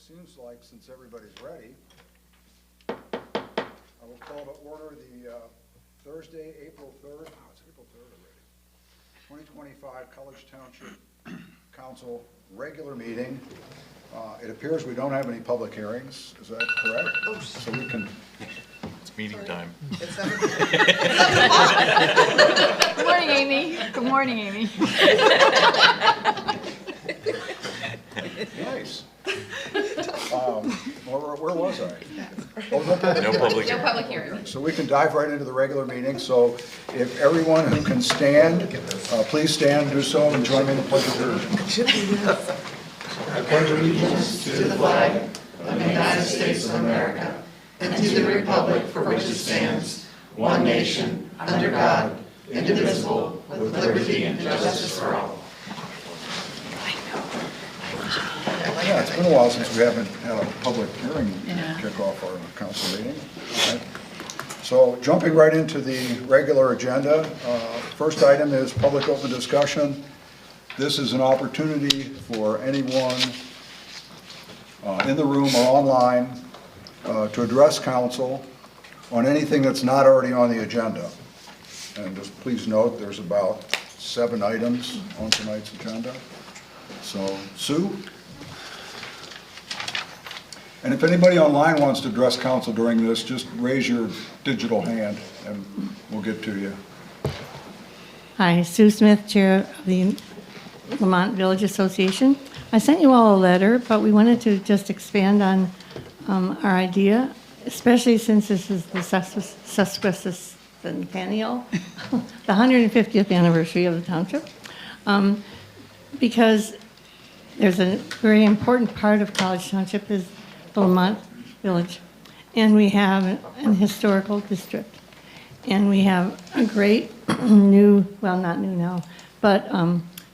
seems like since everybody's ready, I will call to order the Thursday, April 3rd, it's April 3rd already, 2025 College Township Council regular meeting. It appears we don't have any public hearings, is that correct? Oh, so we can... It's meeting time. It's 7. Good morning, Amy. Good morning, Amy. Nice. Where was I? Oh, No public No hearing. public hearing. So we can dive right into the regular meeting. So if everyone who can stand, please stand, do so, and join me in the pledge of allegiance. I pledge allegiance to the flag of the United States of America and to the republic for which it stands, one nation, under God, indivisible, with liberty and justice for all. Yeah, it's been a while since we haven't had a public hearing kick off our council meeting. All right. So jumping right into the regular agenda, first item is public open discussion. This is an opportunity for anyone in the room or online to address council on anything that's not already on the agenda. And just please note, there's about 7 items on tonight's agenda. So, Sue? And if anybody online wants to address council during this, just raise your digital hand and we'll get to you. Hi, Sue Smith, Chair of the Lamont Village Association. I sent you all a letter, but we wanted to just expand on our idea, especially since this is the sesquicentennial, the 150th anniversary of the township, because there's a very important part of College Township is the Lamont Village, and we have an historical district, and we have a great new, well, not new now, but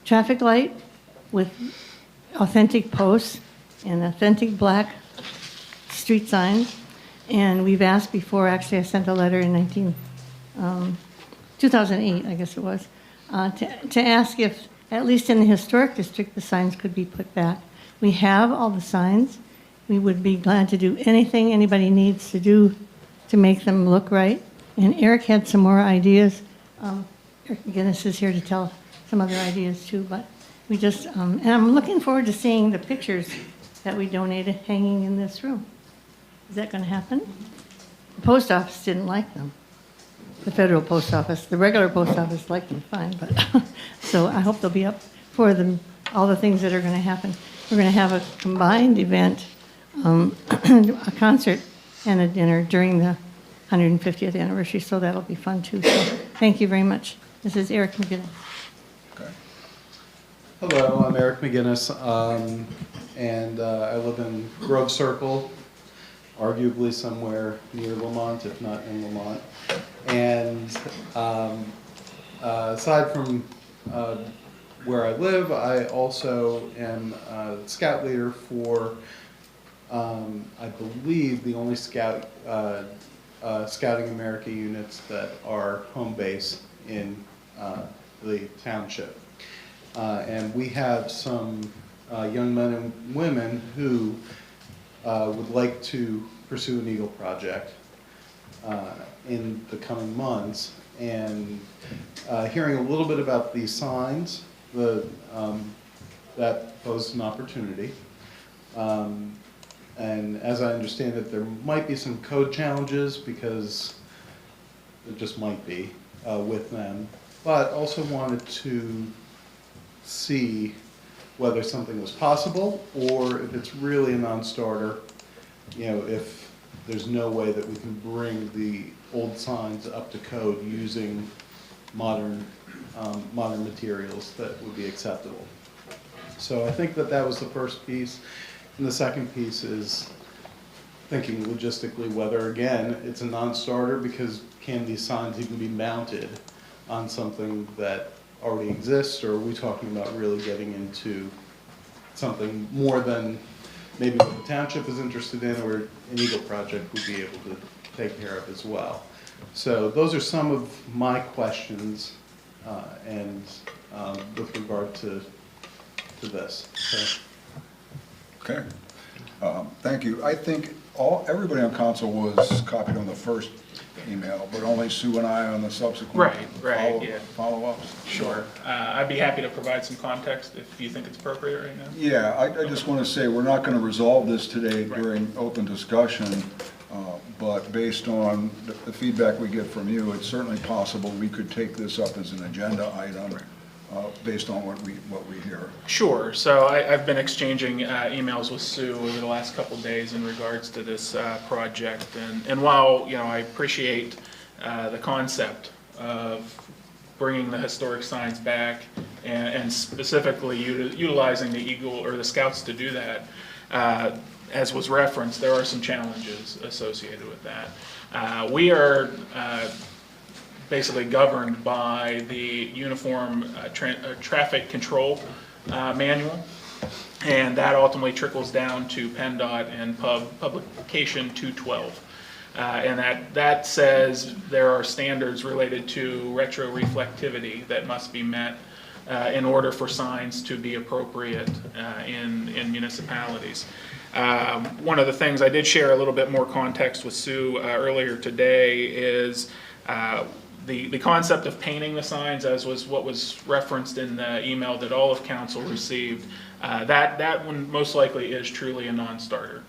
traffic light with authentic posts and authentic black street signs. And we've asked before, actually I sent a letter in 2008, I guess it was, to ask if, at least in the historic district, the signs could be put back. We have all the signs. We would be glad to do anything anybody needs to do to make them look right. And Eric had some more ideas. Eric McGinnis is here to tell some other ideas too, but we just, and I'm looking forward to seeing the pictures that we donated hanging in this room. Is that going to happen? The post office didn't like them. The federal post office, the regular post office liked them fine, but so I hope they'll be up for them, all the things that are going to happen. We're going to have a combined event, a concert and a dinner during the 150th anniversary, so that'll be fun too. So thank you very much. This is Eric McGinnis. Okay. Hello, I'm Eric McGinnis, and I live in Grove Circle, arguably somewhere near Lamont, if not in Lamont. And aside from where I live, I also am a scout leader for, I believe, the only Scouting America units that are home base in the township. And we have some young men and women who would like to pursue an Eagle project in the coming months. And hearing a little bit about these signs, that posed an opportunity. And as I understand it, there might be some code challenges because there just might be with them, but also wanted to see whether something was possible or if it's really a non-starter, you know, if there's no way that we can bring the old signs up to code using modern materials that would be acceptable. So I think that that was the first piece. And the second piece is thinking logistically whether, again, it's a non-starter because can these signs even be mounted on something that already exists, or are we talking about really getting into something more than maybe what the township is interested in or an Eagle project would be able to take care of as well. So those are some of my questions with regard to this. Okay. thank you. I think everybody on council was copied on the first email, but only Sue and I on the subsequent Yeah. follow-ups. Sure. I'd be happy to provide some context if you think it's appropriate right now. Yeah, I just want to say, we're not going to resolve this today during open discussion, but based on the feedback we get from you, it's certainly possible we could take this up as an agenda item based on what we hear. Sure. So I've been exchanging emails with Sue over the last couple of days in regards to this project. And while, I appreciate the concept of bringing the historic signs back and specifically utilizing the Eagle or the Scouts to do that, as was referenced, there are some challenges associated with that. We are basically governed by the Uniform Traffic Control Manual, and that ultimately trickles down to PennDOT and Publication 212. And that says there are standards related to retroreflectivity that must be met in order for signs to be appropriate in municipalities. One of the things I did share a little bit more context with Sue earlier today is the concept of painting the signs, as was what was referenced in the email that all of council received. That one most likely is truly a non-starter,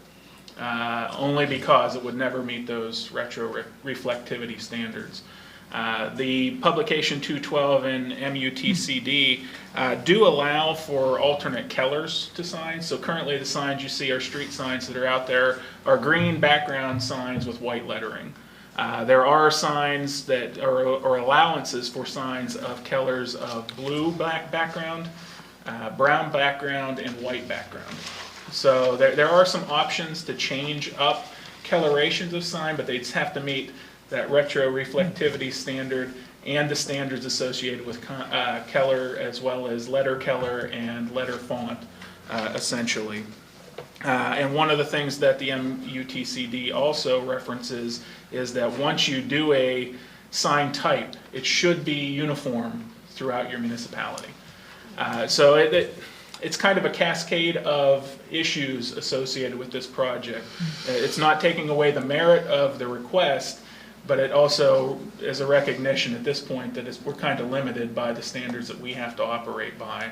only because it would never meet those retroreflectivity standards. The Publication 212 and MUTCD do allow for alternate colors to signs. So currently the signs you see are street signs that are out there are green background signs with white lettering. There are signs that or allowances for signs of colors of blue background, brown background, and white background. So there are some options to change up colorations of sign, but they just have to meet that retroreflectivity standard and the standards associated with color, as well as letter color and letter font, essentially. And one of the things that the MUTCD also references is that once you do a sign type, it should be uniform throughout your municipality. So it's kind of a cascade of issues associated with this project. It's not taking away the merit of the request, but it also is a recognition at this point that we're kind of limited by the standards that we have to operate by.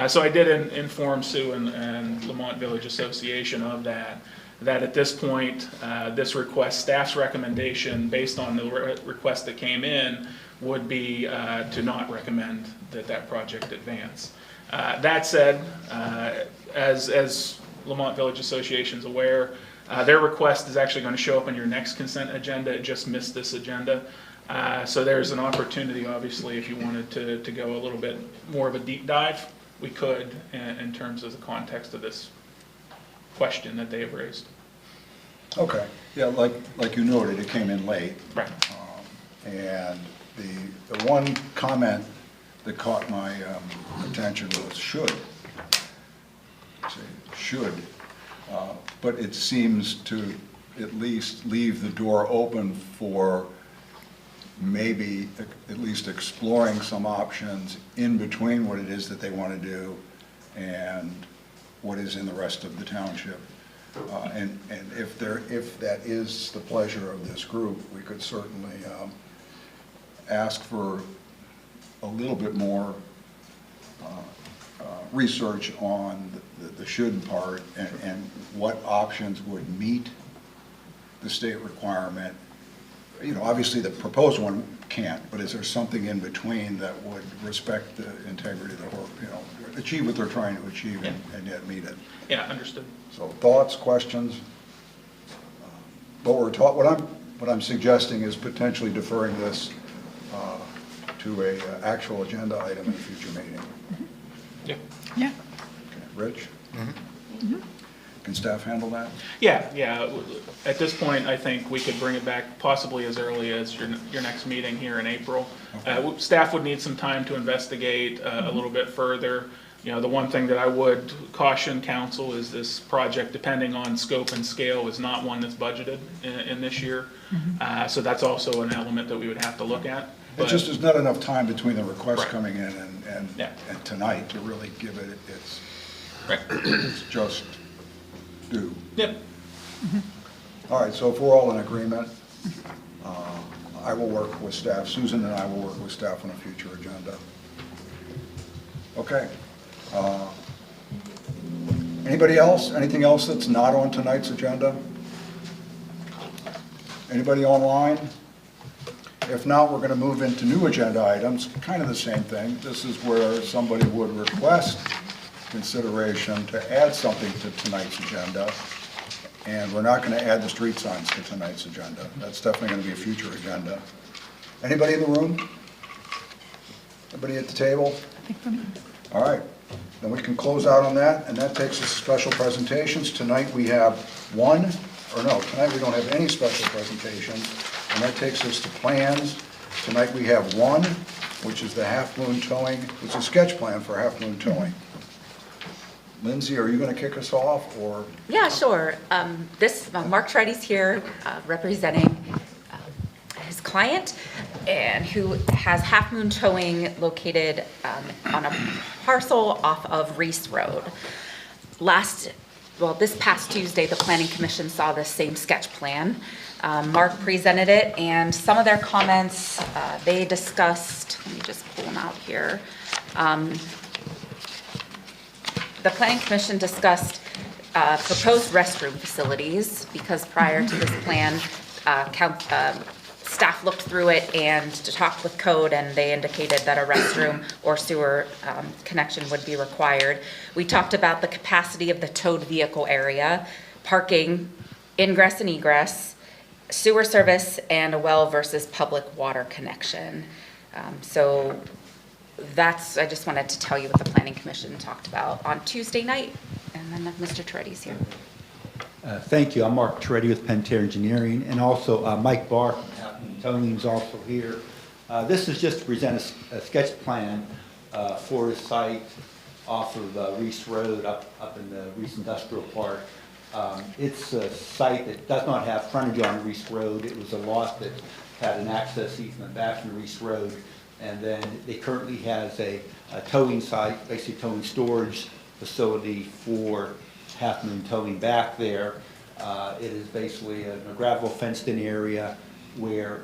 So I did inform Sue and Lamont Village Association of that at this point, this request, staff's recommendation based on the request that came in would be to not recommend that project advance. That said, as Lamont Village Association is aware, their request is actually going to show up on your next consent agenda. It just missed this agenda. So there's an opportunity, obviously, if you wanted to go a little bit more of a deep dive, we could in terms of the context of this question that they have raised. Okay, yeah, like you noted, it came in late. Right. And the one comment that caught my attention was should. But it seems to at least leave the door open for maybe at least exploring some options in between what it is that they want to do and what is in the rest of the township. And if that is the pleasure of this group, we could certainly ask for a little bit more research on the should part and what options would meet the state requirement. Obviously the proposed one can't, but is there something in between that would respect the integrity of the work, achieve what they're trying to achieve and yet meet it? Yeah, understood. So thoughts, questions? What I'm suggesting is potentially deferring this to a actual agenda item in a future meeting. Yeah. Yeah. Okay. Rich? Mm-hmm. Can staff handle that? Yeah. At this point, I think we could bring it back possibly as early as your next meeting here in April. Okay. Staff would need some time to investigate a little bit further. The one thing that I would caution council is this project, depending on scope and scale, is not one that's budgeted in this year. Mm-hmm. So that's also an element that we would have to look at. It just is not enough time between the request Right. coming in and tonight to really give it its just due. Yep. All right, so if we're all in agreement, I will work with staff, Susan and I will work with staff on a future agenda. Okay. Anybody else? Anything else that's not on tonight's agenda? Anybody online? If not, we're going to move into new agenda items, kind of the same thing. This is where somebody would request consideration to add something to tonight's agenda, and we're not going to add the street signs to tonight's agenda. That's definitely going to be a future agenda. Anybody in the room? Anybody at the table? All right, then we can close out on that, and that takes us to special presentations. Tonight we have tonight we don't have any special presentations, and that takes us to plans. Tonight we have one, which is the Half Moon Towing. It's a sketch plan for Half Moon Towing. Lindsay, are you going to kick us off, or? Yeah, sure. Mark Treddy's here representing his client, and who has Half Moon Towing located on a parcel off of Reese Road. This past Tuesday, the Planning Commission saw this same sketch plan. Mark presented it, and some of their comments they discussed. Let me just pull them out here. The Planning Commission discussed proposed restroom facilities, because prior to this plan, staff looked through it and talked with code, and they indicated that a restroom or sewer connection would be required. We talked about the capacity of the towed vehicle area, parking, ingress and egress, sewer service, and a well versus public water connection. I just wanted to tell you what the Planning Commission talked about on Tuesday night, and then Mr. Toretti's here. Thank you. I'm Mark Toretti with Pentair Engineering, and also Mike Barr from Half Moon Towing is also here. This is just to present a sketch plan for the site off of Reese Road up in the Reese Industrial Park. It's a site that does not have frontage on Reese Road. It was a lot that had an access easement back from Reese Road, and then it currently has a towing site, basically towing storage facility for Half Moon Towing back there. It is basically a gravel fenced-in area where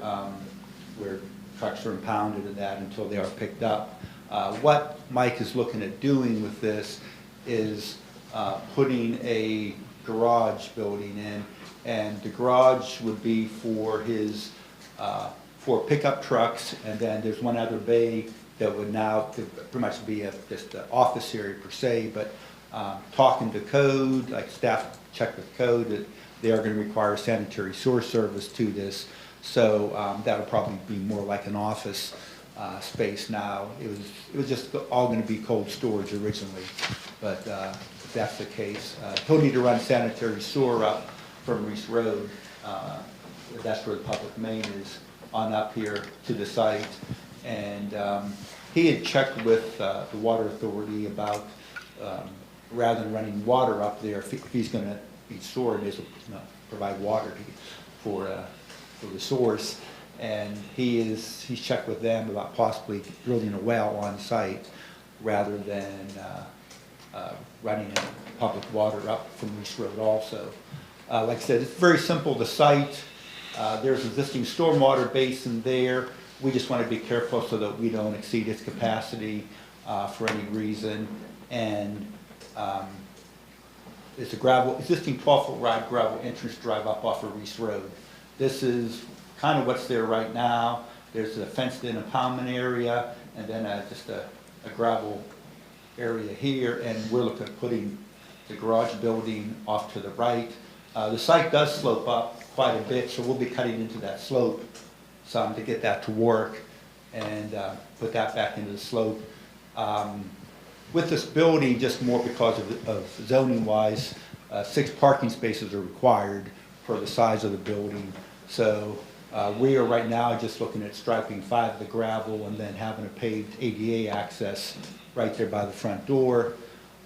trucks are impounded and that until they are picked up. What Mike is looking at doing with this is putting a garage building in, and the garage would be for his for pickup trucks, and then there's one other bay that would now pretty much be just an office area per se, but talking to code, like staff check with code, that they are going to require sanitary sewer service to this. So that would probably be more like an office space now. It was just all going to be cold storage originally, but if that's the case, he'll need to run sanitary sewer up from Reese Road. That's where the public main is, on up here to the site. And he had checked with the Water Authority about rather than running water up there, if he's going to be stored, he's going to provide water for the source. And he's checked with them about possibly drilling a well on site rather than running public water up from Reese Road also. Like I said, it's very simple. The site, there's an existing stormwater basin there. We just want to be careful so that we don't exceed its capacity for any reason. And it's a existing 12-foot wide gravel entrance drive up off of Reese Road. This is kind of what's there right now. There's a fenced-in impoundment area, and then just a gravel area here, and we're looking at putting the garage building off to the right. The site does slope up quite a bit, so we'll be cutting into that slope some to get that to work and put that back into the slope. With this building, just more because of zoning-wise, 6 parking spaces are required for the size of the building. So we are right now just looking at striping 5 of the gravel and then having a paved ADA access right there by the front door.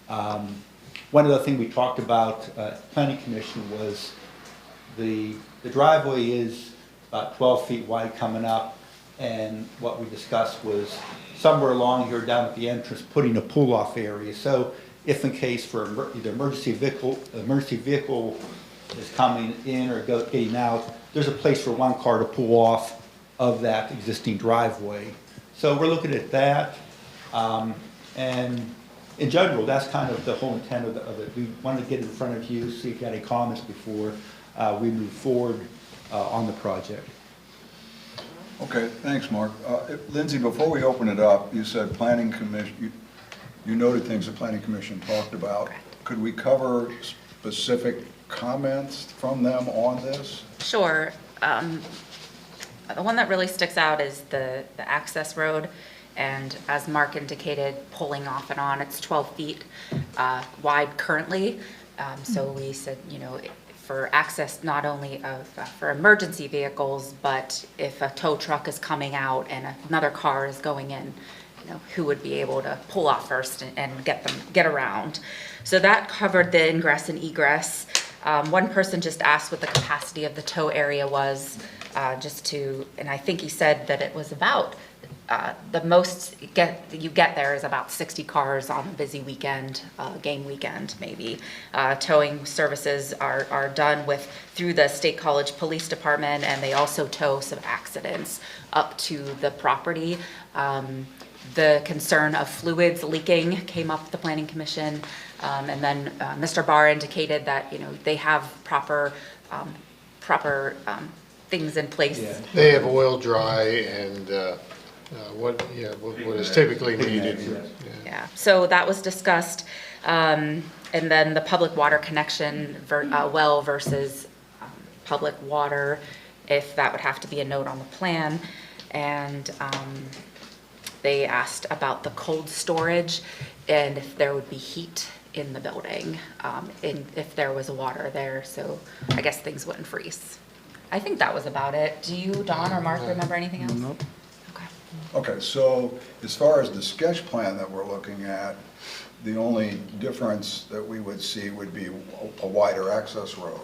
One other thing we talked about Planning Commission was the driveway is about 12 feet wide coming up, and what we discussed was somewhere along here down at the entrance putting a pull-off area. So if in case for either emergency vehicle is coming in or getting out, there's a place for one car to pull off of that existing driveway. So we're looking at that. And in general, that's kind of the whole intent of it. We wanted to get in front of you, see if you had any comments before we move forward on the project. Okay, thanks, Mark. Lindsay, before we open it up, you said planning commission, you noted things the planning commission talked about. Correct. Could we cover specific comments from them on this? Sure. The one that really sticks out is the access road. And as Mark indicated, pulling off and on, it's 12 feet wide currently. So we said, you know, for access not only of, for emergency vehicles, but if a tow truck is coming out and another car is going in, you know, who would be able to pull off first and get around. So that covered the ingress and egress. One person just asked what the capacity of the tow area was, and I think he said that it was about, the most you get there is about 60 cars on a busy weekend, game weekend maybe. Towing services are done through the State College Police Department, and they also tow some accidents up to the property. The concern of fluids leaking came up at the Planning Commission, and then Mr. Barr indicated that, you know, they have proper things in place. Yeah. They have oil dry and what is typically needed. Yeah, so that was discussed. And then the public water connection, well versus public water, if that would have to be a note on the plan. And they asked about the cold storage and if there would be heat in the building, if there was water there. So I guess things wouldn't freeze. I think that was about it. Do you, Don or Mark, remember anything else? Nope. Okay. Okay, so as far as the sketch plan that we're looking at, the only difference that we would see would be a wider access road.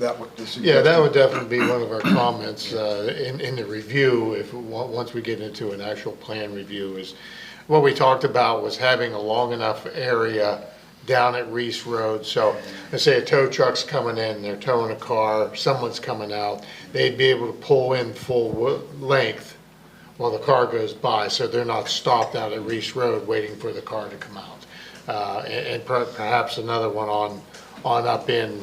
That would, Yeah, that would definitely be one of our comments in the review, once we get into an actual plan review, is what we talked about was having a long enough area down at Reese Road. So let's say a tow truck's coming in, they're towing a car, someone's coming out, they'd be able to pull in full length while the car goes by, so they're not stopped out at Reese Road waiting for the car to come out. And perhaps another one on up in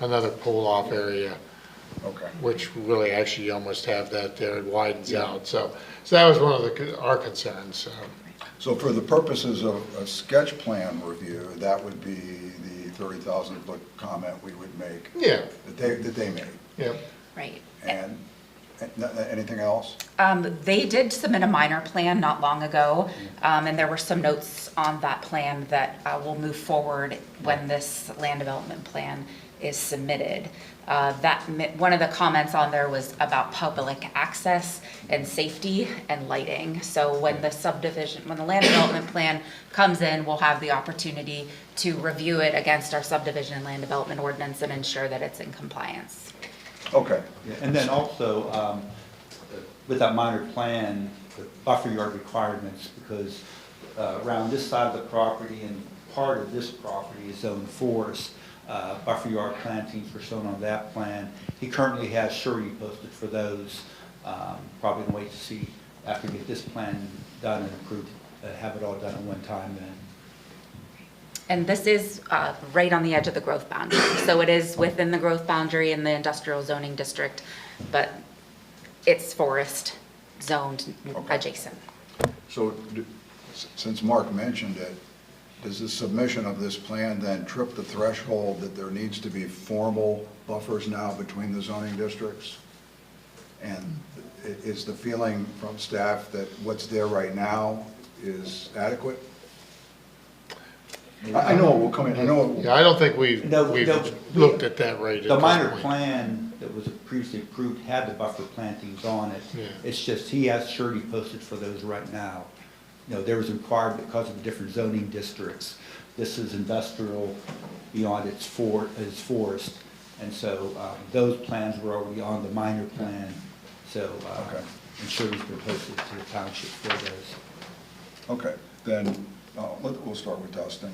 another pull-off area, okay. which really actually you almost have that there, it widens out. So that was one of our concerns. So for the purposes of a sketch plan review, that would be the 30,000-foot comment we would make. Yeah. That they made. Yep. Right. And anything else? They did submit a minor plan not long ago, and there were some notes on that plan that will move forward when this land development plan is submitted. One of the comments on there was about public access and safety and lighting. So when the land development plan comes in, we'll have the opportunity to review it against our subdivision and land development ordinance and ensure that it's in compliance. Okay. Yeah, and then also, with that minor plan, the buffer yard requirements, because around this side of the property and part of this property is zoned forest, buffer yard plantings were shown on that plan. He currently has surety posted for those. Probably gonna wait to see after we get this plan done and approved, have it all done at one time then. And this is right on the edge of the growth boundary. So it is within the growth boundary in the industrial zoning district, but it's forest zoned adjacent. So since Mark mentioned it, does the submission of this plan then trip the threshold that there needs to be formal buffers now between the zoning districts? And is the feeling from staff that what's there right now is adequate? I know it will come in, I know it will. Yeah, I don't think we've No, looked at that right at The this minor point. plan that was previously approved had the buffer plantings on it. Yeah. It's just he has surety posted for those right now. You know, there was required because of the different zoning districts. This is industrial beyond its forest. And so those plans were already on the minor plan. So and surety's been posted to the township for those. Okay, then we'll start with Dustin.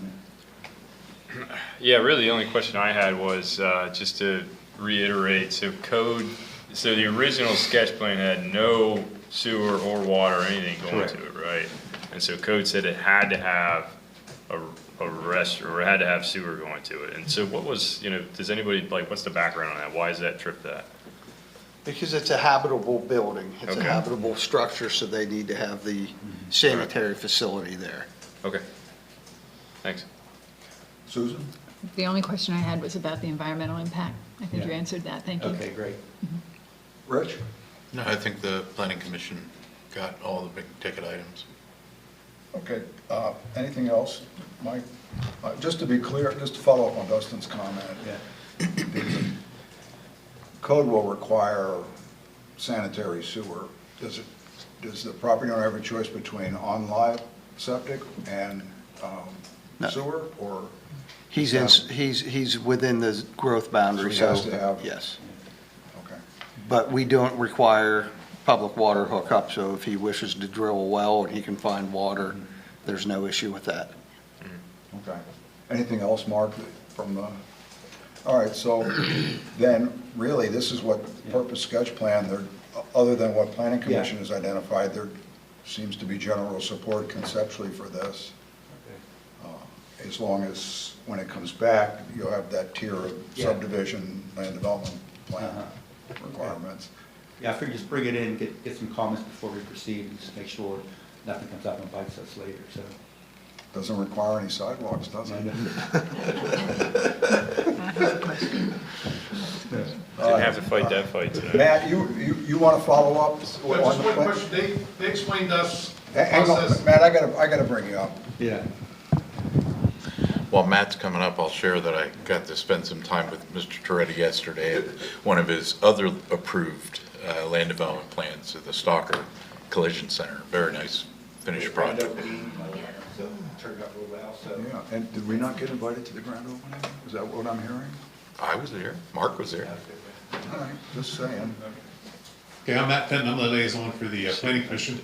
Yeah, really the only question I had was just to reiterate, so the original sketch plan had no sewer or water or anything going to it, right? And so code said it had to have a restaurant, or it had to have sewer going to it. And so what was, does anybody, what's the background on that? Why is that trip that? Because it's a habitable building. It's a Okay. habitable structure, so they need to have the sanitary facility there. Okay, thanks. Susan? The only question I had was about the environmental impact. I think you Yeah. answered that. Thank you. Okay, great. Rich? No, I think the planning commission got all the big ticket items. Okay, anything else, Mike? Just to be clear, just to follow up on Dustin's comment. Yeah. The code will require sanitary sewer. Does the property owner have a choice between on-live septic and No. sewer, or? He's within the growth boundary, So so. he has to have- Yes. Okay. But we don't require public water hookup, so if he wishes to drill a well and he can find water, there's no issue with that. Okay. Anything else, Mark, from the, all right, so then, really, this is what purpose sketch plan, there, other than what planning commission has identified, there seems to be general support conceptually for this. As long as, when it comes back, you'll have that tier of subdivision, land development plan requirements. Yeah, I figured just bring it in, get some comments before we proceed, and just make sure nothing comes up and bites us later, so. Doesn't require any sidewalks, does it? Didn't have to fight that fight today. Matt, you want to follow up? Just on the one plan? question, they explained to us the Hang on, process. Matt, I gotta bring you up. Yeah. While Matt's coming up, I'll share that I got to spend some time with Mr. Toretti yesterday at one of his other approved land development plans at the Stalker Collision Center. Very nice finished project. So, turned out real well, so. Yeah, and did we not get invited to the grand opening? Is that what I'm hearing? I was there, Mark was there. All right, just saying. Okay, I'm Matt Fenton, I'm the liaison for the planning commission.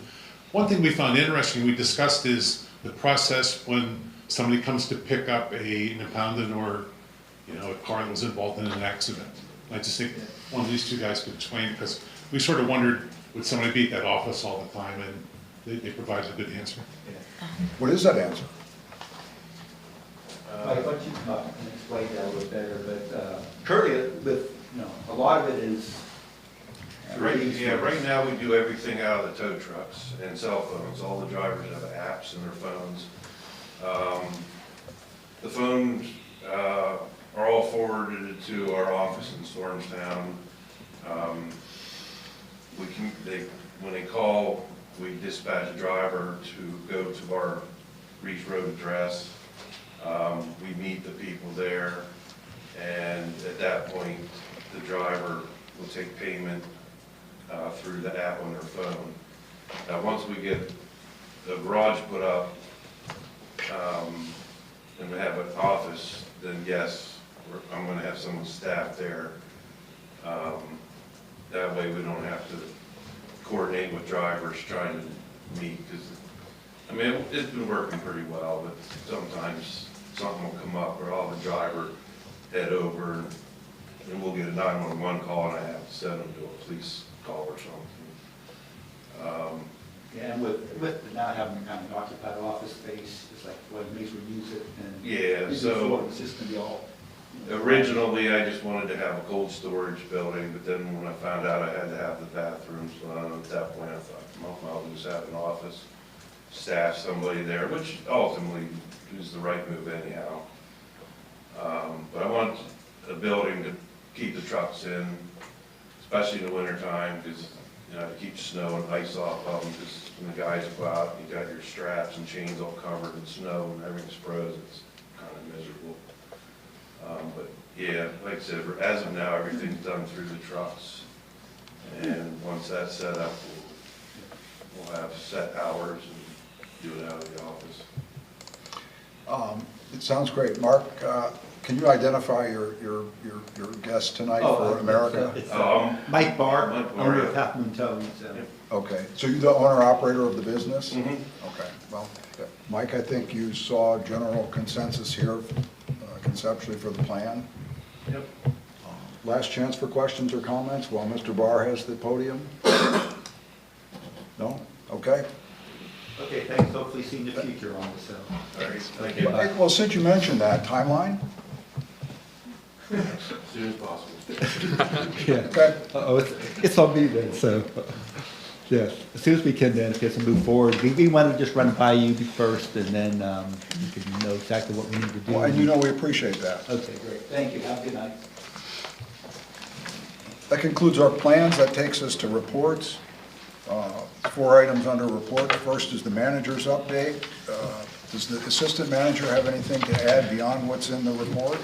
One thing we found interesting, we discussed is the process when somebody comes to pick up an impounded or, a car that was involved in an accident. I just think one of these two guys could explain, because we sort of wondered, would somebody be at that office all the time, and they provided a good answer. What is that answer? Why don't you come up and explain that a little better, but currently, with, a lot of it is. Right now we do everything out of the tow trucks and cell phones. All the drivers have apps in their phones. The phones are all forwarded to our office in Stormstown. When they call, we dispatch a driver to go to our Reach Road address. We meet the people there, and at that point, the driver will take payment through the app on their phone. Now, once we get the garage put up and we have an office, then yes, I'm going to have someone staff there. That way we don't have to coordinate with drivers trying to meet, because, it's been working pretty well, but sometimes something will come up where I'll have a driver head over and we'll get a 911 call and I have to send them to a police call or something. Yeah, and with not having kind of an occupied office space, it's like what makes we use it and. Yeah, use so- it for, it's just gonna be all. Originally, I just wanted to have a cold storage building, but then when I found out I had to have the bathrooms, at that point I thought, well, I'll just have an office, staff somebody there, which ultimately is the right move anyhow. But I want a building to keep the trucks in, especially in the wintertime, because, to keep snow and ice off of them, because when the guys go out, you got your straps and chains all covered in snow and everything's frozen, it's kind of miserable. But yeah, like I said, as of now, everything's done through the trucks. And once that's set up, we'll have set hours and do it out of the office. It sounds great. Mark, can you identify your guest tonight for America? It's Mike Barr, owner of Half Moon Towing. Okay, so you're the owner-operator of the business? Mm-hmm. Okay, well, Mike, I think you saw general consensus here. conceptually for the plan. Yep. Last chance for questions or comments while Mr. Barr has the podium. No? Okay. Okay, thanks. Hopefully see you in the future on this. All right, thank you. Hey, well, since you mentioned that, timeline? As soon as possible. Yeah. Okay. Oh, it's on me then, so, yes, as soon as we can then, get to move forward. We want to just run it by you first, and then you can know exactly what we need to do. Well, and you know we appreciate that. Okay, great. Thank you. Have a good night. That concludes our plans. That takes us to reports. 4 items under report. The first is the manager's update. Does the assistant manager have anything to add beyond what's in the report?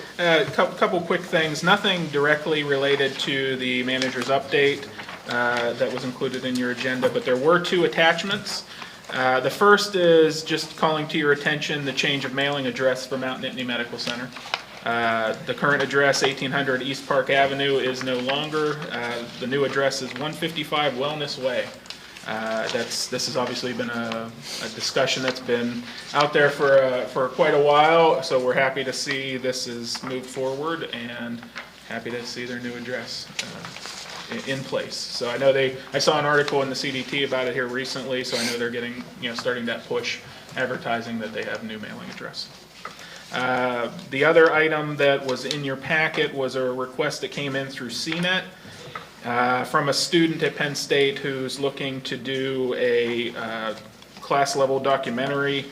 Couple quick things, nothing directly related to the manager's update that was included in your agenda, but there were 2 attachments. The first is just calling to your attention the change of mailing address for Mount Nittany Medical Center. The current address, 1800 East Park Avenue, is no longer. The new address is 155 Wellness Way. This has obviously been a discussion that's been out there for quite a while, so we're happy to see this is moved forward and happy to see their new address in place. So I know I saw an article in the CDT about it here recently, so I know they're getting, starting that push advertising that they have a new mailing address. The other item that was in your packet was a request that came in through CNET. From a student at Penn State who's looking to do a class-level documentary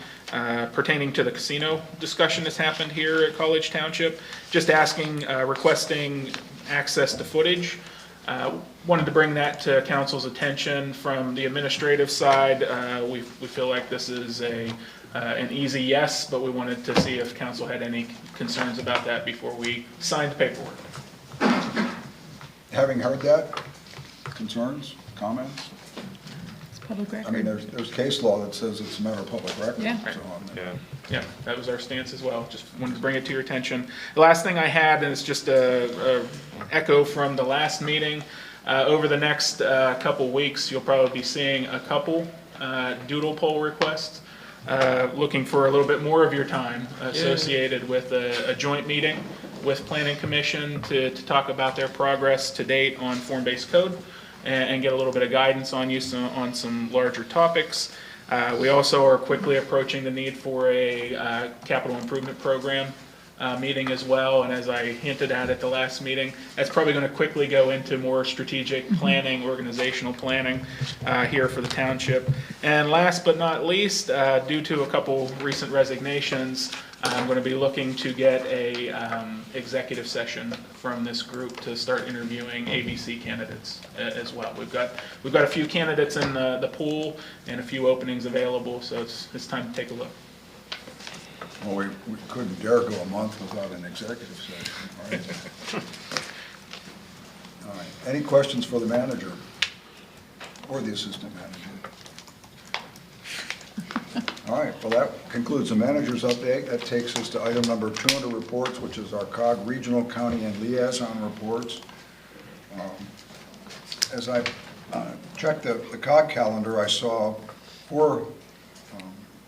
pertaining to the casino discussion that's happened here at College Township. Just requesting access to footage. Wanted to bring that to council's attention. From the administrative side, we feel like this is an easy yes, but we wanted to see if council had any concerns about that before we signed paperwork. Having heard that, concerns, comments? It's public I mean, record. there's case law that says it's a matter of public record. Yeah. So, Yeah, that was our stance as well. Just wanted to bring it to your attention. The last thing I had, and it's just a echo from the last meeting, over the next couple weeks, you'll probably be seeing a couple doodle poll requests, looking for a little bit more of your time associated with a joint meeting with Planning Commission to talk about their progress to date on form-based code and get a little bit of guidance on you on some larger topics. We also are quickly approaching the need for a capital improvement program meeting as well, and as I hinted at the last meeting, that's probably going to quickly go into more strategic planning, organizational planning here for the township. And last but not least, due to a couple recent resignations, I'm going to be looking to get a executive session from this group to start interviewing ABC candidates as well. We've got a few candidates in the pool and a few openings available, so it's time to take a look. well, we couldn't dare go a month without an executive session. All right. Any questions for the manager or the assistant manager? All right, well, that concludes the manager's update. That takes us to item number 2 under reports, which is our COG regional, county, and liaison reports. As I checked the COG calendar, I saw 4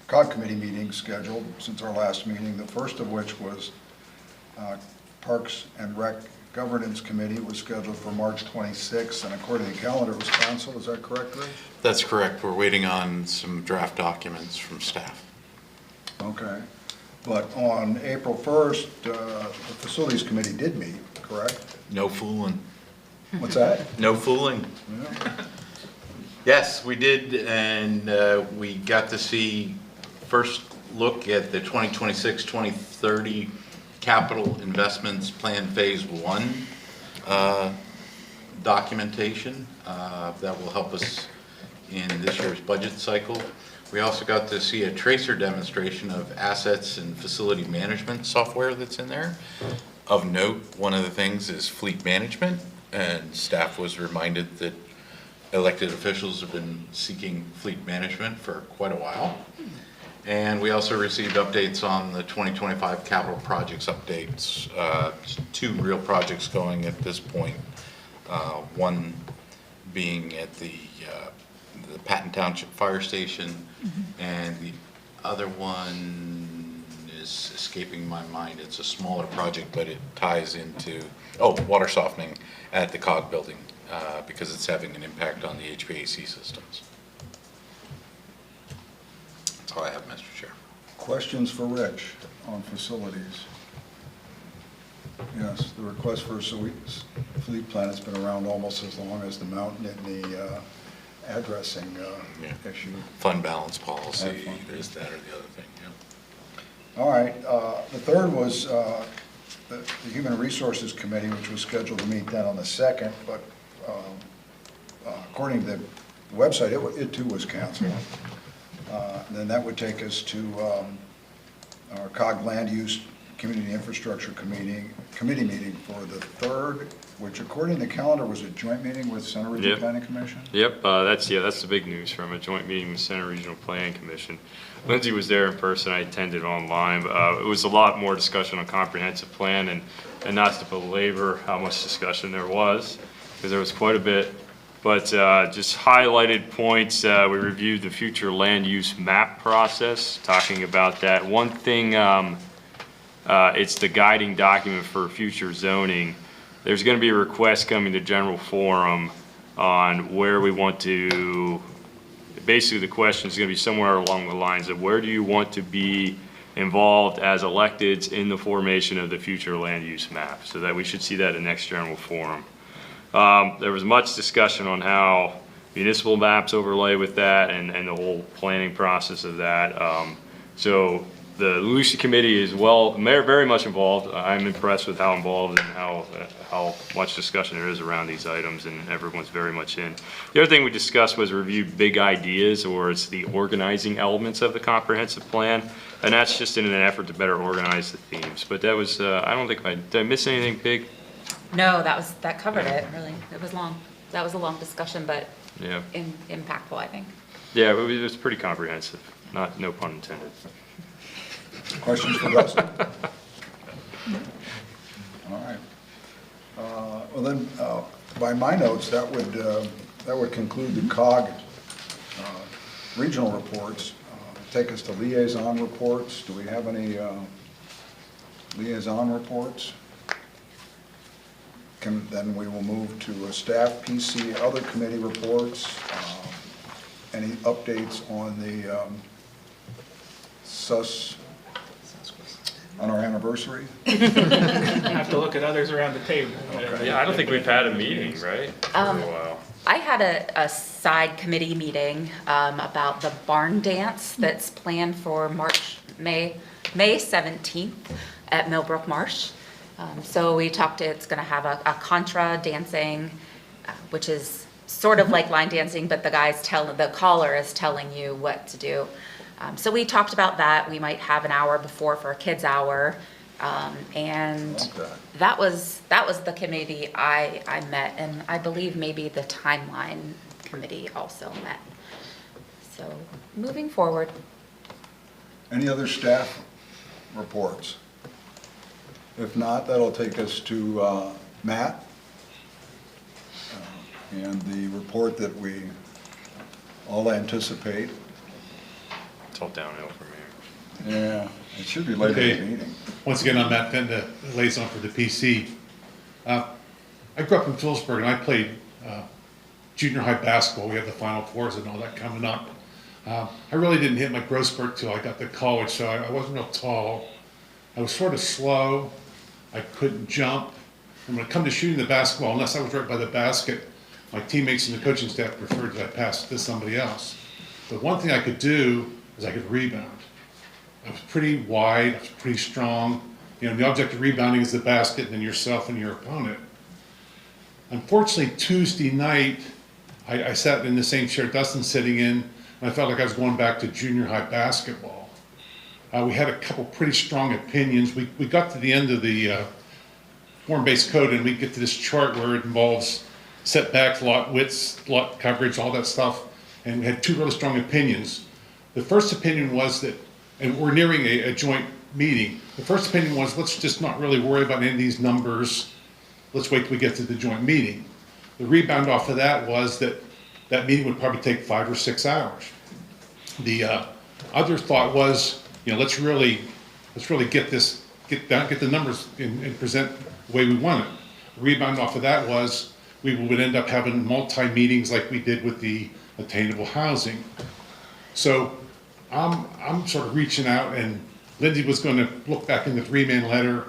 COG committee meetings scheduled since our last meeting, the first of which was Parks and Rec Governance Committee was scheduled for March 26th, and according to the calendar, it was canceled. Is that correct, Rich? That's correct. We're waiting on some draft documents from staff. Okay. But on April 1st, the Facilities Committee did meet, correct? No fooling. What's that? No fooling. Yeah. Yes, we did, and we got to see first look at the 2026-2030 Capital Investments Plan Phase 1 documentation that will help us in this year's budget cycle. We also got to see a tracer demonstration of assets and facility management software that's in there. Of note, one of the things is fleet management, and staff was reminded that elected officials have been seeking fleet management for quite a while. And we also received updates on the 2025 capital projects updates. 2 real projects going at this point. One being at the Patton Township Fire Station, and the other one is is escaping my mind. It's a smaller project, but it ties into, water softening at the COG building, because it's having an impact on the HVAC systems. That's all I have, Mr. Chair. Questions for Rich on facilities? Yes, the request for a fleet plan has been around almost as long as the mountain and the addressing issue. Fund balance policy, there's that or the other thing, yeah. All right, the third was the Human Resources Committee, which was scheduled to meet then on the 2nd, but according to the website, it too was canceled. Then that would take us to our COG Land Use Community Infrastructure Committee meeting for the 3rd, which according to the calendar was a joint meeting with Center Regional Planning Commission? Yep, that's the big news from a joint meeting with Center Regional Planning Commission. Lindsay was there in person, I attended online. It was a lot more discussion on comprehensive plan, and not to belabor how much discussion there was, because there was quite a bit. But just highlighted points, we reviewed the future land use map process, talking about that. One thing, it's the guiding document for future zoning. There's going to be a request coming to general forum on where we want to, basically the question is going to be somewhere along the lines of where do you want to be involved as electeds in the formation of the future land use map, so that we should see that in next general forum. There was much discussion on how municipal maps overlay with that and the whole planning process of that. So the Lucy Committee is very much involved. I'm impressed with how involved and how much discussion there is around these items, and everyone's very much in. The other thing we discussed was review big ideas, or it's the organizing elements of the comprehensive plan, and that's just in an effort to better organize the themes. But that was, I don't think, did I miss anything big? No, that covered it, really. It was long. That was a long discussion, but Yeah. Impactful, I think. Yeah, it was pretty comprehensive. No pun intended. Questions for Dustin? All right. Well then, by my notes, that would conclude the COG regional reports. Take us to liaison reports. Do we have any liaison reports? Then we will move to a staff PC, other committee reports. Any updates on the on our anniversary? I have to look at others around the table. Okay. Yeah, I don't think we've had a meeting, right? For a while. I had a side committee meeting about the barn dance that's planned for May 17th at Millbrook Marsh. So we talked, it's going to have a contra dancing, which is sort of like line dancing, but the caller is telling you what to do. So we talked about that. We might have an hour before for a kids' hour. And that was the committee I met, and I believe maybe the timeline committee also met. So moving forward. Any other staff reports? If not, that'll take us to Matt and the report that we all anticipate. It's all downhill from here. Yeah, it should be later in the meeting. Once again, I'm Matt Fenn, the liaison for the PC. I grew up in Phillipsburg, and I played junior high basketball. We have the Final Fours and all that coming up. I really didn't hit my growth spurt till I got to college, so I wasn't real tall. I was sort of slow. I couldn't jump. And when it come to shooting the basketball, unless I was right by the basket, my teammates and the coaching staff preferred that I pass it to somebody else. But one thing I could do is I could rebound. I was pretty wide, I was pretty strong. You know, the object of rebounding is the basket and then yourself and your opponent. Unfortunately, Tuesday night, I sat in the same chair Dustin's sitting in, and I felt like I was going back to junior high basketball. We had a couple pretty strong opinions. We got to the end of the form-based code, and we get to this chart where it involves setbacks, lot widths, lot coverage, all that stuff, and we had two really strong opinions. The first opinion was that, and we're nearing a joint meeting, the first opinion was, let's just not really worry about any of these numbers. Let's wait till we get to the joint meeting. The rebound off of that was that that meeting would probably take 5 or 6 hours. The other thought was, you know, let's really let's really get the numbers and present the way we want it. The rebound off of that was, we would end up having multi-meetings like we did with the attainable housing. So I'm sort of reaching out, and Lindsay was going to look back in the 3-man letter,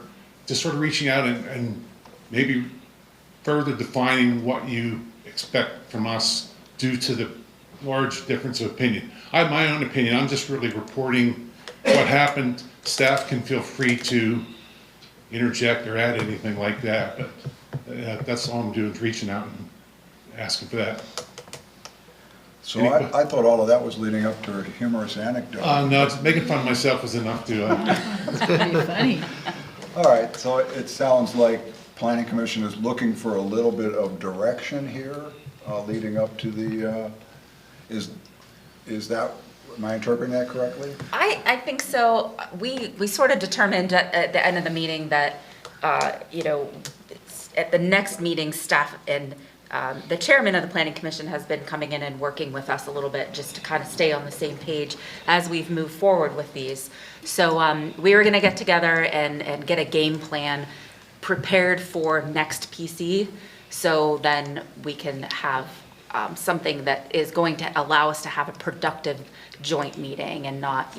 just sort of reaching out and maybe further defining what you expect from us due to the large difference of opinion. I have my own opinion. I'm just really reporting what happened. Staff can feel free to interject or add anything like that, but that's all I'm doing, is reaching out and asking for that. So I thought all of that was leading up to a humorous anecdote. No, making fun of myself was enough to... It's pretty funny. All right, so it sounds like Planning Commission is looking for a little bit of direction here, leading up to the, is that, am I interpreting that correctly? I think so. We sort of determined at the end of the meeting that, at the next meeting, staff and the chairman of the Planning Commission has been coming in and working with us a little bit just to kind of stay on the same page as we've moved forward with these. So we were going to get together and get a game plan prepared for next PC, so then we can have something that is going to allow us to have a productive joint meeting and not,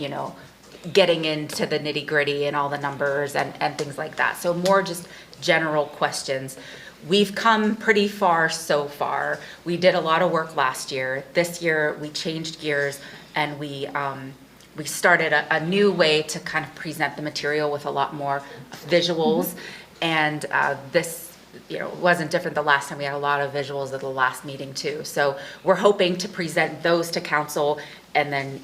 getting into the nitty gritty and all the numbers and things like that. So more just general questions. We've come pretty far so far. We did a lot of work last year. This year we changed gears and we started a new way to kind of present the material with a lot more visuals. And this wasn't different the last time. We had a lot of visuals at the last meeting too. So we're hoping to present those to council and then,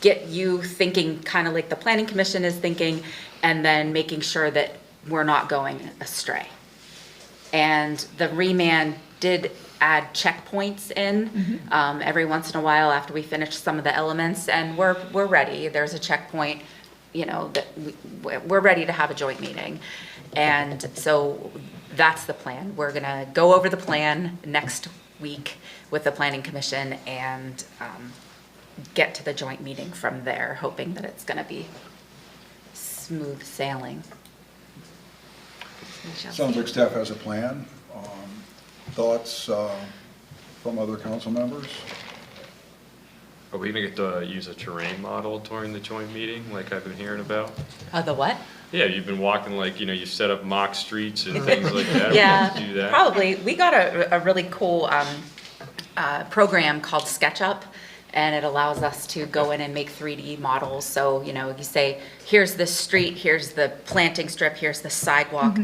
get you thinking kind of like the Planning Commission is thinking, and then making sure that we're not going astray. And the remand did add checkpoints in every once in a while after we finish some of the elements, and we're ready. There's a checkpoint, that we're ready to have a joint meeting. And so that's the plan. We're gonna go over the plan next week with the Planning Commission and get to the joint meeting from there, hoping that it's gonna be smooth sailing. Sounds like staff has a plan. Thoughts from other council members? Are we gonna get to use a terrain model during the joint meeting, like I've been hearing about? The what? Yeah, you've been walking you set up mock streets and things like that. Yeah, Do that. probably. We got a really cool program called SketchUp, and it allows us to go in and make 3D models. So, you say, here's the street, here's the planting strip, here's the sidewalk,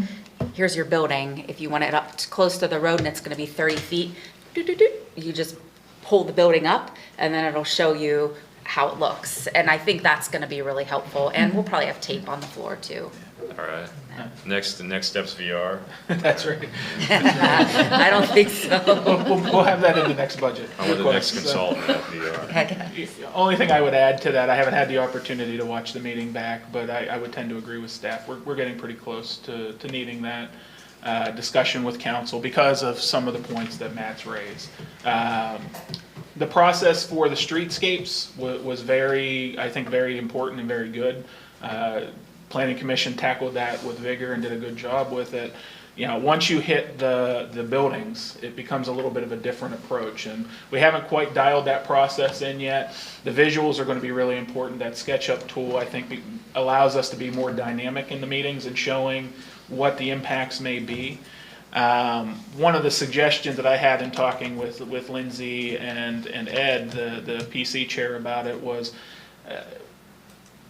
here's your building. If you want it up close to the road and it's gonna be 30 feet, you just pull the building up and then it'll show you how it looks. And I think that's gonna be really helpful. And we'll probably have tape on the floor too. All right. The next step's VR. That's right. I don't think so. We'll have that in the next budget. I'm with the next consultant at VR. Only thing I would add to that, I haven't had the opportunity to watch the meeting back, but I would tend to agree with staff. We're getting pretty close to needing that discussion with council because of some of the points that Matt's raised. The process for the streetscapes was I think very important and very good. Planning Commission tackled that with vigor and did a good job with it. Once you hit the buildings, it becomes a little bit of a different approach, and we haven't quite dialed that process in yet. The visuals are going to be really important. That SketchUp tool, I think, allows us to be more dynamic in the meetings and showing what the impacts may be. One of the suggestions that I had in talking with Lindsay and Ed, the PC chair, about it was,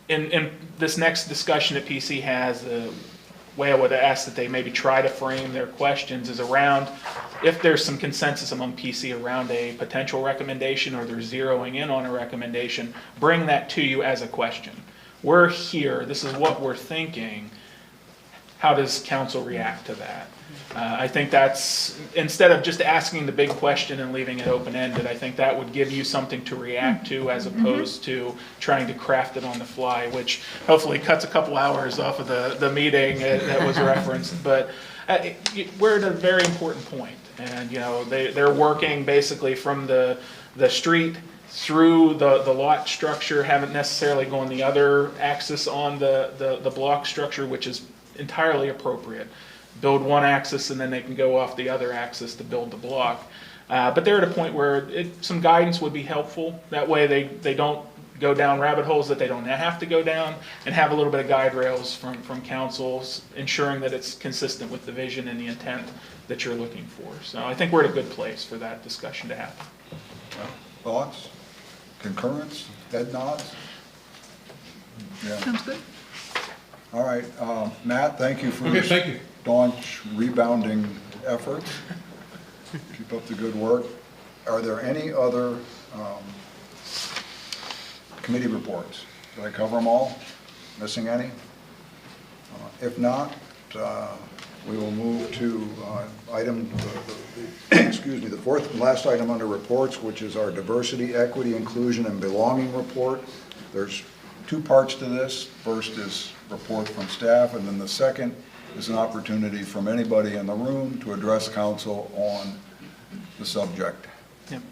in this next discussion that PC has, the way I would ask that they maybe try to frame their questions is around if there's some consensus among PC around a potential recommendation or they're zeroing in on a recommendation, bring that to you as a question. We're here, this is what we're thinking. How does council react to that? I think that's, instead of just asking the big question and leaving it open-ended, I think that would give you something to react to as opposed to trying to craft it on the fly, which hopefully cuts a couple hours off of the meeting that was referenced. But we're at a very important point, and they're working basically from the street through the lot structure, haven't necessarily gone the other axis on the block structure, which is entirely appropriate. Build one axis and then they can go off the other axis to build the block. But they're at a point where some guidance would be helpful. That way they don't go down rabbit holes that they don't have to go down, and have a little bit of guide rails from councils, ensuring that it's consistent with the vision and the intent that you're looking for. So I think we're at a good place for that discussion to happen. Thoughts? Concurrence? Head nods? Yeah. Sounds good. All right, Matt, thank you for Okay, thank you. staunch rebounding efforts. Keep up the good work. Are there any other committee reports? Did I cover them all? Missing any? If not, we will move to excuse me, the fourth and last item under reports, which is our diversity, equity, inclusion, and belonging report. There's two parts to this. First is report from staff, and then the second is an opportunity from anybody in the room to address council on the subject. Yep.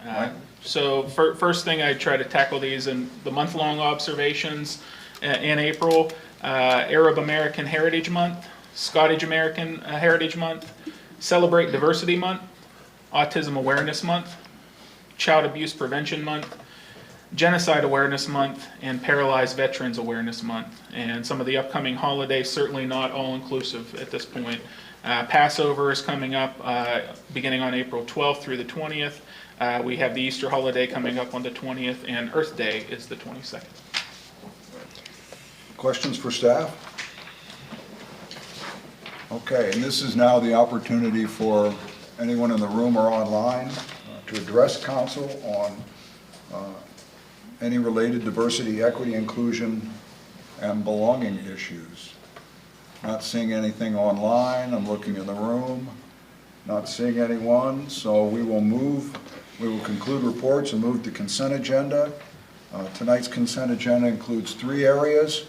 Right. So first thing, I try to tackle these in the month-long observations in April. Arab American Heritage Month, Scottish American Heritage Month, Celebrate Diversity Month, Autism Awareness Month, Child Abuse Prevention Month, Genocide Awareness Month, and Paralyzed Veterans Awareness Month. And some of the upcoming holidays, certainly not all-inclusive at this point. Passover is coming up beginning on April 12th through the 20th. We have the Easter holiday coming up on the 20th, and Earth Day is the 22nd. Questions for staff? Okay, and this is now the opportunity for anyone in the room or online to address council on any related diversity, equity, inclusion, and belonging issues. Not seeing anything online. I'm looking in the room. Not seeing anyone, so we will conclude reports and move to consent agenda. Tonight's consent agenda includes three areas.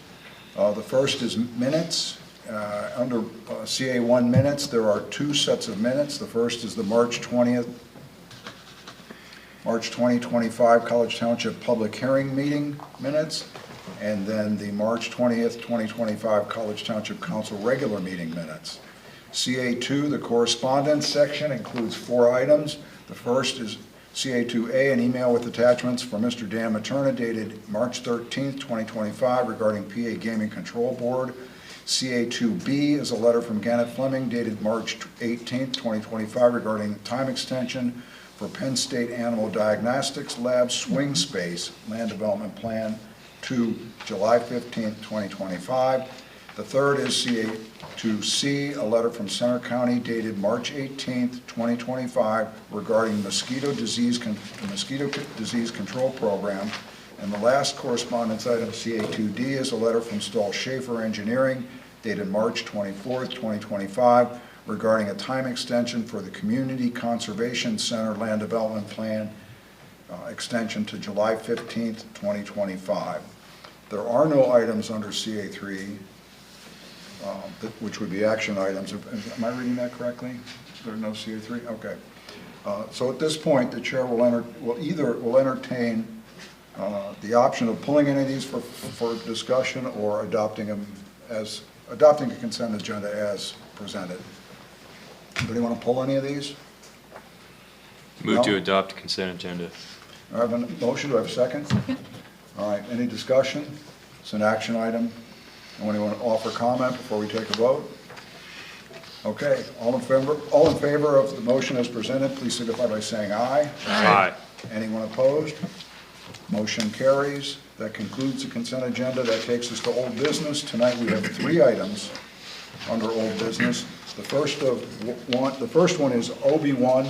The first is minutes. Under CA1 minutes, there are two sets of minutes. The first is the March 2025 College Township Public Hearing Meeting minutes, and then the March 20th, 2025 College Township Council Regular Meeting minutes. CA2, the correspondence section, includes 4 items. The first is CA2A, an email with attachments from Mr. Dan Materna dated March 13th, 2025 regarding PA Gaming Control Board. CA2B is a letter from Gannett Fleming dated March 18th, 2025 regarding time extension for Penn State Animal Diagnostics Lab swing space land development plan to July 15th, 2025. The third is CA2C, a letter from Center County dated March 18th, 2025 regarding mosquito disease control program. And the last correspondence item, CA2D, is a letter from Stahl Schaefer Engineering dated March 24th, 2025 regarding a time extension for the Community Conservation Center Land Development Plan extension to July 15th, 2025. There are no items under CA3, which would be action items. Am I reading that correctly? There are no CA3? Okay. So at this point, the chair will entertain the option of pulling any of these for discussion or adopting a consent agenda as presented. Anybody want to pull any of these? Move to adopt consent agenda. I have a motion. Do I have a second? Second. All right. Any discussion? It's an action item. Anyone want to offer comment before we take a vote? Okay. All in favor of the motion as presented, please signify by saying aye. Aye. Anyone opposed? Motion carries. That concludes the consent agenda. That takes us to old business. Tonight we have 3 items under old business. The first one is OB1,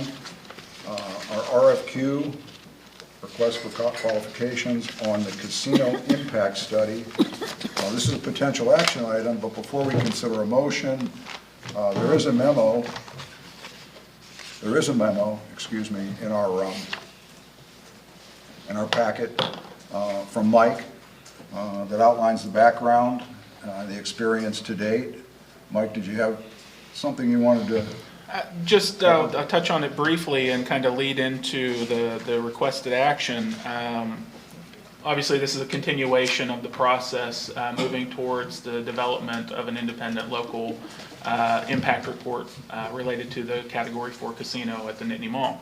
our RFQ, request for qualifications on the casino impact study. This is a potential action item, but before we consider a motion, there is a memo, excuse me, in our packet from Mike that outlines the background, the experience to date. Mike, did you have something you wanted to I'll touch on it briefly and kind of lead into the requested action. Obviously, this is a continuation of the process moving towards the development of an independent local impact report related to the Category 4 casino at the Nittany Mall.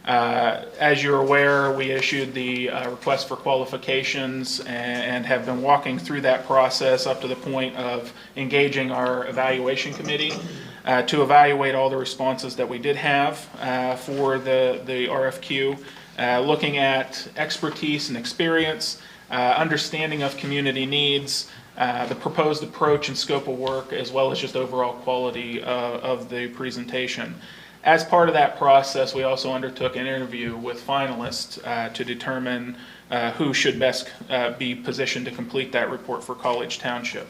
As you're aware, we issued the request for qualifications and have been walking through that process up to the point of engaging our evaluation committee to evaluate all the responses that we did have for the RFQ. Looking at expertise and experience, understanding of community needs, the proposed approach and scope of work, as well as just overall quality of the presentation. As part of that process, we also undertook an interview with finalists to determine who should best be positioned to complete that report for College Township.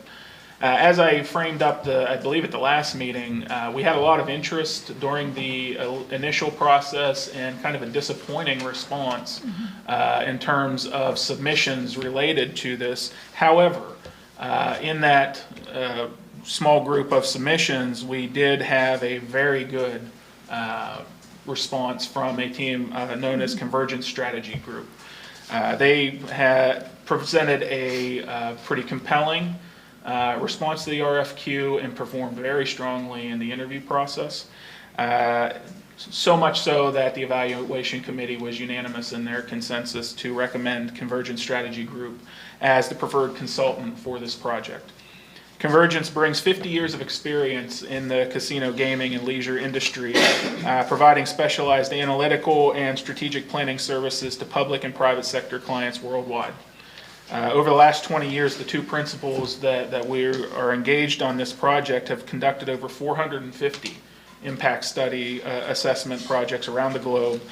As I framed up, I believe at the last meeting, we had a lot of interest during the initial process and kind of a disappointing response in terms of submissions related to this. However, in that small group of submissions, we did have a very good response from a team known as Convergence Strategy Group. They had presented a pretty compelling response to the RFQ and performed very strongly in the interview process. So much so that the evaluation committee was unanimous in their consensus to recommend Convergence Strategy Group as the preferred consultant for this project. Convergence brings 50 years of experience in the casino gaming and leisure industry, providing specialized analytical and strategic planning services to public and private sector clients worldwide. Over the last 20 years, the two principals that we are engaged on this project have conducted over 450 impact study assessment projects around the globe,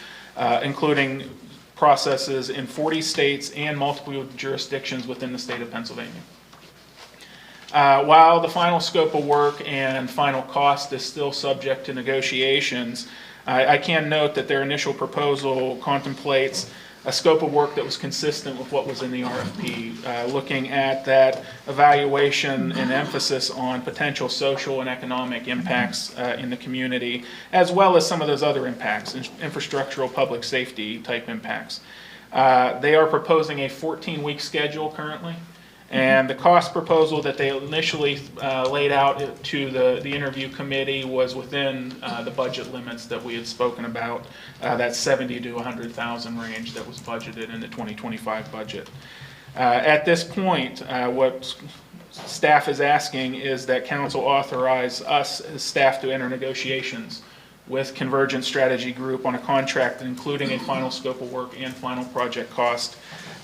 including processes in 40 states and multiple jurisdictions within the state of Pennsylvania. While the final scope of work and final cost is still subject to negotiations, I can note that their initial proposal contemplates a scope of work that was consistent with what was in the RFP, looking at that evaluation and emphasis on potential social and economic impacts in the community, as well as some of those other impacts, infrastructural, public safety type impacts. They are proposing a 14-week schedule currently. And the cost proposal that they initially laid out to the interview committee was within the budget limits that we had spoken about, that 70 to 100,000 range that was budgeted in the 2025 budget. At this point, what staff is asking is that council authorize us as staff to enter negotiations with Convergence Strategy Group on a contract including a final scope of work and final project cost.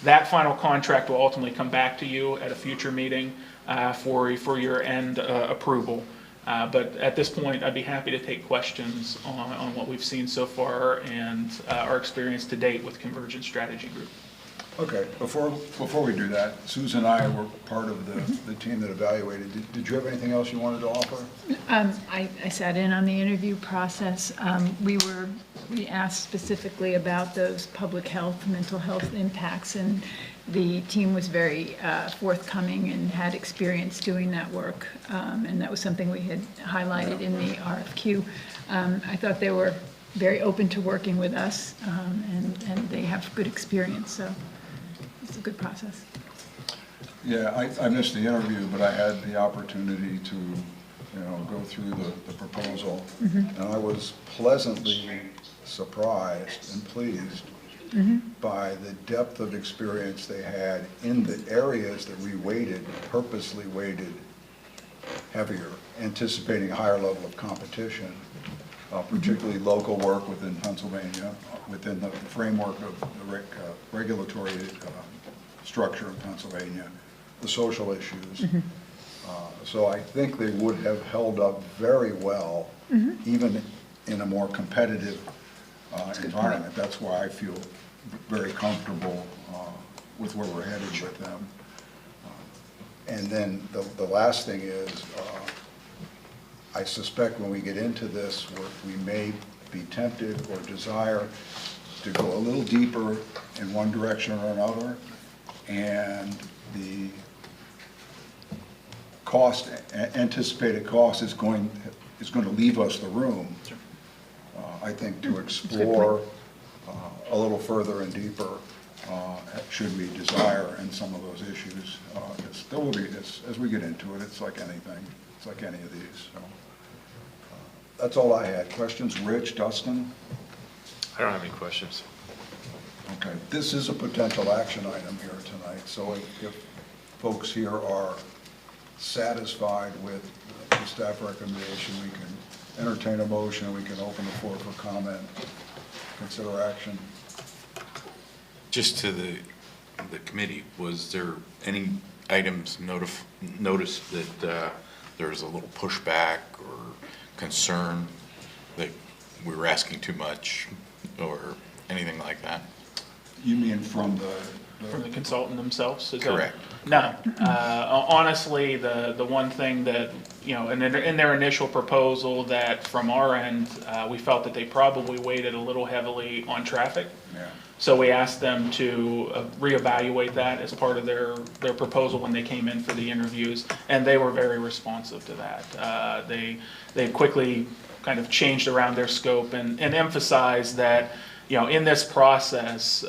That final contract will ultimately come back to you at a future meeting for your end approval. But at this point, I'd be happy to take questions on what we've seen so far and our experience to date with Convergence Strategy Group. Okay, before we do that, Susan and I were part of the team that evaluated. Did you have anything else you wanted to offer? I sat in on the interview process. We asked specifically about those public health, mental health impacts, and the team was very forthcoming and had experience doing that work, and that was something we had highlighted in the RFQ. I thought they were very open to working with us, and they have good experience, so it's a good process. Yeah, I missed the interview, but I had the opportunity to, go through the proposal, and I was pleasantly surprised and pleased by the depth of experience they had in the areas that we purposely weighted heavier, anticipating a higher level of competition, particularly local work within Pennsylvania, within the framework of the regulatory structure in Pennsylvania, the social issues. So I think they would have held up very well, even in a more competitive environment. That's why I feel very comfortable with where we're headed with them. And then the last thing is, I suspect when we get into this, we may be tempted or desire to go a little deeper in one direction or another, and the anticipated cost is is going to leave us the room, I think, to explore a little further and deeper, should we desire, in some of those issues. There will be, as we get into it, it's like anything. It's like any of these. So, that's all I had. Questions? Rich, Dustin? I don't have any questions. Okay. This is a potential action item here tonight, so if folks here are satisfied with the staff recommendation, we can entertain a motion, we can open the floor for comment, consider action. Just to the committee, was there any items noticed that there was a little pushback or concern that we were asking too much or anything like that? You mean from the consultant themselves? Is that- Correct. No. Honestly, the one thing that, you know, in their initial proposal, that from our end, we felt that they probably weighted a little heavily on traffic. Yeah. So we asked them to reevaluate that as part of their proposal when they came in for the interviews, and they were very responsive to that. They quickly kind of changed around their scope and emphasized that, you know, in this process,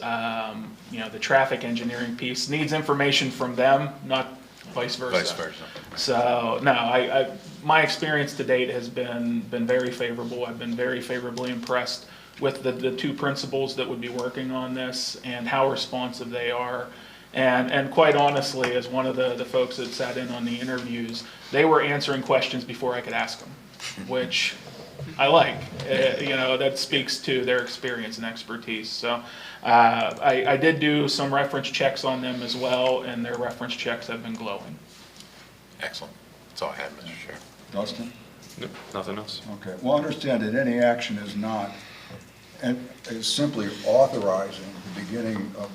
you know, the traffic engineering piece needs information from them, not vice versa. Vice versa. So, no, my experience to date has been very favorable. I've been very favorably impressed with the two principals that would be working on this and how responsive they are. And quite honestly, as one of the folks that sat in on the interviews, they were answering questions before I could ask them, which I like. You know, that speaks to their experience and expertise. So I did do some reference checks on them as well, and their reference checks have been glowing. Excellent. That's all I had, Mr. Chair. Dustin? Nope, nothing else. Okay. Well, understand that any action is not, and is simply authorizing the beginning of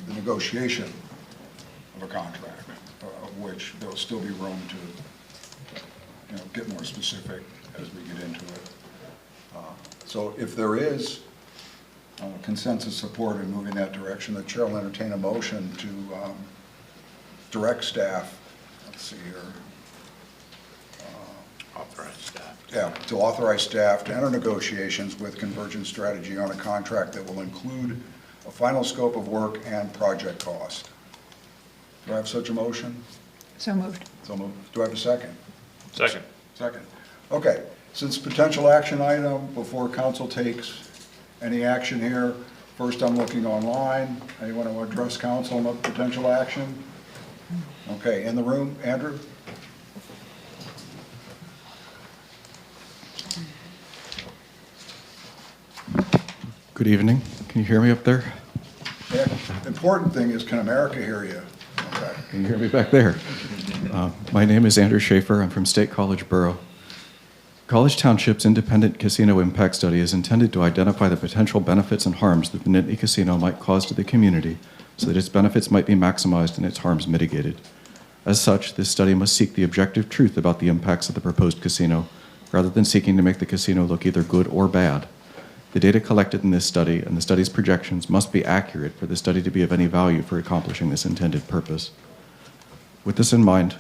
the negotiation of a contract, of which there will still be room to, you know, get more specific as we get into it. So if there is consensus support in moving that direction, the chair will entertain a motion to direct staff, let's see here, Authorized staff. yeah, to authorize staff to enter negotiations with Convergence Strategy on a contract that will include a final scope of work and project cost. Do I have such a motion? So moved. So moved. Do I have a second? Second. Second. Okay, since potential action item, before council takes any action here, first I'm looking online. Anyone want to address council on potential action? Okay, in the room, Andrew? Good evening. Can you hear me up there? Yeah, the important thing is, can America hear you? Okay. Can you hear me back there? My name is Andrew Schaefer. I'm from State College Borough. College Township's independent casino impact study is intended to identify the potential benefits and harms that the Nittany Casino might cause to the community so that its benefits might be maximized and its harms mitigated. As such, this study must seek the objective truth about the impacts of the proposed casino rather than seeking to make the casino look either good or bad. The data collected in this study and the study's projections must be accurate for the study to be of any value for accomplishing this intended purpose. With this in mind,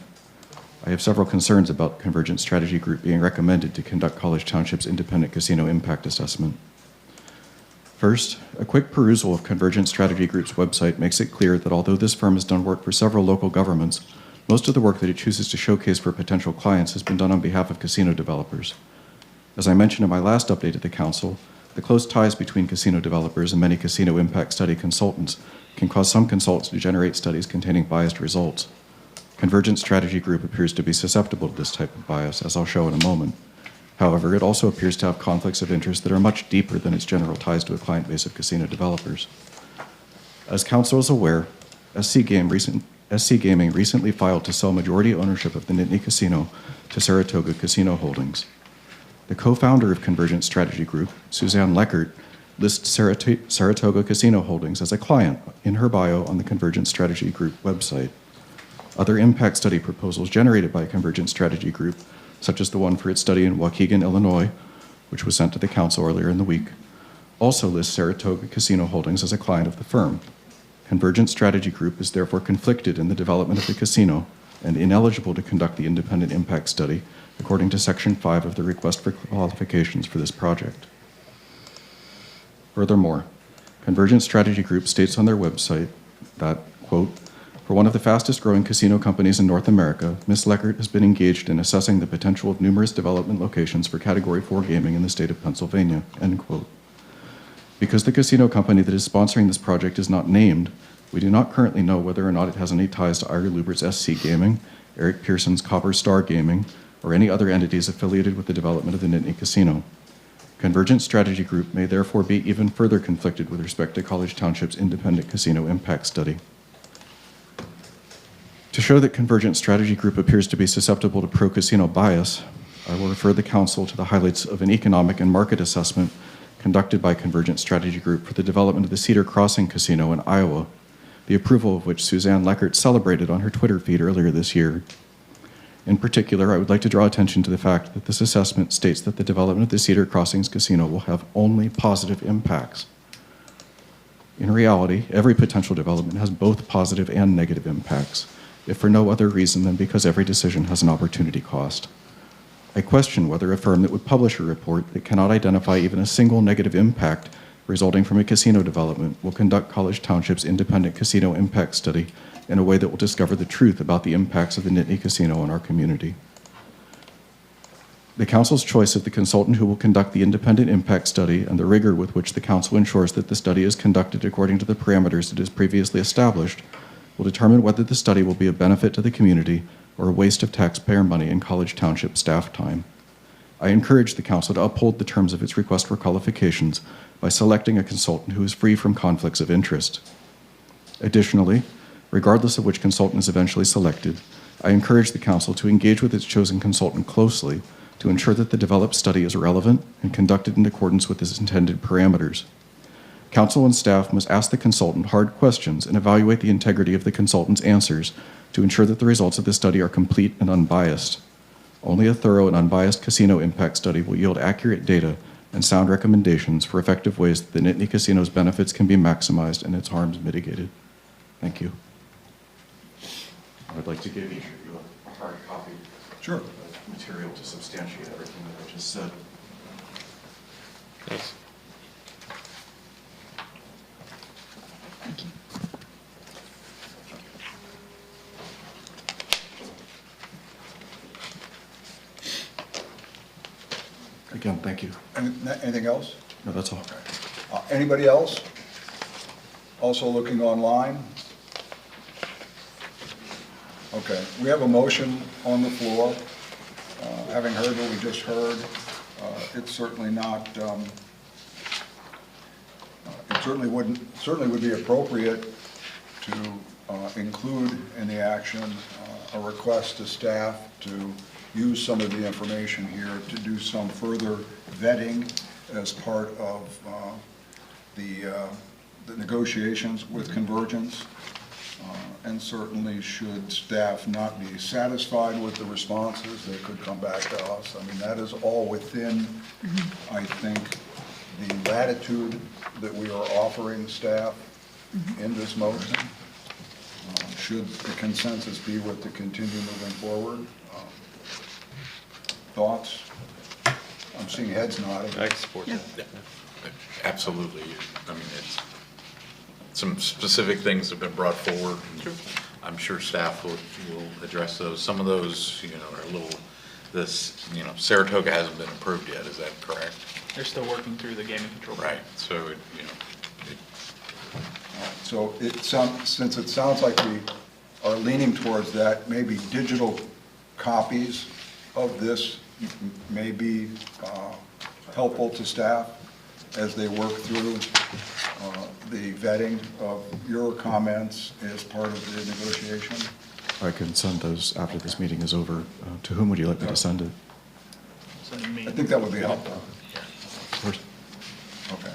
I have several concerns about Convergence Strategy Group being recommended to conduct College Township's independent casino impact assessment. First, a quick perusal of Convergence Strategy Group's website makes it clear that although this firm has done work for several local governments, most of the work that it chooses to showcase for potential clients has been done on behalf of casino developers. As I mentioned in my last update to the council, the close ties between casino developers and many casino impact study consultants can cause some consultants to generate studies containing biased results. Convergence Strategy Group appears to be susceptible to this type of bias, as I'll show in a moment. However, it also appears to have conflicts of interest that are much deeper than its general ties to a client base of casino developers. As council is aware, SC Gaming recently filed to sell majority ownership of the Nittany Casino to Saratoga Casino Holdings. The co-founder of Convergence Strategy Group, Suzanne Leckert, lists Saratoga Casino Holdings as a client in her bio on the Convergence Strategy Group website. Other impact study proposals generated by Convergence Strategy Group, such as the one for its study in Waukegan, Illinois, which was sent to the council earlier in the week, also list Saratoga Casino Holdings as a client of the firm. Convergence Strategy Group is therefore conflicted in the development of the casino and ineligible to conduct the independent impact study according to Section 5 of the request for qualifications for this project. Furthermore, Convergence Strategy Group states on their website that, quote, "For one of the fastest growing casino companies in North America, Ms. Leckert has been engaged in assessing the potential of numerous development locations for Category 4 gaming in the state of Pennsylvania," end quote. Because the casino company that is sponsoring this project is not named, we do not currently know whether or not it has any ties to Ira Lubert's SC Gaming, Eric Pearson's Copper Star Gaming, or any other entities affiliated with the development of the Nittany Casino. Convergence Strategy Group may therefore be even further conflicted with respect to College Township's independent casino impact study. To show that Convergence Strategy Group appears to be susceptible to pro-casino bias, I will refer the Council to the highlights of an economic and market assessment conducted by Convergence Strategy Group for the development of the Cedar Crossing Casino in Iowa, the approval of which Suzanne Leckert celebrated on her Twitter feed earlier this year. In particular, I would like to draw attention to the fact that this assessment states that the development of the Cedar Crossings Casino will have only positive impacts. In reality, every potential development has both positive and negative impacts, if for no other reason than because every decision has an opportunity cost. I question whether a firm that would publish a report that cannot identify even a single negative impact resulting from a casino development will conduct College Township's independent casino impact study in a way that will discover the truth about the impacts of the Nittany Casino on our community. The Council's choice of the consultant who will conduct the independent impact study and the rigor with which the Council ensures that the study is conducted according to the parameters it has previously established will determine whether the study will be a benefit to the community or a waste of taxpayer money and College Township staff time. I encourage the Council to uphold the terms of its request for qualifications by selecting a consultant who is free from conflicts of interest. Additionally, regardless of which consultant is eventually selected, I encourage the Council to engage with its chosen consultant closely to ensure that the developed study is relevant and conducted in accordance with its intended parameters. Council and staff must ask the consultant hard questions and evaluate the integrity of the consultant's answers to ensure that the results of the study are complete and unbiased. Only a thorough and unbiased casino impact study will yield accurate data and sound recommendations for effective ways that the Nittany Casino's benefits can be maximized and its harms mitigated. Thank you. I would like to give each of you a hard copy Sure. of material to substantiate everything that I just said. Thanks. Thank you. Again, thank you. Anything else? No, that's all. Anybody else? Also looking online? Okay, we have a motion on the floor. Having heard what we just heard, it's certainly not, it certainly would be appropriate to include in the action a request to staff to use some of the information here to do some further vetting as part of the negotiations with Convergence. And certainly should staff not be satisfied with the responses, they could come back to us. I mean, that is all within, I think, the latitude that we are offering staff in this motion. Should the consensus be with to continue moving forward? Thoughts? I'm seeing heads nodding. I can support that. Absolutely. I mean, some specific things have been brought forward. I'm sure staff will address those. Some of those, are a little, Saratoga hasn't been approved yet, is that correct? They're still working through the gaming control. Right, so, So since it sounds like we are leaning towards that, maybe digital copies of this may be helpful to staff as they work through the vetting of your comments as part of the negotiation. I can send those after this meeting is over. To whom would you like me to send it? Send it to me. I think that would be helpful. Of course. Okay.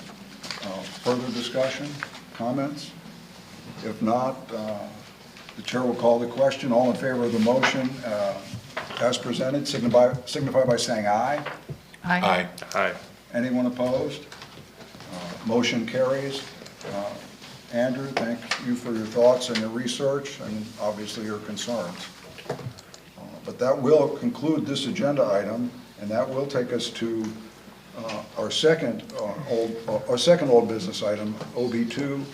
Further discussion, comments? If not, the chair will call the question. All in favor of the motion as presented, signify by saying aye. Aye. Aye. Anyone opposed? Motion carries. Andrew, thank you for your thoughts and your research and obviously your concerns. But that will conclude this agenda item, and that will take us to our second old business item, OB2,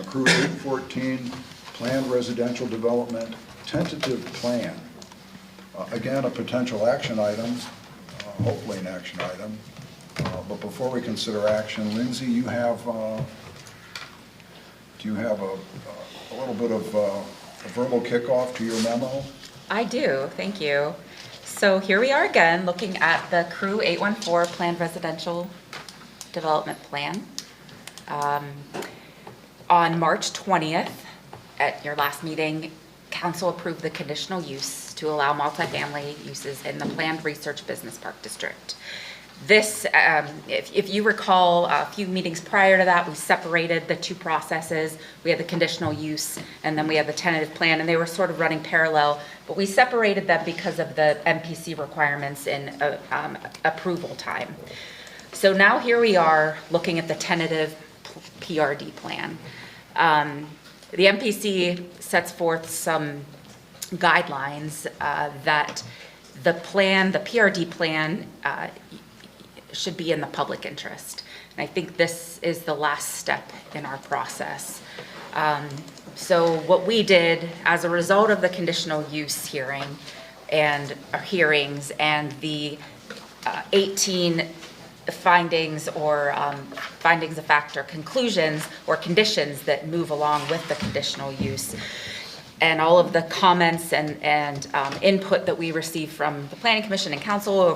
Crew 814, Planned Residential Development Tentative Plan. Again, a potential action item, hopefully an action item. But before we consider action, Lindsay, do you have a little bit of a verbal kickoff to your memo? I do, thank you. So here we are again, looking at the Crew 814 Planned Residential Development Plan. On March 20th, at your last meeting, Council approved the conditional use to allow multifamily uses in the planned research business park district. This, if you recall, a few meetings prior to that, we separated the two processes. We had the conditional use, and then we had the tentative plan, and they were sort of running parallel, but we separated them because of the MPC requirements in approval time. So now here we are looking at the tentative PRD plan. The MPC sets forth some guidelines that the plan, the PRD plan, should be in the public interest. And I think this is the last step in our process. So what we did as a result of the conditional use hearing and hearings and the 18 findings or findings of fact or conclusions or conditions that move along with the conditional use, and all of the comments and input that we received from the Planning Commission and Council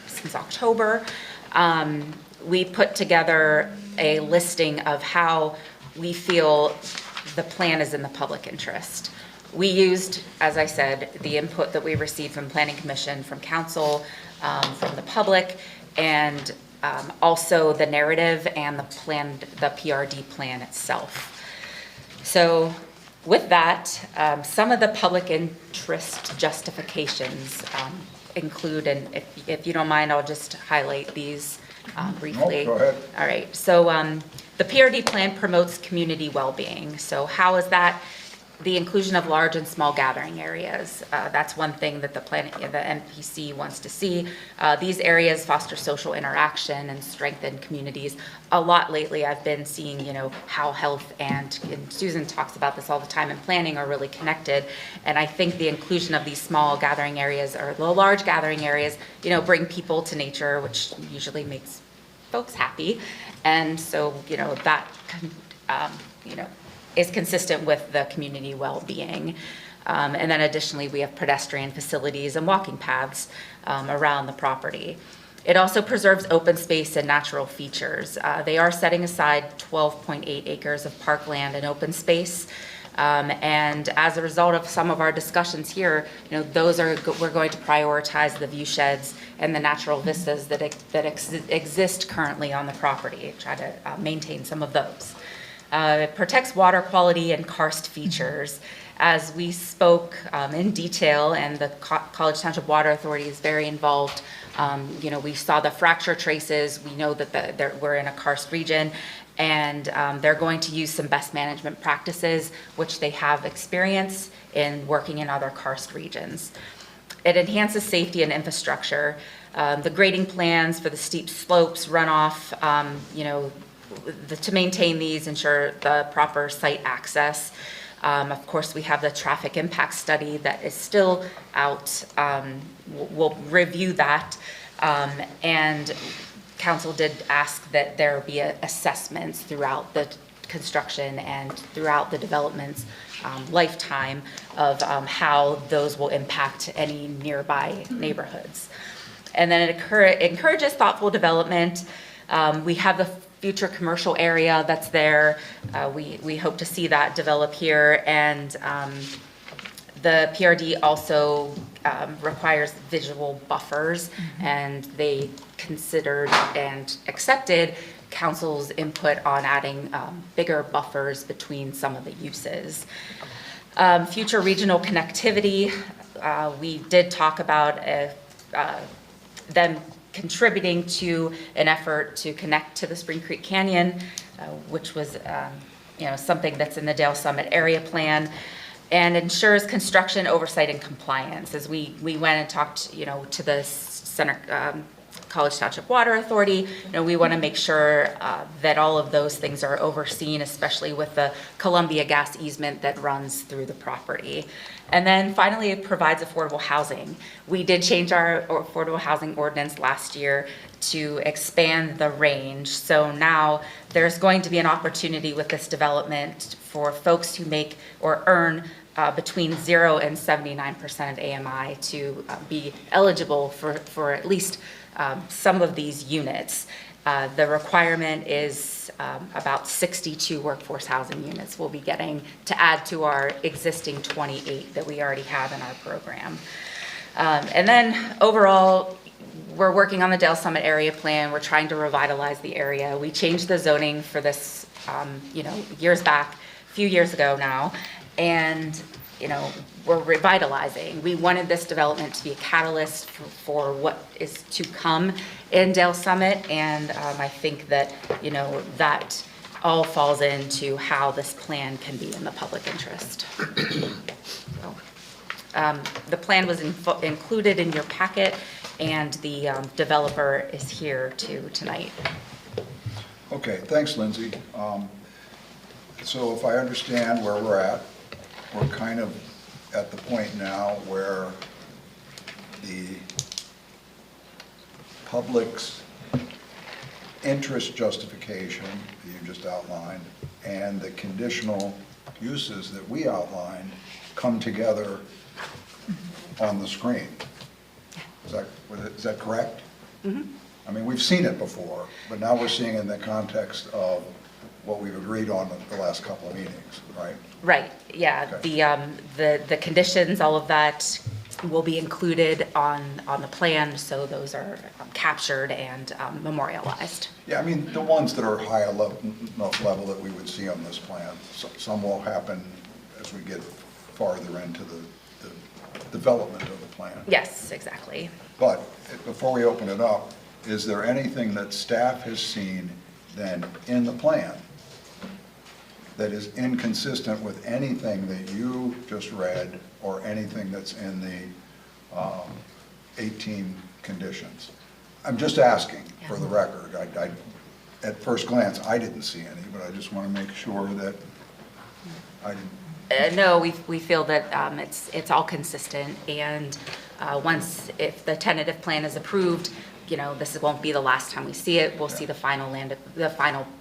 since October, we put together a listing of how we feel the plan is in the public interest. We used, as I said, the input that we received from Planning Commission, from Council, from the public, and also the narrative and the PRD plan itself. So with that, some of the public interest justifications include, and if you don't mind, I'll just highlight these briefly. No, go ahead. All right, so the PRD plan promotes community well-being. So how is that? The inclusion of large and small gathering areas. That's one thing that the MPC wants to see. These areas foster social interaction and strengthen communities. A lot lately I've been seeing, how health and Susan talks about this all the time, and planning are really connected. And I think the inclusion of these small gathering areas or the large gathering areas, bring people to nature, which usually makes folks happy. And so, that, is consistent with the community well-being. And then additionally, we have pedestrian facilities and walking paths around the property. It also preserves open space and natural features. They are setting aside 12.8 acres of parkland and open space. And as a result of some of our discussions here, we're going to prioritize the view sheds and the natural vistas that exist currently on the property, try to maintain some of those. It protects water quality and karst features. As we spoke in detail, and the College Township Water Authority is very involved, we saw the fracture traces. We know that we're in a karst region, and they're going to use some best management practices, which they have experience in working in other karst regions. It enhances safety and infrastructure. The grading plans for the steep slopes, runoff, to maintain these, ensure the proper site access. Of course, we have the traffic impact study that is still out. We'll review that. And Council did ask that there be assessments throughout the construction and throughout the development's lifetime of how those will impact any nearby neighborhoods. And then it encourages thoughtful development. We have the future commercial area that's there. We hope to see that develop here. And the PRD also requires visual buffers, and they considered and accepted Council's input on adding bigger buffers between some of the uses. Future regional connectivity, we did talk about them contributing to an effort to connect to the Spring Creek Canyon, which was something that's in the Dale Summit area plan. and ensures construction oversight and compliance. As we went and talked, to the College Township Water Authority, we want to make sure that all of those things are overseen, especially with the Columbia gas easement that runs through the property. And then finally, it provides affordable housing. We did change our affordable housing ordinance last year to expand the range. So now there's going to be an opportunity with this development for folks who make or earn between 0 and 79% of AMI to be eligible for at least some of these units. The requirement is about 62 workforce housing units we'll be getting to add to our existing 28 that we already have in our program. And then overall, we're working on the Dale Summit area plan. We're trying to revitalize the area. We changed the zoning for this, years back, a few years ago now, and we're revitalizing. We wanted this development to be a catalyst for what is to come in Dale Summit, and I think that, that all falls into how this plan can be in the public interest. So, the plan was included in your packet, and the developer is here tonight. Okay, thanks, Lindsay. So if I understand where we're at, we're kind of at the point now where the public's interest justification that you just outlined and the conditional uses that we outlined come together on the screen. Is that correct? Mm-hmm. I mean, we've seen it before, but now we're seeing it in the context of what we've agreed on the last couple of meetings, right? Right, yeah. Okay. The conditions, all of that will be included on the plan, so those are captured and memorialized. Yeah, I mean, the ones that are high enough level that we would see on this plan. Some will happen as we get farther into the development of the plan. Yes, exactly. But before we open it up, is there anything that staff has seen then in the plan that is inconsistent with anything that you just read or anything that's in the 18 conditions? I'm just asking for the record. At first glance, I didn't see any, but I just want to make sure that I didn't. No, we feel that it's all consistent, and if the tentative plan is approved, this won't be the last time we see it. We'll see the final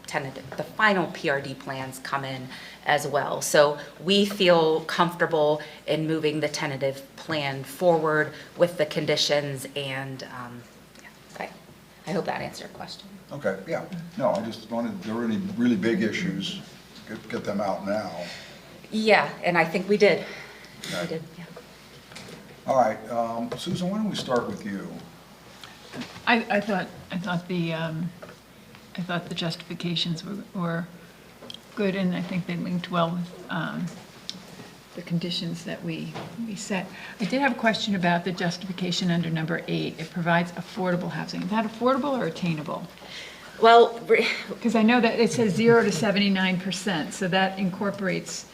PRD plans come in as well. So we feel comfortable in moving the tentative plan forward with the conditions, and I hope that answered your question. Okay, yeah. No, I just wanted, there were any really big issues, get them out now. Yeah, and I think we did. Okay. We did, yeah. All right, Susan, why don't we start with you? I thought the justifications were good, and I think they linked well with the conditions that we set. I did have a question about the justification under number 8. It provides affordable housing. Is that affordable or attainable? Well, because I know that it says 0 to 79%, so that incorporates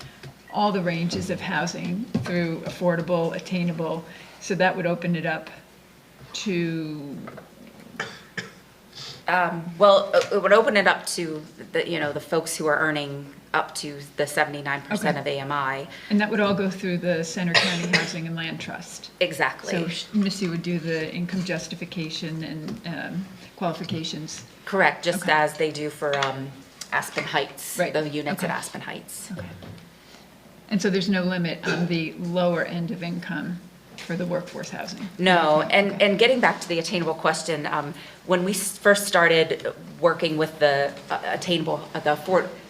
all the ranges of housing through affordable, attainable, so that would open it up to... well, it would open it up to the folks who are earning up to the 79% of AMI. And that would all go through the Center County Housing and Land Trust. Exactly. So Missy would do the income justification and qualifications. Correct, just as they do for Aspen Heights, right. The units at Aspen Heights. Okay. And so there's no limit on the lower end of income for the workforce housing? No, and getting back to the attainable question, when we first started working with the attainable,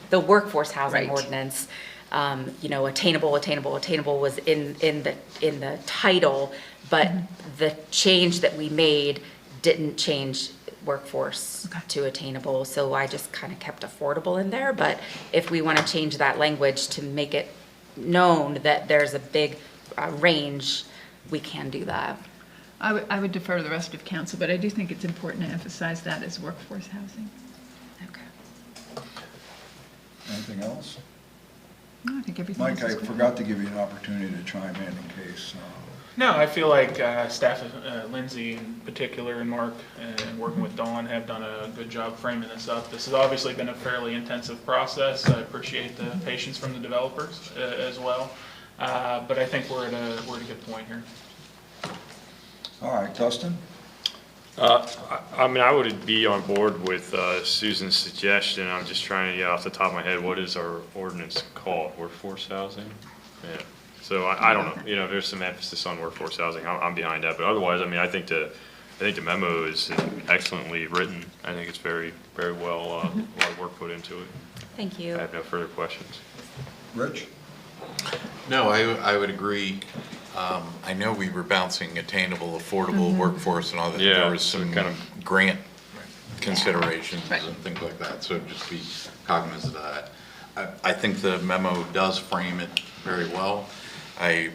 the workforce housing ordinance, attainable was in the title, but the change that we made didn't change workforce to attainable, so I just kind of kept affordable in there. But if we want to change that language to make it known that there's a big range, we can do that. I would defer to the rest of council, but I do think it's important to emphasize that as workforce housing. Okay. Anything else? I think everything Mike, else I is good. forgot to give you an opportunity to chime in case. No, I feel like staff, Lindsay in particular, and Mark, and working with Dawn have done a good job framing this up. This has obviously been a fairly intensive process. I appreciate the patience from the developers as well. But I think we're at a good point here. All right, Dustin? I mean, I would be on board with Susan's suggestion. I'm just trying to get off the top of my head, what is our ordinance called? Workforce housing? Yeah. So I don't know, you know, there's some emphasis on workforce housing. I'm behind that, but otherwise, I mean, I think the memo is excellently written. I think it's very, very well, a lot of work put into it. Thank you. I have no further questions. Rich? No, I would agree. I know we were bouncing attainable, affordable workforce and all that. Yeah, There was some kind of grant considerations Right. and things like that, so just be cognizant of that. I think the memo does frame it very well. I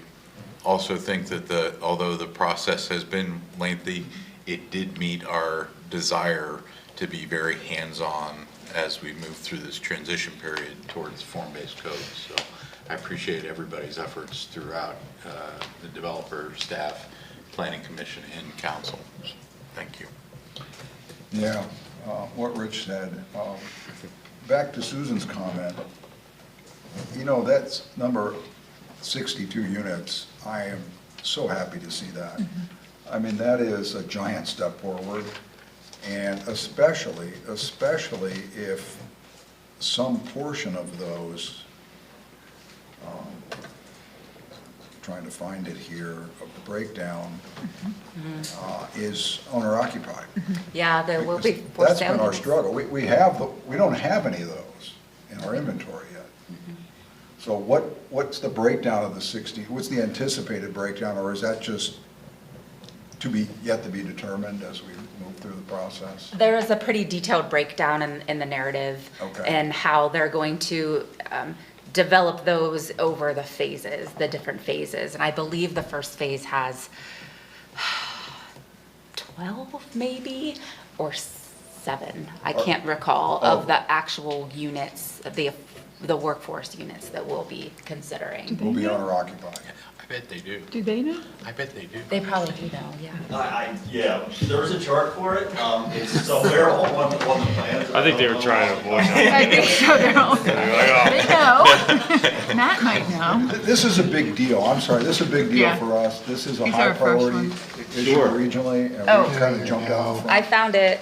also think that although the process has been lengthy, it did meet our desire to be very hands-on as we move through this transition period towards form-based code. So I appreciate everybody's efforts throughout, the developer, staff, planning commission, and council. So, thank you. Yeah, what Rich said. Back to Susan's comment, you know, that's number 62 units. I am so happy to see that. I mean, that is a giant step forward, and especially if some portion of those, trying to find it here, of the breakdown, is owner occupied. Yeah, there will be. That's been our struggle. We don't have any of those in our inventory yet. So what's the breakdown of the 60? What's the anticipated breakdown, or is that just yet to be determined as we move through the process? There is a pretty detailed breakdown in the narrative and how they're going to develop those over the phases, the different phases. And I believe the first phase has 12 maybe, or 7. I can't recall of the actual units, the workforce units that we'll be considering. Will be owner occupied. I bet they do. Do they know? I bet they do. They probably do know, yeah. Yeah, there's a chart for it. It's somewhere on the plans. I think they were trying to avoid that. I think so, they're all, they know. Matt might know. This is a big deal. I'm sorry, this is a big deal Yeah. for us. This is a These high are our first priority ones. issue regionally, and we kind of jumped out front. I found it.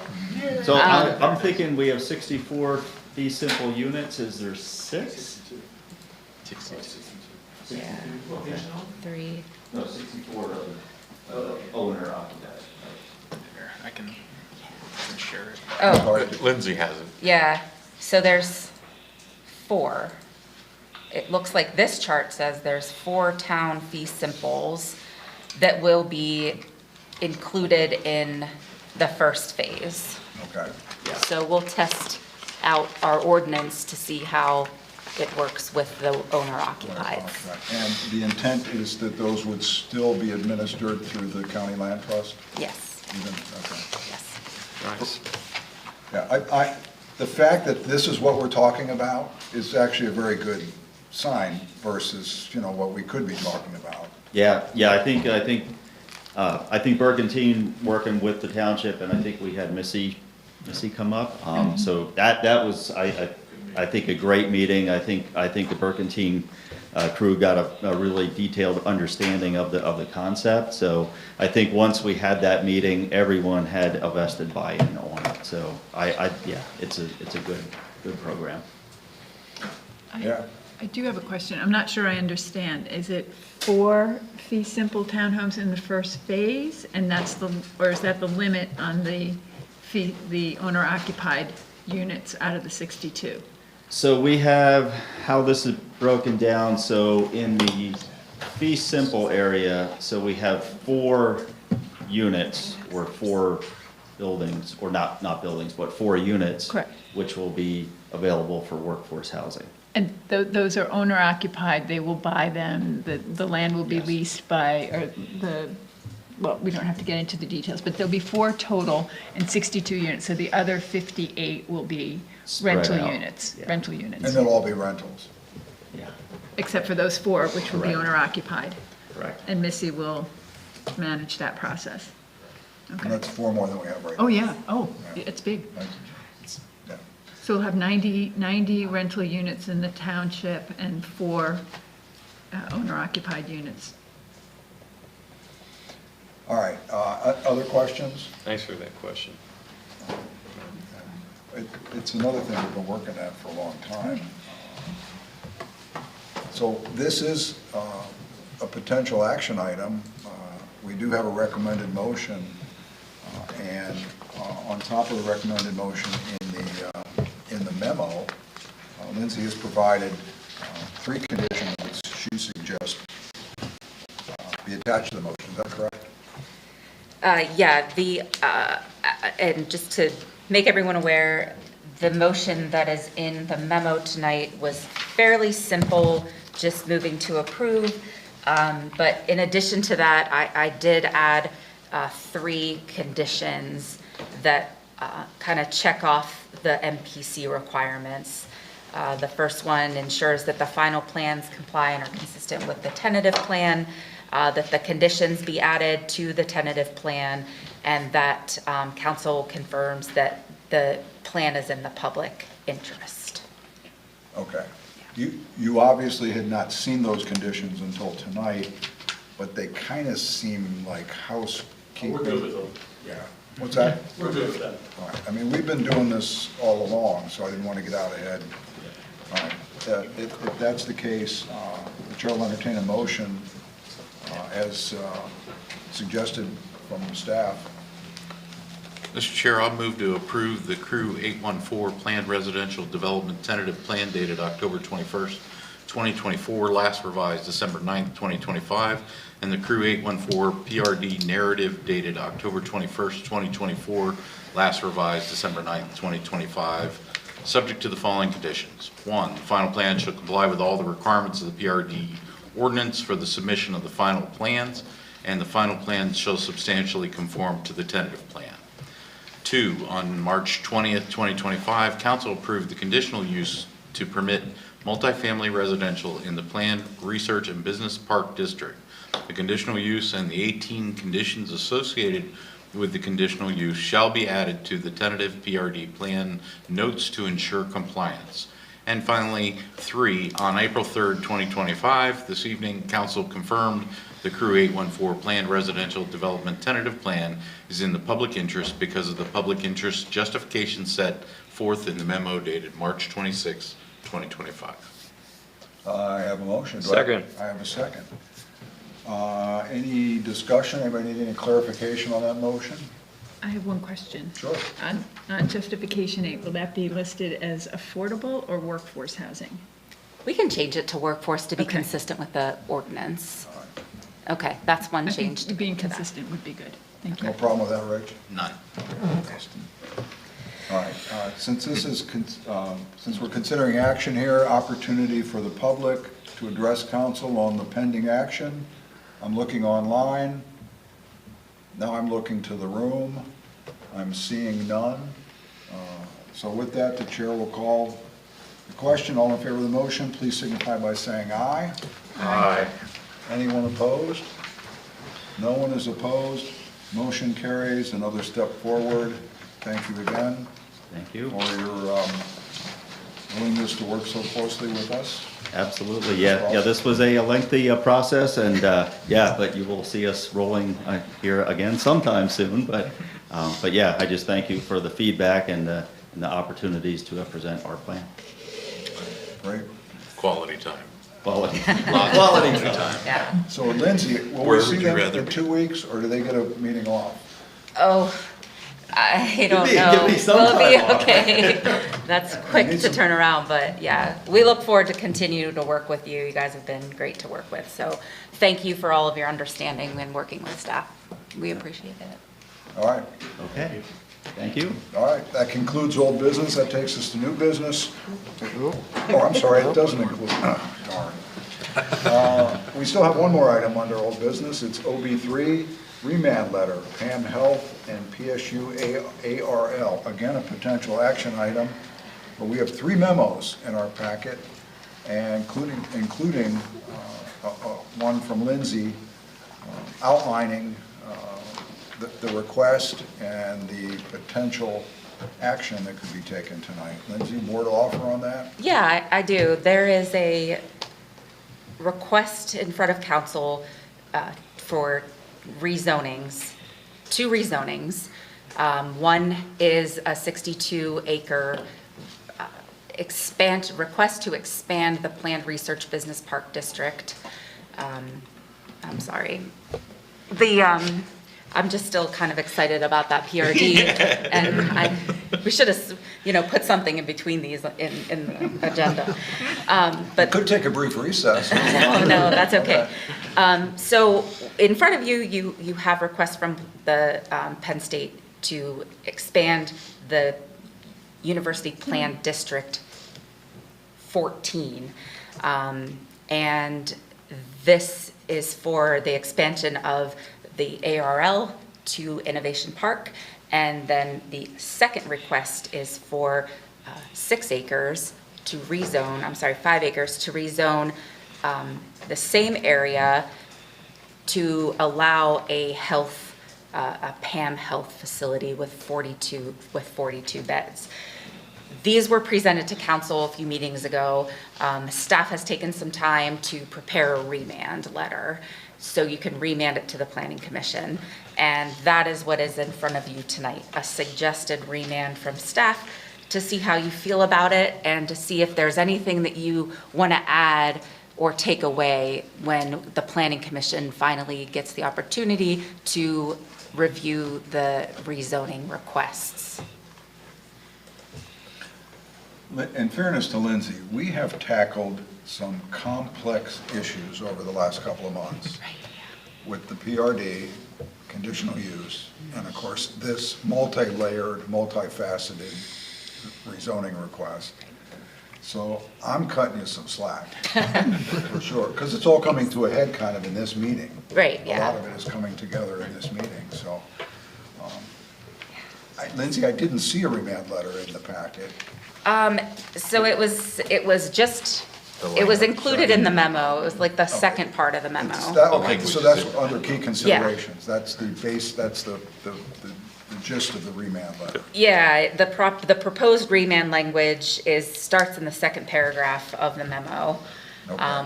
So I'm thinking we have 64 fee simple units. Is there 6? Yeah. 3. No, 64 owner occupied. Here, I can share it. Oh, Lindsay has it. yeah. So there's 4. It looks like this chart says there's 4 town fee simples that will be included in the first phase. Okay. So we'll test out our ordinance to see how it works with the owner occupied. And the intent is that those would still be administered through the county land trust? Yes, Okay. yes. Nice. Yeah, the fact that this is what we're talking about is actually a very good sign versus, you know, what we could be talking about. Yeah, I think Bergantine working with the township, and I think we had Missy come up. So that was, I think, a great meeting. I think the Bergantine crew got a really detailed understanding of the concept. So I think once we had that meeting, everyone had a vested buy-in on it. So yeah, it's a good program. Yeah. I do have a question. I'm not sure I understand. Is it 4 fee simple townhomes in the first phase? And or is that the limit on the owner occupied units out of the 62? So we have how this is broken down. So in the fee simple area, so we have 4 units or 4 buildings, or not buildings, but 4 units. Correct. Which will be available for workforce housing. And those are owner occupied, they will buy them, the land will be leased by, well, we don't have to get into the details, but there'll be 4 total and 62 units, so the other 58 will be rental Spread out. units, Yeah. rental units. And they'll all be rentals. Yeah. except for those 4, which will be Correct. owner occupied. Correct. And Missy will manage that process. And Okay. that's 4 more than we have right now. Oh, yeah, oh, Yeah. it's big. Yeah. So we'll have 90 rental units in the township and 4 owner-occupied units. All right, other questions? Thanks for that question. It's another thing we've been working at for a long time. So this is a potential action item. We do have a recommended motion, and on top of the recommended motion in the memo, Lindsay has provided 3 conditions she suggests be attached to the motion. Is that correct? Yeah, and just to make everyone aware, the motion that is in the memo tonight was fairly simple, just moving to approve. But in addition to that, I did add 3 conditions that kind of check off the MPC requirements. The first one ensures that the final plans comply and are consistent with the tentative plan, that the conditions be added to the tentative plan, and that council confirms that the plan is in the public interest. Okay. You obviously had not seen those conditions until tonight, but they kind of seem like housekeeping. We're good with them. Yeah. What's that? We're good with them. All right. I mean, we've been doing this all along, so I didn't want to get out ahead. All right. If that's the case, the chair will entertain a motion as suggested from the staff. Mr. Chair, I'll move to approve the Crew 814 Planned Residential Development Tentative Plan dated October 21st, 2024, last revised December 9th, 2025, and the Crew 814 PRD Narrative dated October 21st, 2024, last revised December 9th, 2025, subject to the following conditions. 1, the final plan shall comply with all the requirements of the PRD ordinance for the submission of the final plans, and the final plans shall substantially conform to the tentative plan. 2, on March 20th, 2025, council approved the conditional use to permit multifamily residential in the planned research and business park district. The conditional use and the 18 conditions associated with the conditional use shall be added to the tentative PRD plan notes to ensure compliance. And finally, 3, on April 3rd, 2025, this evening, council confirmed the Crew 814 Planned Residential Development Tentative Plan is in the public interest because of the public interest justification set forth in the memo dated March 26, 2025. I have a motion. Second. I have a second. Any discussion? Anybody need any clarification on that motion? I have one question. Sure. On justification 8, will that be listed as affordable or workforce housing? We can change it to workforce to be Okay. consistent with the ordinance. Okay, that's one I change. think being consistent would be good. Thank you. No problem with that, Rich? None. All right, since we're considering action here, opportunity for the public to address council on the pending action. I'm looking online. Now I'm looking to the room. I'm seeing none. So with that, the chair will call the question. All in favor of the motion, please signify by saying aye. Aye. Anyone opposed? No one is opposed. Motion carries. Another step forward. Thank you again. Thank you. For your willingness to work so closely with us. Absolutely, yeah, this was a lengthy process, and yeah, but you will see us rolling here again sometime soon, but yeah, I just thank you for the feedback and the opportunities to present our plan. Great. Quality time. Quality. Quality time. Yeah. So Lindsay, will we Where see would you them rather in be? 2 weeks, or do they get a meeting off? Oh, I don't me- know. give me some Will it be time off. okay? That's quick to turn around, but yeah, we look forward to continue to work with you. You guys have been great to work with. So thank you for all of your understanding and working with staff. We appreciate it. All right. Okay, thank you. All right, that concludes old business. That takes us to new business. Oh, I'm sorry, it doesn't include, darn. We still have one more item under old business. It's OB3, remand letter, PAM Health and PSU ARL. Again, a potential action item, but we have 3 memos in our packet. and including one from Lindsay outlining the request and the potential action that could be taken tonight. Lindsay, more to offer on that? Yeah, I do. There is a request in front of council for rezonings, 2 rezonings. One is a 62-acre request to expand the planned research business park district. I'm sorry. I'm just still kind of excited about that PRD, and we should have, put something in between these in the agenda. But Could take a brief recess. Oh, no, that's okay. So in front of you, you have requests from the Penn State to expand the University Plan District 14. And this is for the expansion of the ARL to Innovation Park. And then the second request is for 5 acres to rezone the same area to allow a PAM health facility with 42 beds. These were presented to council a few meetings ago. Staff has taken some time to prepare a remand letter, so you can remand it to the Planning Commission. And that is what is in front of you tonight, a suggested remand from staff to see how you feel about it and to see if there's anything that you want to add or take away when the Planning Commission finally gets the opportunity to review the rezoning requests. In fairness to Lindsay, we have tackled some complex issues over the last couple of months with the PRD, conditional use, and of course this multi-layered, multifaceted rezoning request. So I'm cutting you some slack, for sure, because it's all coming to a head kind of in this meeting. Right, yeah. A lot of it is coming together in this meeting, so. Lindsay, I didn't see a remand letter in the packet. So it was included in the memo. It was like the second part of the memo. Okay, so that's under key considerations. That's the base, that's the gist of the remand letter. Yeah, the proposed remand language starts in the second paragraph of the memo,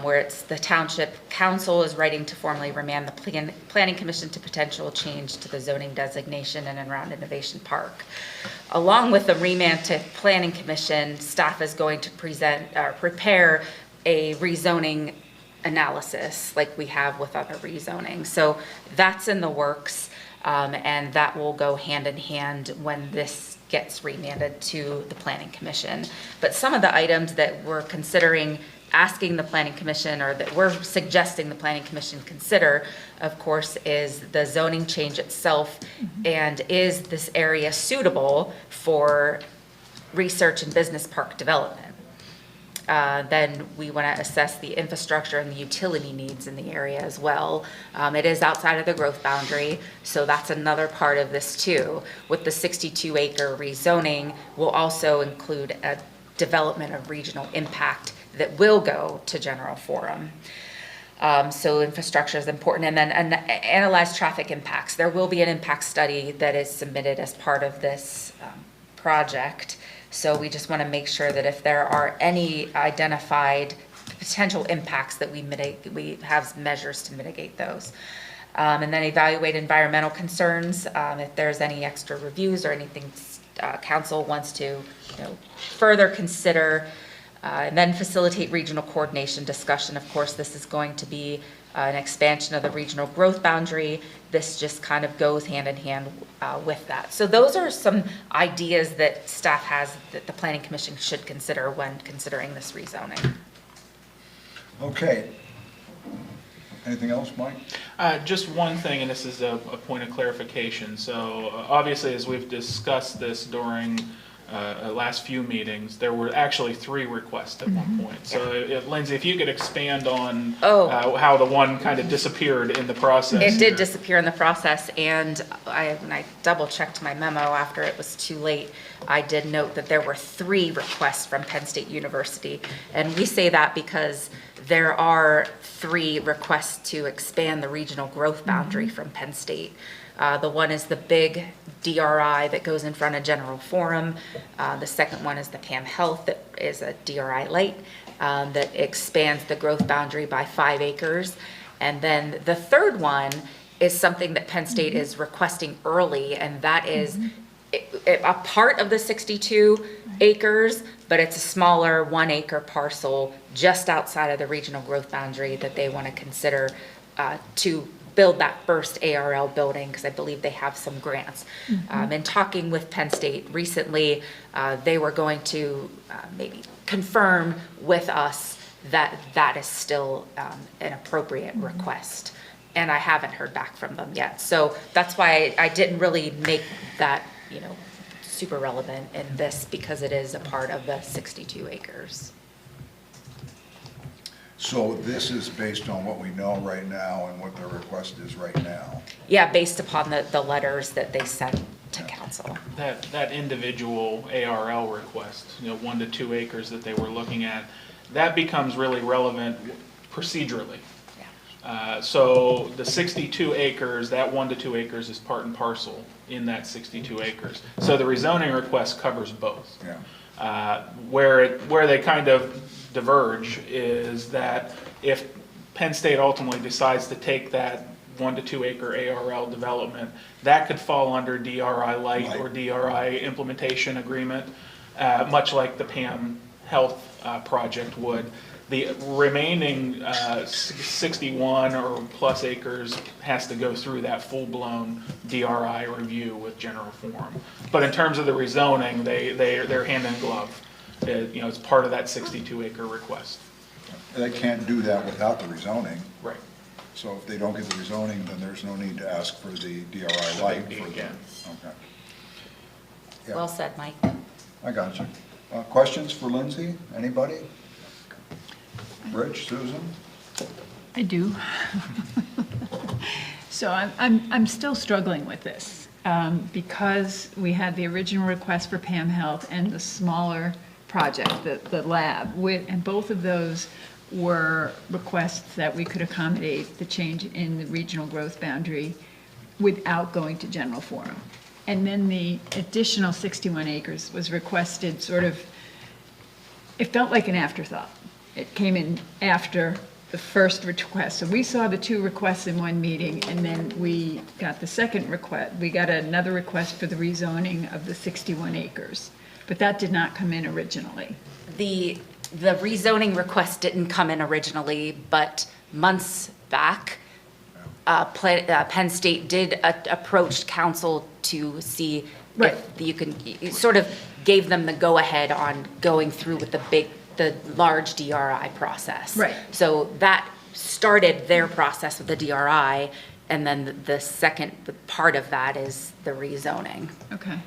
where it's the Township Council is writing to formally remand the Planning Commission to potential change to the zoning designation in and around Innovation Park. Along with the remand to Planning Commission, staff is going to prepare a rezoning analysis like we have with other rezoning. So that's in the works. And that will go hand in hand when this gets remanded to the Planning Commission. But some of the items that we're considering asking the Planning Commission, or that we're suggesting the Planning Commission consider, of course, is the zoning change itself, and is this area suitable for research and business park development? Then we want to assess the infrastructure and the utility needs in the area as well. It is outside of the growth boundary, so that's another part of this too. With the 62-acre rezoning, we'll also include a development of regional impact that will go to general forum. So infrastructure is important. And then analyze traffic impacts. There will be an impact study that is submitted as part of this project. So we just want to make sure that if there are any identified potential impacts that we have measures to mitigate those. And then evaluate environmental concerns, if there's any extra reviews or anything council wants to further consider. And then facilitate regional coordination discussion. Of course, this is going to be an expansion of the regional growth boundary. This just kind of goes hand in hand with that. So those are some ideas that staff has that the Planning Commission should consider when considering this rezoning. Okay. Anything else, Mike? Just one thing, and this is a point of clarification. So obviously, as we've discussed this during last few meetings, there were actually 3 requests at one point. So Lindsay, if you could expand on how the one kind of disappeared in the process. It did disappear in the process, and when I double checked my memo after it was too late, I did note that there were 3 requests from Penn State University. And we say that because there are 3 requests to expand the regional growth boundary from Penn State. The one is the big DRI that goes in front of General Forum. The second one is the PAM Health that is a DRI light that expands the growth boundary by 5 acres. And then the third one is something that Penn State is requesting early, and that is a part of the 62 acres, but it's a smaller 1 acre parcel just outside of the regional growth boundary that they want to consider to build that first ARL building, because I believe they have some grants. In talking with Penn State recently, they were going to maybe confirm with us that that is still an appropriate request. And I haven't heard back from them yet. So that's why I didn't really make that, super relevant in this, because it is a part of the 62 acres. So this is based on what we know right now and what the request is right now? Yeah, based upon the letters that they sent to council. That individual ARL request, 1 to 2 acres that they were looking at, that becomes really relevant procedurally. So the 62 acres, that 1 to 2 acres is part and parcel in that 62 acres. So the rezoning request covers both. Where they kind of diverge is that if Penn State ultimately decides to take that 1 to 2 acre ARL development, that could fall under DRI Light or DRI implementation agreement, much like the PAM Health project would. The remaining 61 or plus acres has to go through that full-blown DRI review with General Forum. But in terms of the rezoning, they're hand in glove. It's part of that 62 acre request. They can't do that without the rezoning. Right. So if they don't get the rezoning, then there's no need to ask for the DRI light. Okay. Yeah. Well said, Mike. I got you. Questions for Lindsay? Anybody? Rich, Susan? I do. So I'm still struggling with this because we had the original request for PAM Health and the smaller project, the lab, and both of those were requests that we could accommodate the change in the regional growth boundary without going to general forum. And then the additional 61 acres was requested sort of, it felt like an afterthought. It came in after the first request. So we saw the 2 requests in one meeting, and then we got the second request. We got another request for the rezoning of the 61 acres, but that did not come in originally. The rezoning request didn't come in originally, but months back, Penn State did approach council to see if you can, sort of gave them the go-ahead on going through with the large DRI process. Right. So that started their process with the DRI, and then the second part of that is the rezoning. Okay.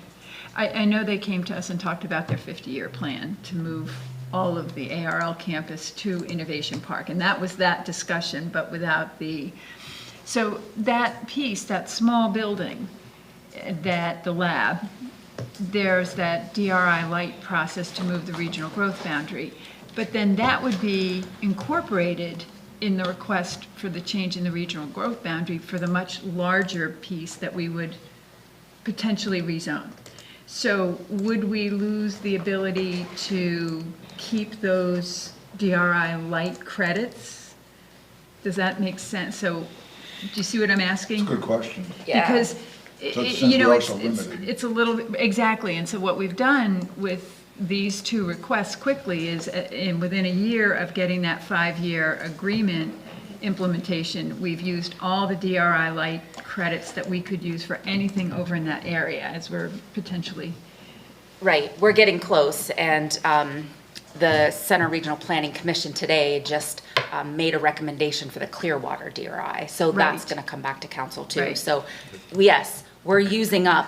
I know they came to us and talked about their 50-year plan to move all of the ARL campus to Innovation Park, and that was that discussion, but without the, so that piece, that small building, that the lab, there's that DRI light process to move the regional growth boundary, but then that would be incorporated in the request for the change in the regional growth boundary for the much larger piece that we would potentially rezone. So would we lose the ability to keep those DRI light credits? Does that make sense? So do you see what I'm asking? That's a good question. Yeah. Because So it's a little, exactly, and so what we've done with these 2 requests quickly is within a year of getting that 5-year agreement implementation, we've used all the DRI light credits that we could use for anything over in that area as we're potentially. Right, we're getting close, and the Center Regional Planning Commission today just made a recommendation for the Clearwater DRI, so that's going to come back to council too. Right. So yes, we're using up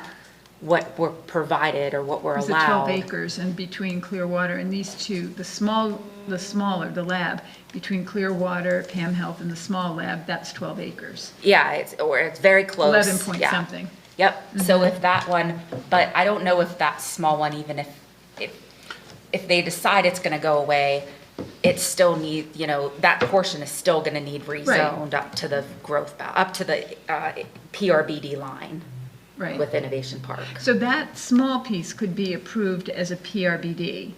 what we're provided or what we're It's allowed. 12 acres and between Clearwater and these two, the smaller, the lab, between Clearwater, Pam Health, and the small lab, that's 12 acres. Yeah, it's very close. 11 point Yeah. something. Yep, so if that one, but I don't know if that small one, even if they decide it's gonna go away, it still need, that portion is still gonna need rezoned up to the up to the PRBD line Right. with Innovation Park. So that small piece could be approved as a PRBD,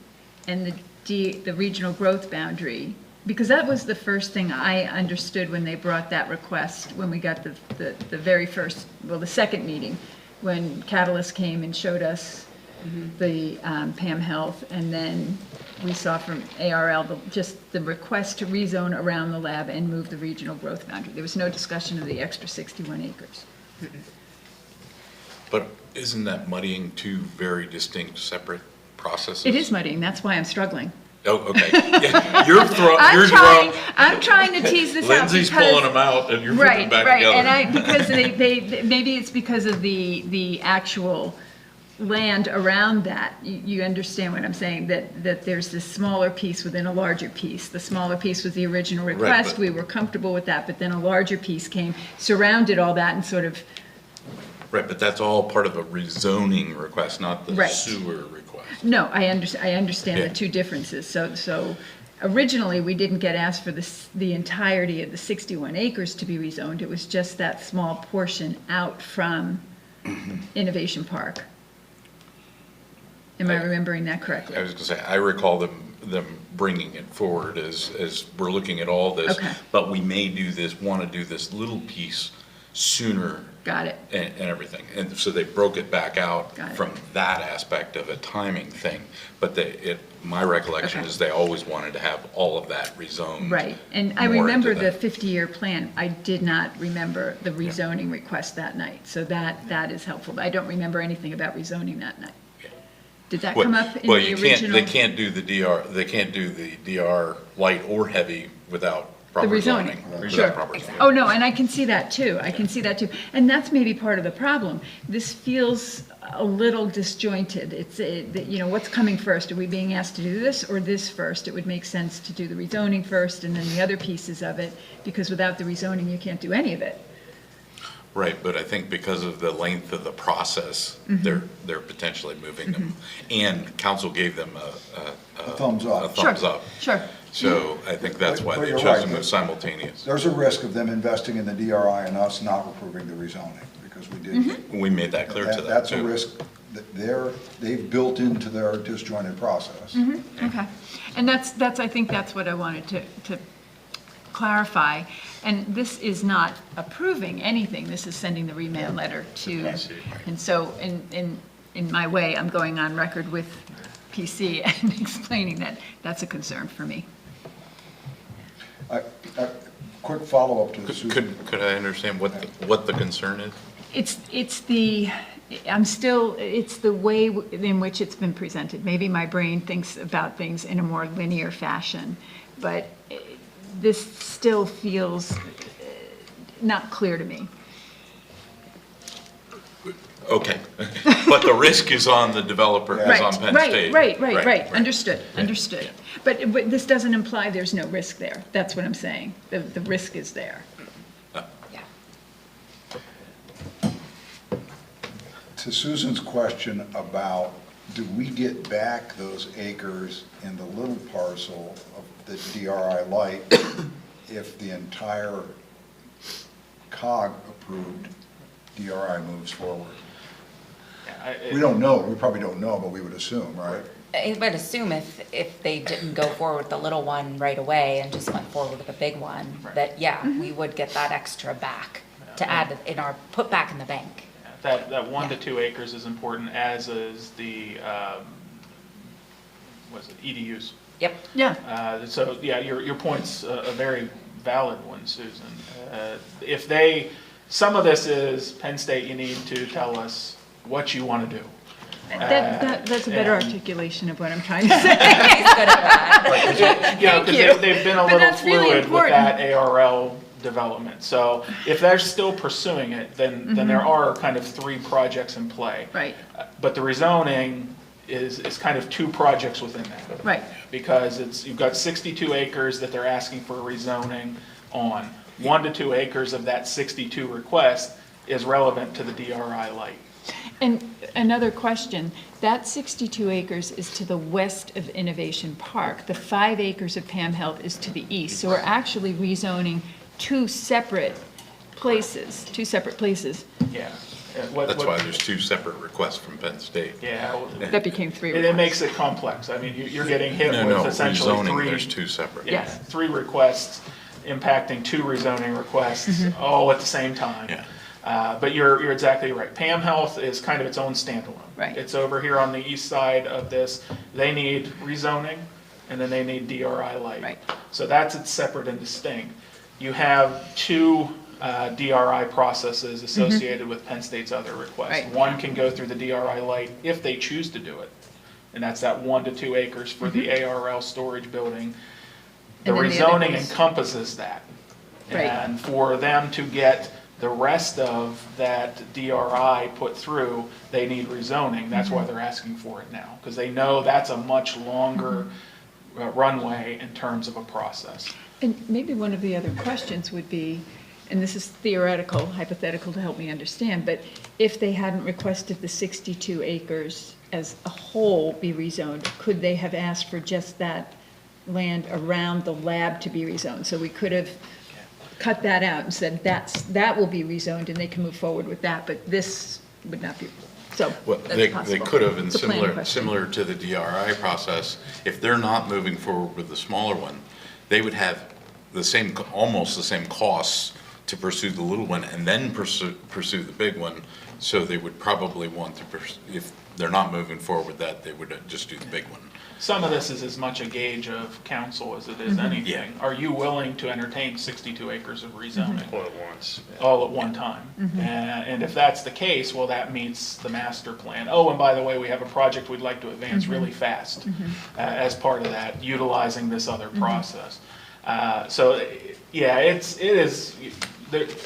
and the regional growth boundary, because that was the first thing I understood when they brought that request, when we got the very first, well, the second meeting, when Catalyst came and showed us the Pam Health, and then we saw from ARL, just the request to rezone around the lab and move the regional growth boundary. There was no discussion of the extra 61 acres. But isn't that muddying two very distinct, separate processes? It is muddying, that's why I'm struggling. Oh, okay. Yeah, you're I'm trying to tease this out. Lindsay's pulling them out and you're putting them back together. And because maybe it's because of the actual land around that. You understand what I'm saying, that there's this smaller piece within a larger piece. The smaller piece was the original request, we were comfortable with that, but then a larger piece came, surrounded all that and sort of. Right, but that's all part of a rezoning request, not the Right. sewer request. No, I understand Yeah. the two differences. So originally, we didn't get asked for the entirety of the 61 acres to be rezoned. It was just that small portion out from Innovation Park. Am I remembering that correctly? I was gonna say, I recall them bringing it forward as we're looking at all this. Okay. But we may wanna do this little piece sooner. Got it. And everything. And so they broke it back out Got it. from that aspect of a timing thing. But my recollection Okay. is they always wanted to have all of that rezoned. Right, and I more remember into the that. 50-year plan. I did not remember the rezoning request that night, so that is helpful. But I don't remember anything about rezoning that night. Did that come up in Well, the you original? they can't do the DR light or heavy without The proper rezoning, zoning. sure. Without proper zoning. Oh, no, and I can see that too. I can see that too. And that's maybe part of the problem. This feels a little disjointed. It's, what's coming first? Are we being asked to do this or this first? It would make sense to do the rezoning first and then the other pieces of it, because without the rezoning, you can't do any of it. Right, but I think because of the length of the process, Mm-hmm. they're potentially moving them. And council gave them a thumbs up. A thumbs up. Sure. So I think that's why But they you're chose right. to move simultaneous. There's a risk of them investing in the DRI and us not approving the rezoning, because we did. Mm-hmm. We made that clear to them, That's a too. risk that they've built into their disjointed process. Okay, and I think that's what I wanted to clarify. And this is not approving anything, this is sending the remand letter to, and so in my way, I'm going on record with PC and explaining that that's a concern for me. A quick follow-up to the Could I understand what the concern is? It's the way in which it's been presented. Maybe my brain thinks about things in a more linear fashion, but this still feels not clear to me. Okay, but the risk is on the developer, is on Penn State. Right, understood. But this doesn't imply there's no risk there. That's what I'm saying. The risk is there. To Susan's question about, do we get back those acres in the little parcel of the DRI light if the entire COG approved DRI moves forward? We don't know, we probably don't know, but we would assume, right? I would assume if they didn't go forward with the little one right away and just went forward with the big one, that, we would get that extra back to add put back in the bank. That 1 to 2 acres is important, as is the, EDUs. Yep. Yeah. So, your point's a very valid one, Susan. Some of this is, Penn State, you need to tell us what you want to do. That's a better articulation of what I'm trying to say. Because they've been a little fluid with that ARL development. So if they're still pursuing it, then there are kind of 3 projects in play. Right. But the rezoning is kind of 2 projects within that. Right. Because you've got 62 acres that they're asking for rezoning on. 1 to 2 acres of that 62 request is relevant to the DRI light. And another question, that 62 acres is to the west of Innovation Park. The 5 acres of Pam Health is to the east. So we're actually rezoning 2 separate places. Yeah. That's why there's 2 separate requests from Penn State. Yeah. That became 3 It requests. makes it complex. I mean, you're getting hit with essentially rezoning, 3. there's 2 separate. Yeah, 3 requests impacting 2 rezoning requests all at the same time. Yeah. But you're exactly right. Pam Health is kind of its own standalone. Right. It's over here on the east side of this. They need rezoning, and then they need DRI light. Right. So that's it's separate and distinct. You have 2 DRI processes associated with Penn State's other requests. Right. One can go through the DRI light if they choose to do it, and that's that 1 to 2 acres for the ARL storage building. The And then the other rezoning goes- encompasses that. Right. And for them to get the rest of that DRI put through, they need rezoning. That's why they're asking for it now, because they know that's a much longer runway in terms of a process. And maybe one of the other questions would be, and this is theoretical, hypothetical to help me understand, but if they hadn't requested the 62 acres as a whole be rezoned, could they have asked for just that land around the lab to be rezoned? So we could have cut that out and said that will be rezoned and they can move forward with that, but this would not be. So Well, that's they possible. could have, and It's a planning question. similar to the DRI process, if they're not moving forward with the smaller one, they would have almost the same costs to pursue the little one and then pursue the big one. So they would probably want to, if they're not moving forward with that, they would just do the big one. Some of this is as much a gauge of council as it is anything. Yeah. Are you willing to entertain 62 acres of rezoning? All at once. All at one time. And if that's the case, well, that meets the master plan. Oh, and by the way, we have a project we'd like to advance really fast as part of that, utilizing this other process. So, yeah, it is.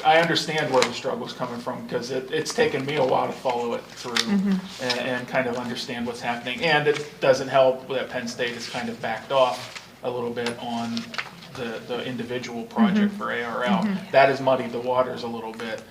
I understand where the struggle's coming from, because it's taken me a while to follow it through and kind of understand what's happening. And it doesn't help that Penn State has kind of backed off a little bit on the individual project for ARL. That has muddied the waters a little bit.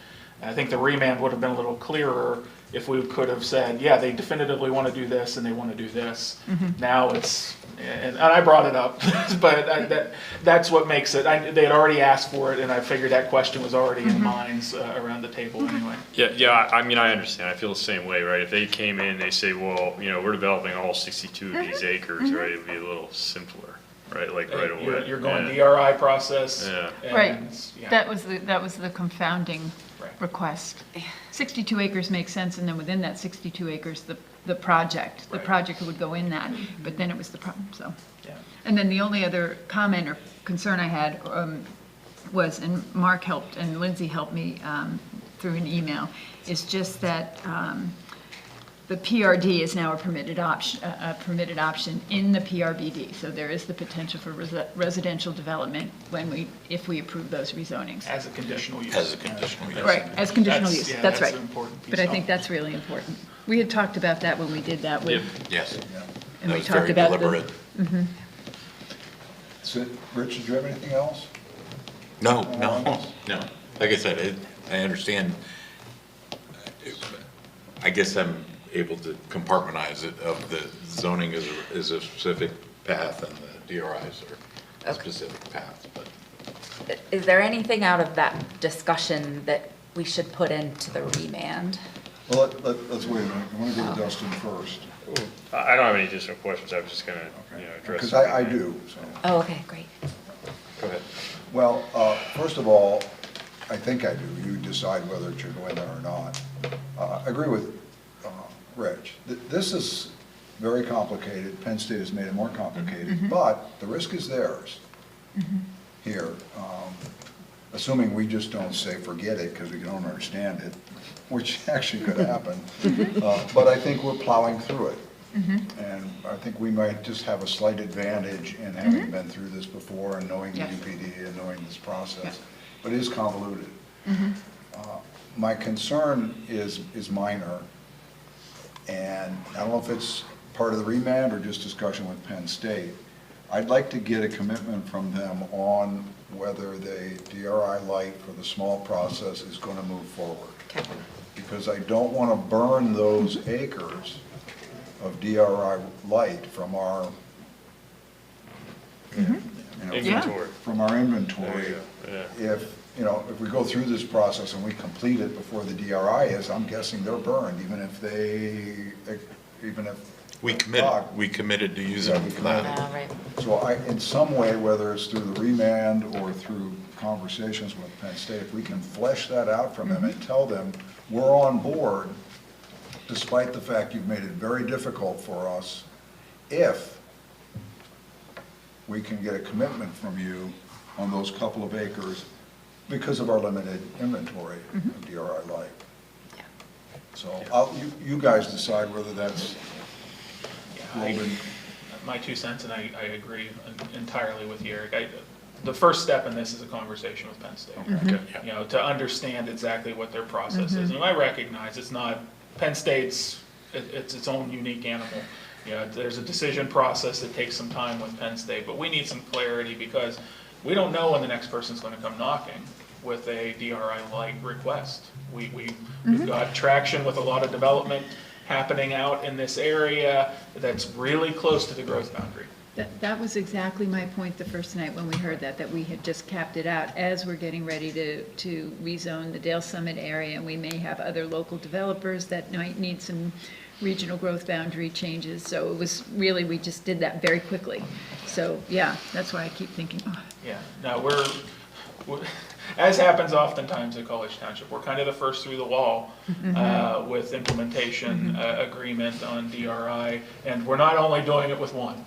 I think the remand would have been a little clearer if we could have said, yeah, they definitively want to do this and they want to do this. Now it's, and I brought it up, but that's what makes it. They had already asked for it, and I figured that question was already in minds around the table anyway. Yeah, I mean, I understand. I feel the same way, right? If they came in and they say, well, we're developing all 62 of these acres, right? It would be a little simpler, right? Like right away. You're going DRI process. Yeah. and, Right. yeah. That was the confounding request. 62 acres makes sense, and then within that 62 acres, the project would go in that, but then it was the problem, so. Yeah. And then the only other comment or concern I had was, and Mark helped and Lindsay helped me through an email, is just that the PRD is now a permitted option in the PRBD. So there is the potential for residential development if we approve those rezonings. As a conditional use. As a conditional use. Right, as conditional use, Yeah, that's right. an important piece But I of think it. that's really important. We had talked about that when we did that with, Yes. and That we was talked very about deliberate. So, Rich, did you have anything else? No. Like I said, I understand. I guess I'm able to compartmentalize it of the zoning is a specific path and the DRIs are a specific path, but. Is there anything out of that discussion that we should put into the remand? Well, let's wait a minute. I want to go to Dustin first. I don't have any additional questions. I was just going to, address. Because I do, so. Oh, okay, great. Go ahead. Well, first of all, I think I do. You decide whether it should go in there or not. I agree with Rich. This is very complicated. Penn State has made it more complicated, but the risk is theirs here. Assuming we just don't say forget it because we don't understand it, which actually could happen. But I think we're plowing through it. And I think we might just have a slight advantage in having been through this before and knowing the UPD and knowing this process. but it is convoluted. My concern is minor, and I don't know if it's part of the remand or just discussion with Penn State. I'd like to get a commitment from them on whether the DRI light for the small process is going to move forward. Because I don't want to burn those acres of DRI light from our Inventory. From our inventory. Yeah. If we go through this process and we complete it before the DRI is, I'm guessing they're burned, even if We committed to using them for that. Right. So in some way, whether it's through the remand or through conversations with Penn State, if we can flesh that out from them and tell them, we're on board, despite the fact you've made it very difficult for us, if we can get a commitment from you on those couple of acres because of our limited inventory of DRI light. So you guys decide whether that's My 2 cents, and I agree entirely with you, Eric. The first step in this is a conversation with Penn State. To understand exactly what their process is. And I recognize it's not, Penn State's, it's its own unique animal. There's a decision process that takes some time with Penn State, but we need some clarity because we don't know when the next person's going to come knocking with a DRI light request. We've got traction with a lot of development happening out in this area that's really close to the growth boundary. That was exactly my point the first night when we heard that we had just capped it out as we're getting ready to rezone the Dale Summit area, and we may have other local developers that might need some regional growth boundary changes. So it was really, we just did that very quickly. So yeah, that's why I keep thinking, oh. Yeah, no, we're as happens oftentimes at College Township, we're kind of the first through the wall with implementation agreement on DRI, and we're not only doing it with one.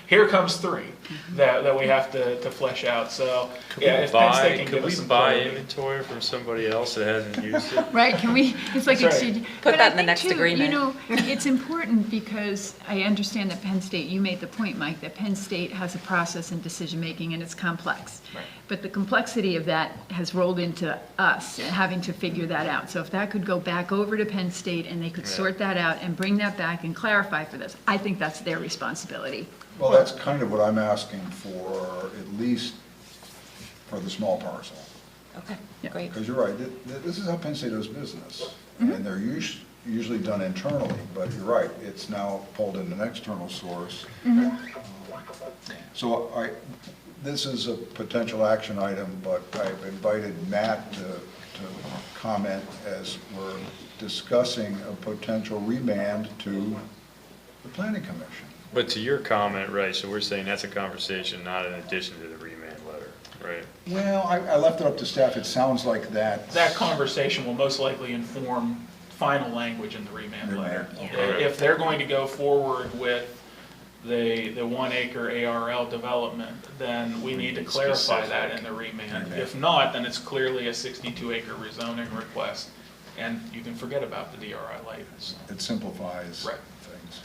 Here comes 3 that we have to flesh out. So if Penn State can give us some clarity. Inventory from somebody else that hasn't used it? Right, can we, it's like That's exchange. Put But that I in the think next too, agreement. It's important because I understand that Penn State, you made the point, Mike, that Penn State has a process in decision-making and it's complex. Right. But the complexity of that has rolled into us and having to figure that out. So if that could go back over to Penn State and they could sort that out and bring that back and clarify for this, I think that's their responsibility. Well, that's kind of what I'm asking for, at least for the small parcel. Okay, great. Because you're right, this is how Penn State does business. And they're usually done internally, but you're right, it's now pulled in an external source. So this is a potential action item, but I've invited Matt to comment as we're discussing a potential remand to the Planning Commission. But to your comment, right, so we're saying that's a conversation, not in addition to the remand letter, right? Well, I left it up to staff. It sounds like that. That conversation will most likely inform final language in the remand letter. Okay. If they're going to go forward with the 1 acre ARL development, then we need to clarify that in the remand. If not, then it's clearly a 62 acre rezoning request, and you can forget about the DRI light. It simplifies things.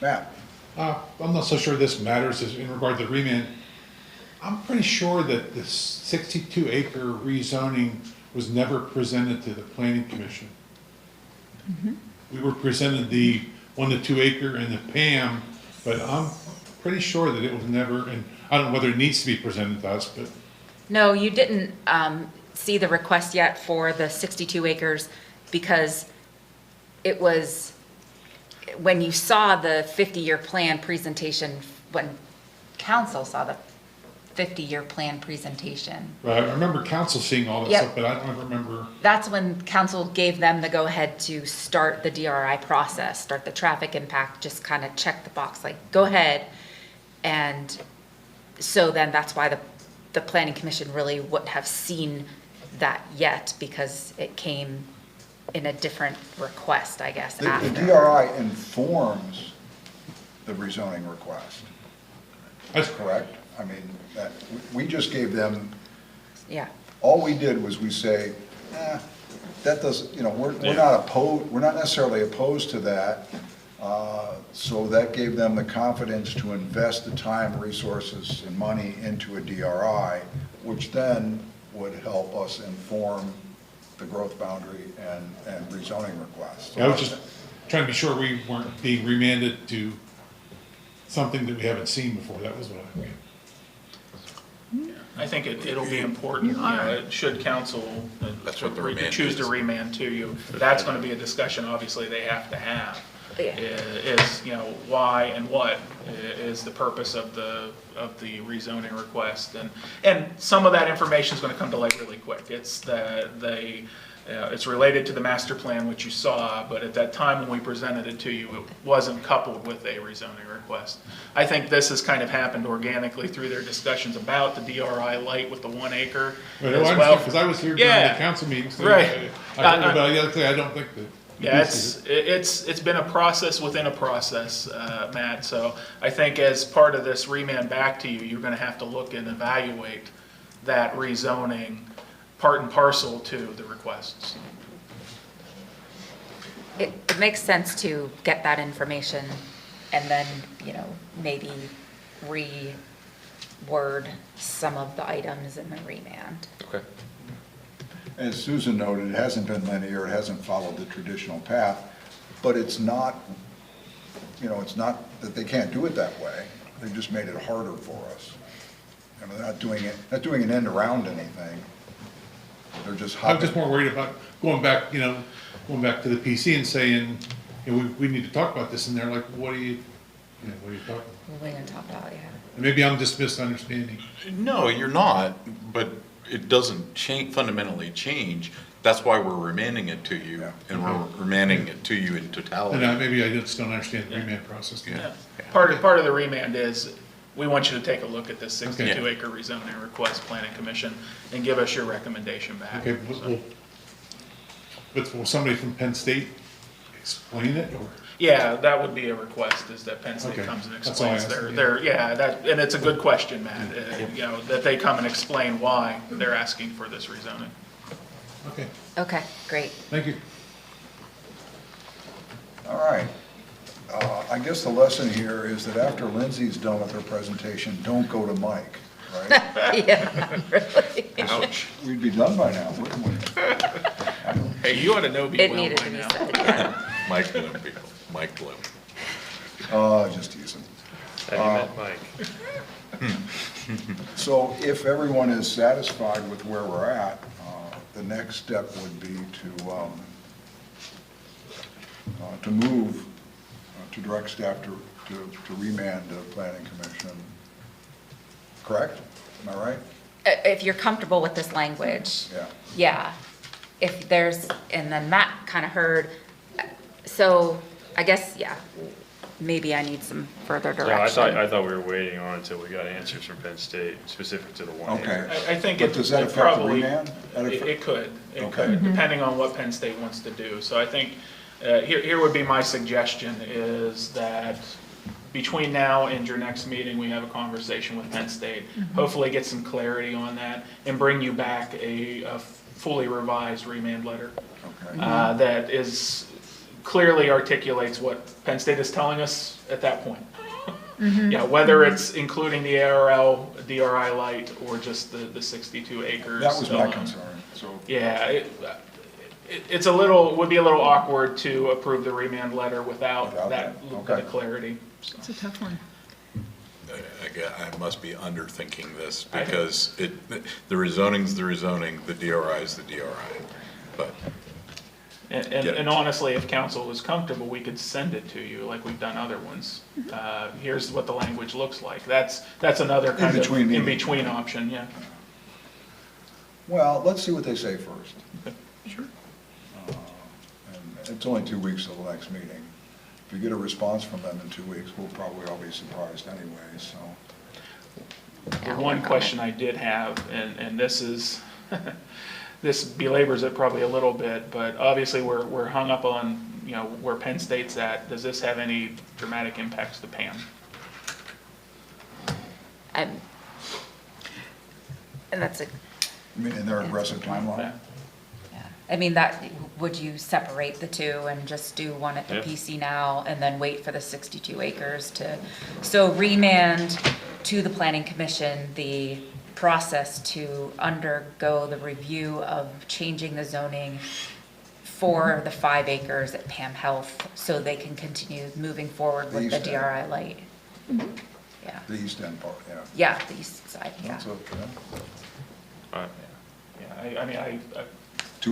Matt? I'm not so sure this matters in regard to the remand. I'm pretty sure that the 62-acre rezoning was never presented to the Planning Commission. We were presented the 1 to 2 acre and the PAM, but I'm pretty sure that it was never, and I don't know whether it needs to be presented to us, but. No, you didn't see the request yet for the 62 acres because it was, when you saw the 50-year plan presentation, when council saw the 50-year plan presentation. Right, I remember council seeing all that Yep. stuff, but I don't remember. That's when council gave them the go-ahead to start the DRI process, start the traffic impact, just kind of check the box, like, go ahead. And so then that's why the planning commission really wouldn't have seen that yet, because it came in a different request, I guess, The after. DRI informs the rezoning request. That's correct. I mean, we just gave them, Yeah. all we did was we say, that doesn't, we're not opposed, we're not necessarily opposed to that. So that gave them the confidence to invest the time, resources, and money into a DRI, which then would help us inform the growth boundary and rezoning requests. I was just trying to be sure we weren't being remanded to something that we haven't seen before. That was what I mean. I think it'll be important, should council That's what the remand choose to is. remand to you, that's going to be a discussion, obviously, they have to have. Yeah. Is, why and what is the purpose of the rezoning request. And some of that information is going to come to light really quick. It's it's related to the master plan, which you saw, but at that time when we presented it to you, it wasn't coupled with a rezoning request. I think this has kind of happened organically through their discussions about the DRI light with the 1 acre as well. Because I was here during the council meeting, so right. I heard about it. I don't think that. Yeah, it's been a process within a process, Matt. So I think as part of this remand back to you, you're going to have to look and evaluate that rezoning part and parcel to the requests. It makes sense to get that information and then, maybe reword some of the items in the remand. Okay. As Susan noted, it hasn't been linear, it hasn't followed the traditional path, but it's not, it's not that they can't do it that way. They just made it harder for us. They're not doing an end around anything. They're just I'm hopping. just more worried about going back to the PC and saying, we need to talk about this, and they're like, what are you talking about? What are we going to talk about, yeah. And maybe I'm just misunderstanding. No, you're not, but it doesn't fundamentally change. That's why we're remanding it to you, and we're remanding it to you in totality. And maybe I just don't understand the remand process. Yeah. Part of the remand is we want you to take a look at this 62 Okay. acre rezoning request, Planning Commission, and give us your recommendation back. Okay, but will somebody from Penn State explain it, or? Yeah, that would be a request, is that Penn State Okay. comes and That's all I explains asked, and it's a good question, Matt, that they come and explain why they're asking for this rezoning. Okay, Okay, great. thank you. All right. I guess the lesson here is that after Lindsay's done with her presentation, don't go to Mike, right? Yeah, really. Ouch. We'd be done by now, wouldn't we? Hey, you ought to know me It well needed by to be now. said, yeah. Mike Bloom, people, Mike Bloom. Just teasing. Have you met Mike? So if everyone is satisfied with where we're at, the next step would be to move, to direct staff to remand the planning commission. Correct? Am I right? If you're comfortable with this language. Yeah. Yeah. If there's, and then Matt kind of heard, so I guess, maybe I need some further Yeah, direction. I thought we were waiting on until we got answers from Penn State specific to the 1 Okay. acre. I think But does that it affect the probably, remand? it could, Okay. depending on what Penn State wants to do. So I think, here would be my suggestion, is that between now and your next meeting, we have a conversation with Penn State, hopefully get some clarity on that, and bring you back a fully revised remand letter Okay. that clearly articulates what Penn State is telling us at that point. Yeah, whether it's including the ARL, DRI light, or just the 62 acres. That was my alone. concern, so. Yeah, would be a little awkward to approve the remand letter without that little bit of clarity. So. It's a tough one. I must be underthinking this, because the rezoning's the rezoning, the DRI's the DRI, but. And honestly, if council is comfortable, we could send it to you like we've done other ones. Here's what the language looks like. That's another kind of in-between option, yeah. Well, let's see what they say first. Sure. And it's only 2 weeks till the next meeting. If we get a response from them in 2 weeks, we'll probably all be surprised anyway, so. The one question I did have, and this is, this belabors it probably a little bit, but obviously we're hung up on, where Penn State's at. Does this have any dramatic impacts to Pam? And that's a, I mean, in their aggressive timeline? Yeah. yeah. I mean, would you separate the two and just do one at the Yeah. PC now and then wait for the 62 acres so remand to the planning commission the process to undergo the review of changing the zoning for the 5 acres at Pam Health so they can continue moving forward with the East end. DRI light. Yeah. The east end part, yeah. Yeah, the east side, yeah. That's okay. Yeah, I mean,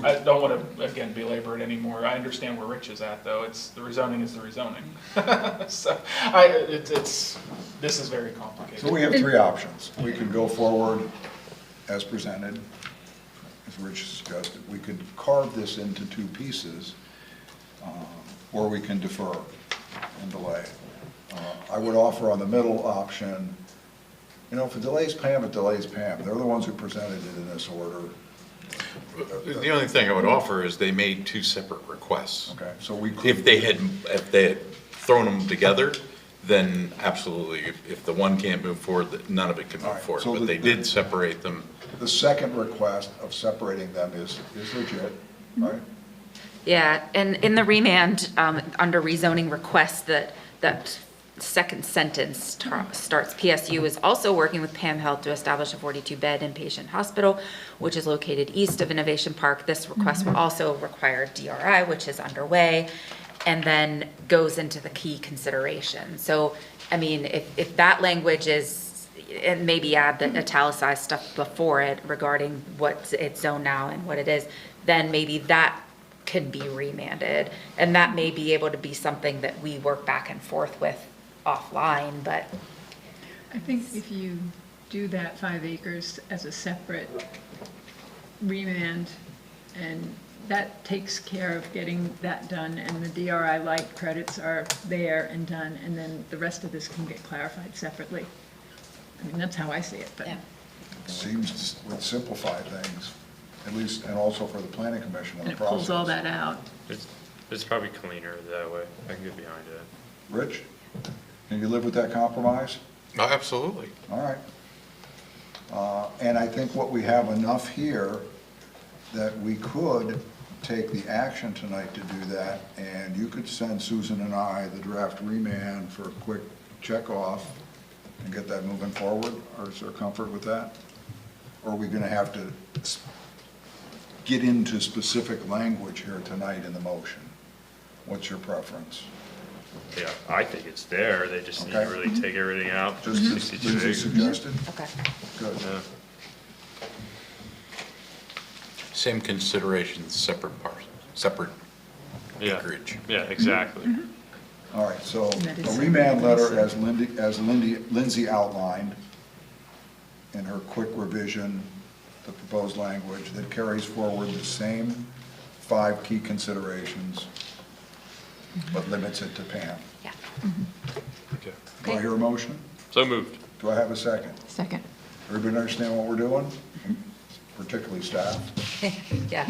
I don't want to, again, belabor it anymore. I understand where Rich is at, though. The rezoning is the rezoning. So, this is very complicated. So we have 3 options. We can go forward as presented, as Rich suggested. We could carve this into 2 pieces, or we can defer and delay. I would offer on the middle option, if it delays Pam, it delays Pam. They're the ones who presented it in this order. The only thing I would offer is they made 2 separate requests. Okay, so we could. If they had thrown them together, then absolutely, if the one can't move forward, none of it can All move right, forward, so but they did separate them. The second request of separating them is legit, right? Yeah, and in the remand, under rezoning requests, that second sentence starts, PSU is also working with Pam Health to establish a 42-bed inpatient hospital, which is located east of Innovation Park. This request will also require DRI, which is underway, and then goes into the key consideration. So, I mean, if that language is, and maybe add the italicized stuff before it regarding what it's zoned now and what it is, then maybe that can be remanded. And that may be able to be something that we work back and forth with offline, but. I think if you do that 5 acres as a separate remand, and that takes care of getting that done, and the DRI light credits are there and done, and then the rest of this can get clarified separately. I mean, that's how I see it, but. Yeah. Seems would simplify things, at least, and also for the planning commission in And the it process. pulls all that out. It's probably cleaner that way. I can get behind it. Rich, can you live with that compromise? Oh, absolutely. All right. And I think what we have enough here that we could take the action tonight to do that, and you could send Susan and I the draft remand for a quick check off and get that moving forward, or is there comfort with that? Or are we gonna have to get into specific language here tonight in the motion? What's your preference? Yeah, I think it's there. They just need to Okay. really take everything out. Just as 62 Lindsay acres. suggested? Okay. Good. Yeah. Same considerations, separate parcels, separate Yeah. acreage. Yeah, exactly. All right, so And that is a remand letter something as Lindsay outlined in her quick revision, the proposed language that carries forward the same 5 key considerations, but limits it to Pam. Yeah. Okay. Do I hear a motion? So moved. Do I have a second? Second. Everybody understand what we're doing? Particularly staff? Yeah.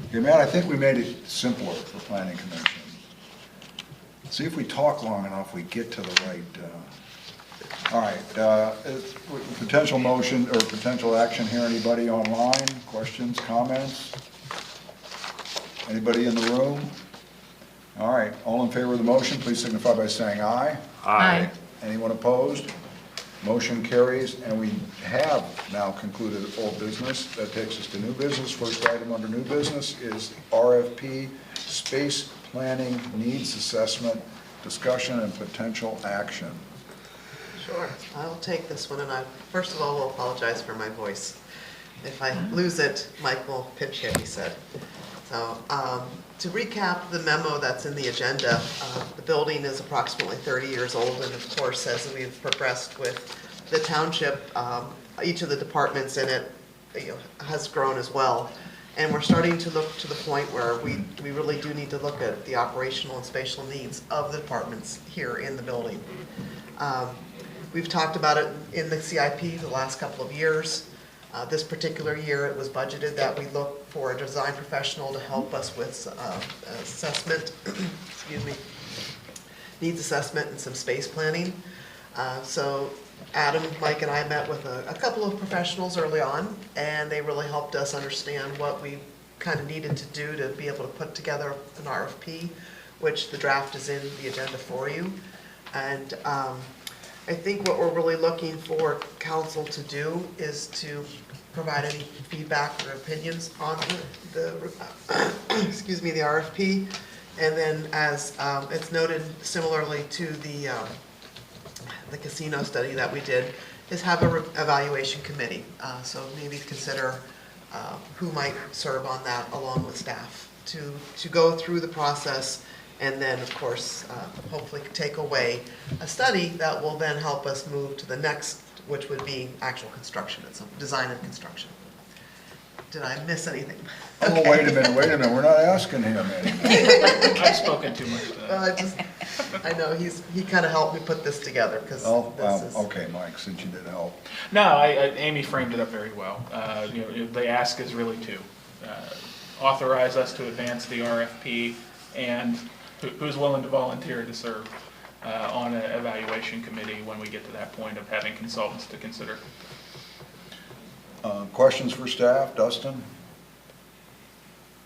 Okay, man, I think we made it simpler for planning commission. See if we talk long enough, we get to the right, all right, potential motion or potential action here, anybody online? Questions, comments? Anybody in the room? All right, all in favor of the motion, please signify by saying aye. Aye. Anyone opposed? Motion carries, and we have now concluded old business. That takes us to new business. First item under new business is RFP Space Planning Needs Assessment, discussion and potential action. Sure, I'll take this one, and I, first of all, will apologize for my voice. If I lose it, Mike will pinch hit, he said. So, to recap the memo that's in the agenda, the building is approximately 30 years old, and of course, as we've progressed with the township, each of the departments in it, has grown as well. And we're starting to look to the point where we really do need to look at the operational and spatial needs of the departments here in the building. We've talked about it in the CIP for the last couple of years. This particular year, it was budgeted that we look for a design professional to help us with assessment, excuse me, needs assessment and some space planning. So Adam, Mike, and I met with a couple of professionals early on, and they really helped us understand what we kind of needed to do to be able to put together an RFP, which the draft is in the agenda for you. And I think what we're really looking for council to do is to provide any feedback or opinions on the excuse me, the RFP. And then as it's noted similarly to the casino study that we did, is have a evaluation committee. So maybe consider who might serve on that along with staff to go through the process, and then of course hopefully take away a study that will then help us move to the next, which would be actual construction. It's design and construction. Did I miss anything? Oh, Okay. wait a minute, we're not asking him anything. I've spoken too much to that. I know, he kind of helped me put this together, because Oh, this is. okay, Mike, since you did help. No, Amy framed it up very well. The ask is really to authorize us to advance the RFP, and who's willing to volunteer to serve on an evaluation committee when we get to that point of having consultants to consider. Questions for staff? Dustin?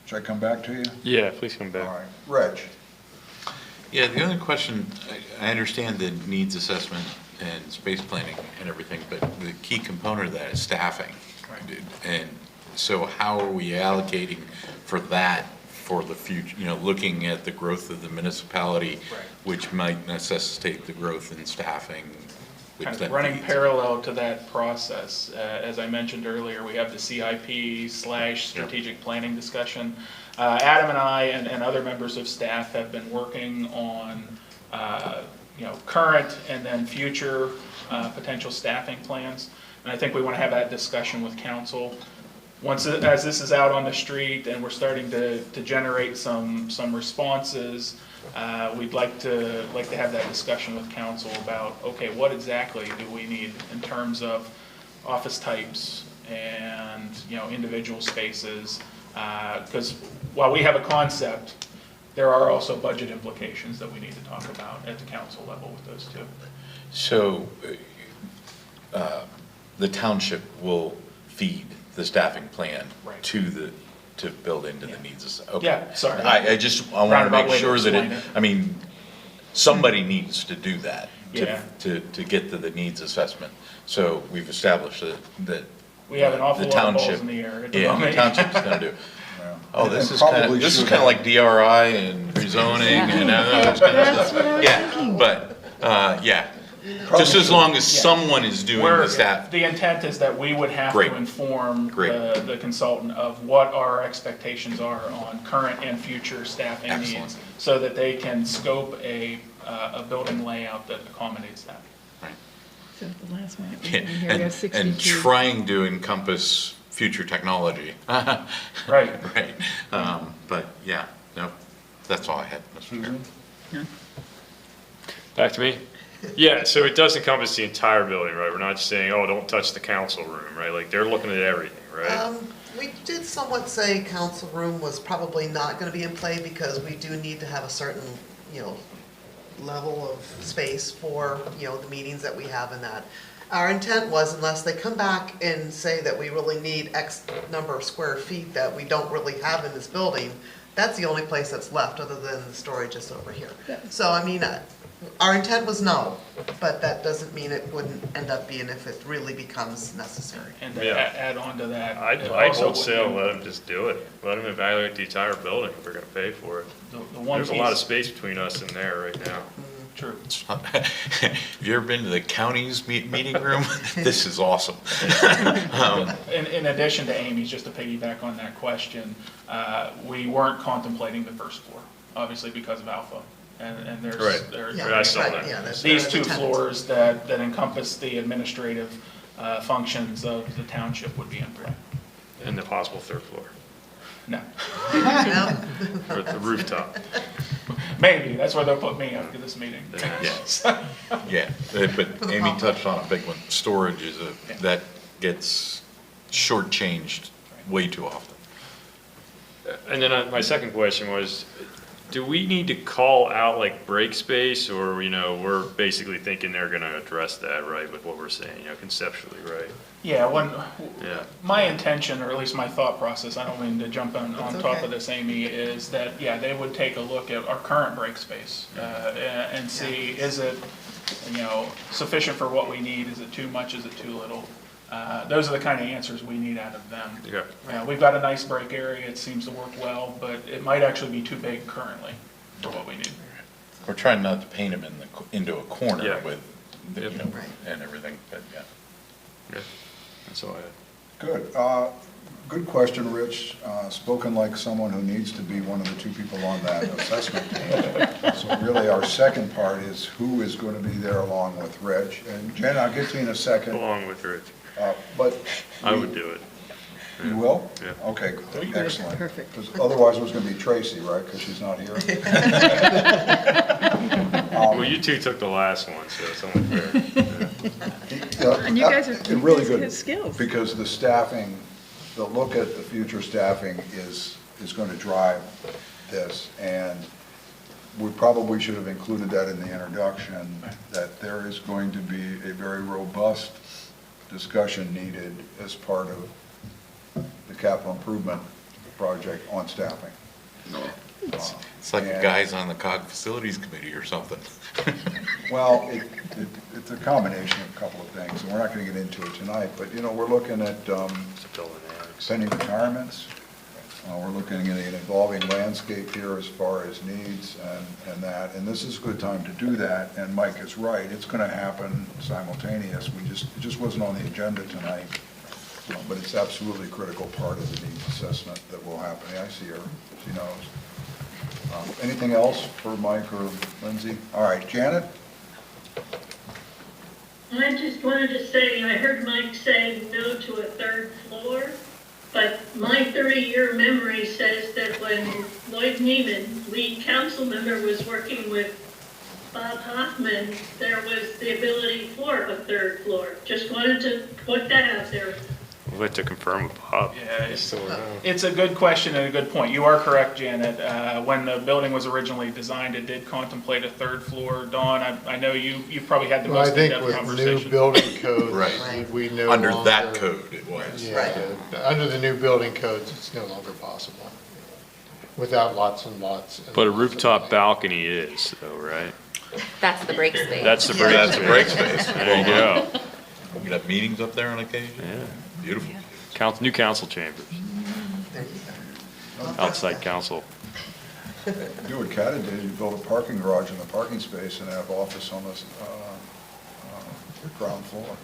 Should I come back to you? Yeah, please come back. All right. Reg? Yeah, the only question, I understand the needs assessment and space planning and everything, but the key component of that is staffing. Right. And so how are we allocating for that for the future, looking at the growth of the municipality, Right. which might necessitate the growth in staffing? which Kind of then running feeds- parallel to that process. As I mentioned earlier, we have the CIP/strategic planning discussion. Adam and I and other members of staff have been working on current and then future potential staffing plans. And I think we want to have that discussion with council. As this is out on the street and we're starting to generate some responses, we'd like to have that discussion with council about, okay, what exactly do we need in terms of office types and, individual spaces? Because while we have a concept, there are also budget implications that we need to talk about at the council level with those two. So the township will feed the staffing plan Right. to build into the needs. Okay. Yeah, sorry. I want to Roundabout make way to sure that explain somebody needs to do that Yeah. to get to the needs assessment. So we've established that We have an awful the lot of balls township- in the air at the Yeah, moment. the township's gonna do. Oh, this And is kind probably of, this is should kind of have. like DRI and rezoning and that kind of That's stuff. what I was Yeah, thinking. but, just as long as someone is doing the staff. The intent is that we would have Great. to inform Great. the consultant of what our expectations are on current and future staffing Excellent. needs, so that they can scope a building layout that accommodates that. So the last one, Yeah, here we have And 62. trying to encompass future technology. Right. Right. But yeah, no, that's all I had, Mr. Chair. Back to me? Yeah, so it does encompass the entire building, right? We're not just saying, oh, don't touch the council room, right? Like, they're looking at everything, right? We did somewhat say council room was probably not gonna be in play, because we do need to have a certain, level of space for, the meetings that we have in that. Our intent was, unless they come back and say that we really need X number of square feet that we don't really have in this building, that's the only place that's left, other than the storage is over here. So, our intent was no, but that doesn't mean it wouldn't end up being if it really becomes necessary. And to Yeah. add on to that. I'd it hold also sale, would- let them just do it. Let them evaluate the entire building if we're gonna pay for it. The one There's a lot of piece- space between us and there right now. True. Have you ever been to the county's meeting room? This is awesome. In addition to Amy's, just to piggyback on that question, we weren't contemplating the first floor, obviously because of Alpha. And there's, Right. there's I saw that. Yeah, that's these the two tenant. floors that encompass the administrative functions of the township would be empty. And the possible third floor, No, No? or the rooftop. maybe, that's where they'll put me after this meeting. Yes. Yeah, but Amy touched on a big one. Storage is that gets shortchanged way too often. And then my second question was, do we need to call out like break space, or, we're basically thinking they're gonna address that, right, with what we're saying, conceptually, right? Yeah, Yeah. my intention, or at least my thought process, I don't mean to jump on top of this, Amy, is that, yeah, they would take a look at our current break space and see, is it, sufficient for what we need? Is it too much? Is it too little? Those are the kind of answers we need out of them. Yeah. We've got a nice break area. It seems to work well, but it might actually be too big currently for what we need. We're trying not to paint them into a corner Yeah. with, and everything, but yeah. Okay. That's all I had. Good. Good question, Rich. Spoken like someone who needs to be one of the two people on that assessment team. So really, our second part is who is going to be there along with Rich. And Jen, I'll get to you in a second. Along with Rich. But I would do it. you will? Yeah. Okay, excellent. Perfect. 'Cause otherwise, it was going to be Tracy, right? Because she's not here. Well, you two took the last one, so it's only fair. And you guys are really good his skills. because the staffing, the look at the future staffing is going to drive this. And we probably should have included that in the introduction, that there is going to be a very robust discussion needed as part of the capital improvement project on staffing. It's like the And- guys on the COG Facilities Committee or something. Well, it's a combination of a couple of things, and we're not going to get into it tonight, but, we're looking at pending retirements. We're looking at an evolving landscape here as far as needs and that, and this is a good time to do that, and Mike is right, it's going to happen simultaneous. It just wasn't on the agenda tonight, but it's absolutely a critical part of the needs assessment that will happen. I see her, she knows. Anything else for Mike or Lindsay? All right, Janet? I just wanted to say, I heard Mike say no to a third floor, but my 30-year memory says that when Lloyd Neiman, lead council member, was working with Bob Hoffman, there was the ability for a third floor. Just wanted to put that out there. We'll have to confirm with Bob. Yeah, it's a good question and a good point. You are correct, Janet. When the building was originally designed, it did contemplate a third floor. Dawn, I know you've probably had the Well, I most think in-depth with conversation. new building codes, Right. we no Under longer. that code, it was. Yeah, under the new building codes, it's no longer possible, without lots and lots. and But a lots of- rooftop balcony is, though, right? That's the break space. That's the break That's space. a break space. There you go. You have meetings up there on occasion? Yeah. Beautiful. New council chambers, There you go. outside council. Do what Cata did, you build a parking garage in the parking space and have office on the ground floor.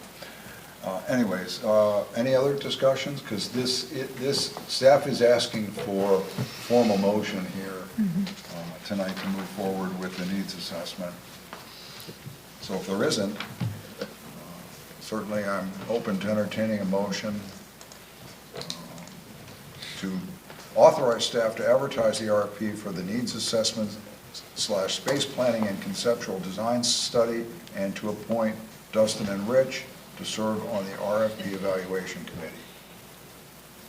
Anyways, any other discussions? Because this staff is asking for formal motion here tonight to move forward with the needs assessment. So if there isn't, certainly I'm open to entertaining a motion to authorize staff to advertise the RFP for the needs assessment / space planning and conceptual design study, and to appoint Dustin and Rich to serve on the RFP evaluation committee.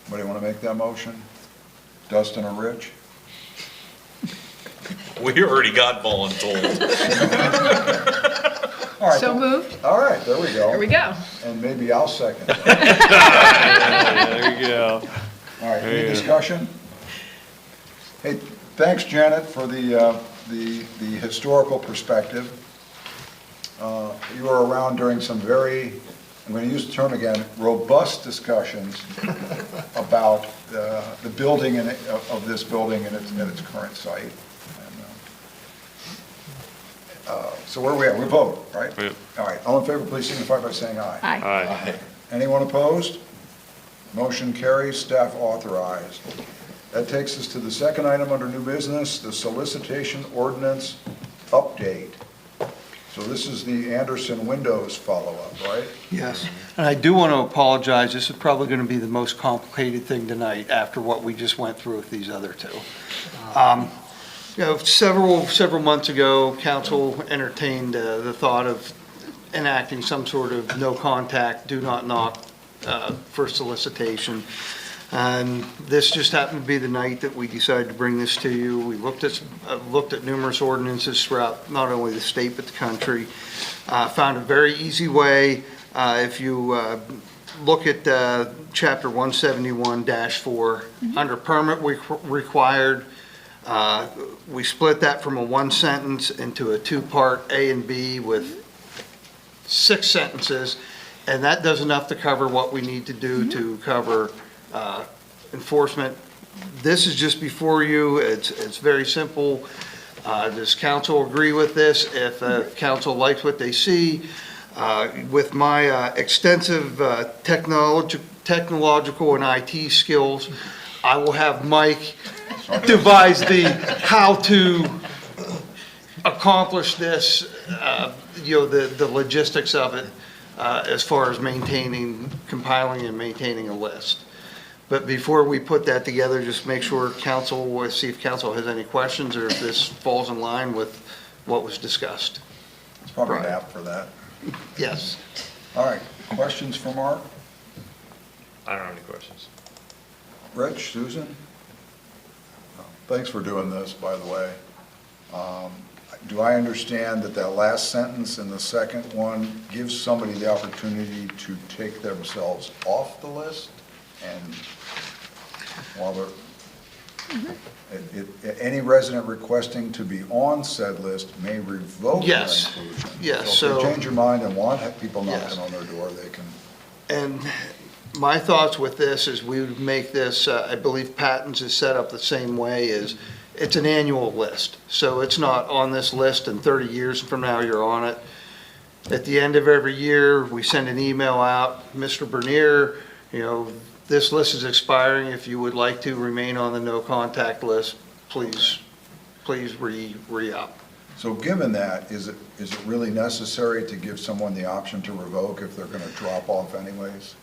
Anybody want to make that motion? Dustin or Rich? We already got voluntold. All right. So moved. All right, there we go. There we go. And maybe I'll second. There you go. All right, any discussion? Hey, thanks, Janet, for the historical perspective. You were around during some very, I'm going to use the term again, robust discussions about the building of this building and its current site. So where are we at? We vote, right? Yep. All right, all in favor, please signify by saying aye. Aye. Aye. Anyone opposed? Motion carries, staff authorized. That takes us to the second item under new business, the solicitation ordinance update. So this is the Anderson Windows follow-up, right? Yes, and I do want to apologize, this is probably going to be the most complicated thing tonight after what we just went through with these other two. Several months ago, council entertained the thought of enacting some sort of no contact, do not knock for solicitation. And this just happened to be the night that we decided to bring this to you. We looked at numerous ordinances throughout not only the state but the country. Found a very easy way. If you look at Chapter 171-4, under permit required, we split that from a one sentence into a two-part A and B with 6 sentences, and that does enough to cover what we need to do to cover enforcement. This is just before you. It's very simple. Does council agree with this? If council likes what they see, with my extensive technological and IT skills, I will have Mike devise the how to accomplish this, the logistics of it, as far as compiling and maintaining a list. But before we put that together, just make sure council, see if council has any questions or if this falls in line with what was discussed. It's probably an app for that. Yes. All right, questions for Mark? I don't have any questions. Rich, Susan? Thanks for doing this, by the way. Do I understand that that last sentence in the second one gives somebody the opportunity to take themselves off the list? And while they're, any resident requesting to be on said list may revoke their Yes. inclusion. Yes, So if so- they change your mind and want people knocking Yes. on their door, they can. And my thoughts with this is we would make this, I believe Patton's is set up the same way, is it's an annual list. So it's not on this list and 30 years from now you're on it. At the end of every year, we send an email out, Mr. Bernier, this list is expiring. If you would like to remain on the no contact list, please re-up. So given that, is it really necessary to give someone the option to revoke if they're going to drop off anyways?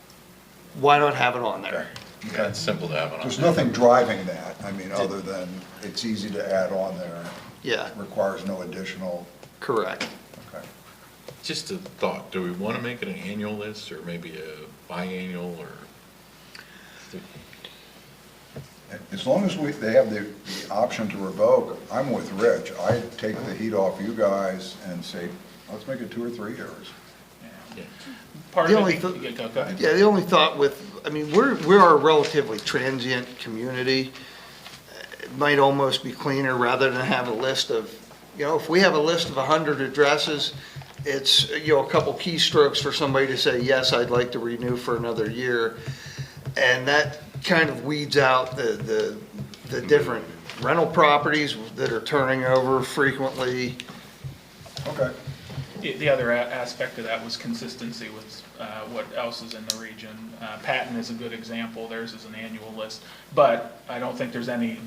Why not have it on there? Yeah, it's simple to have it on. There's nothing driving that, I mean, other than it's easy to add on there. Yeah. It requires no additional. Correct. Okay. Just a thought, do we want to make it an annual list or maybe a biannual or? As long as they have the option to revoke, I'm with Rich. I take the heat off you guys and say, let's make it 2 or 3 years. Part The of only it, th- go ahead. Yeah, the only thought we're a relatively transient community. It might almost be cleaner rather than have a list of, if we have a list of 100 addresses, it's, a couple keystrokes for somebody to say, yes, I'd like to renew for another year. And that kind of weeds out the different rental properties that are turning over frequently. Okay. The other aspect of that was consistency with what else is in the region. Patton is a good example. Theirs is an annual list, but I don't think there's any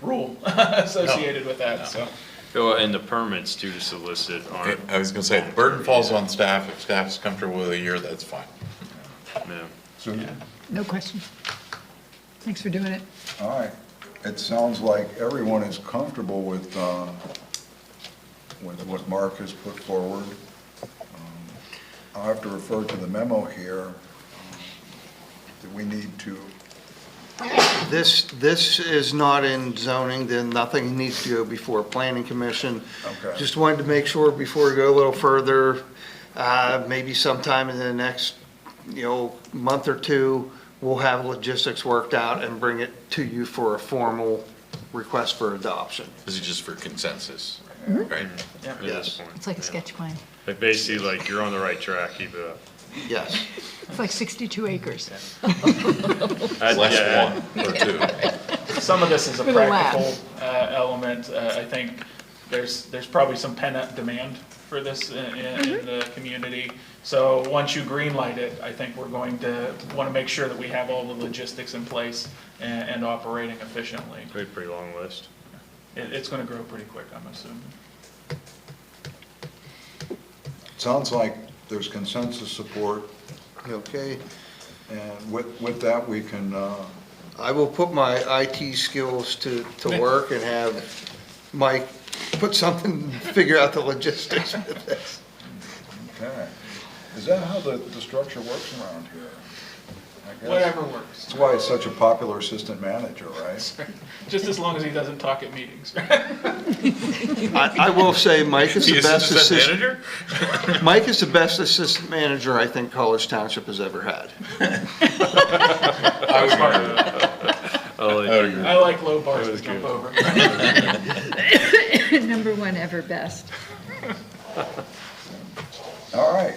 rule associated with that, so. Well, and the permits to solicit aren't. I was going to say, the burden falls on staff. If staff's comfortable with a year, that's fine. Yeah. Susan? No questions. Thanks for doing it. All right. It sounds like everyone is comfortable with what Mark has put forward. I'll have to refer to the memo here. That we need to. This is not in zoning, then nothing needs to go before planning commission. Okay. Just wanted to make sure before we go a little further, maybe sometime in the next, month or two, we'll have logistics worked out and bring it to you for a formal request for adoption. This is just for consensus, Mhm. right? Yeah. At this point. It's like a sketch plan. But basically, like, you're on the right track, keep it up. Yes. It's like 62 acres. Less one or two. Some of this is a With a lab. practical element. I think there's probably some pent-up demand for this in the community. So once you greenlight it, I think we're going to want to make sure that we have all the logistics in place and operating efficiently. We have a pretty long list. It's going to grow pretty quick, I'm assuming. Sounds like there's consensus support. Okay. And with that, we can. I will put my IT skills to work and have Mike put something, figure out the logistics with this. Okay. Is that how the structure works around here? I guess. Whatever works. That's why he's such a popular assistant manager, right? Just as long as he doesn't talk at meetings. I will say Mike is the best assistant. Manager? Mike is the best assistant manager I think College Township has ever had. I like low bars to jump over. Number one ever best. All right.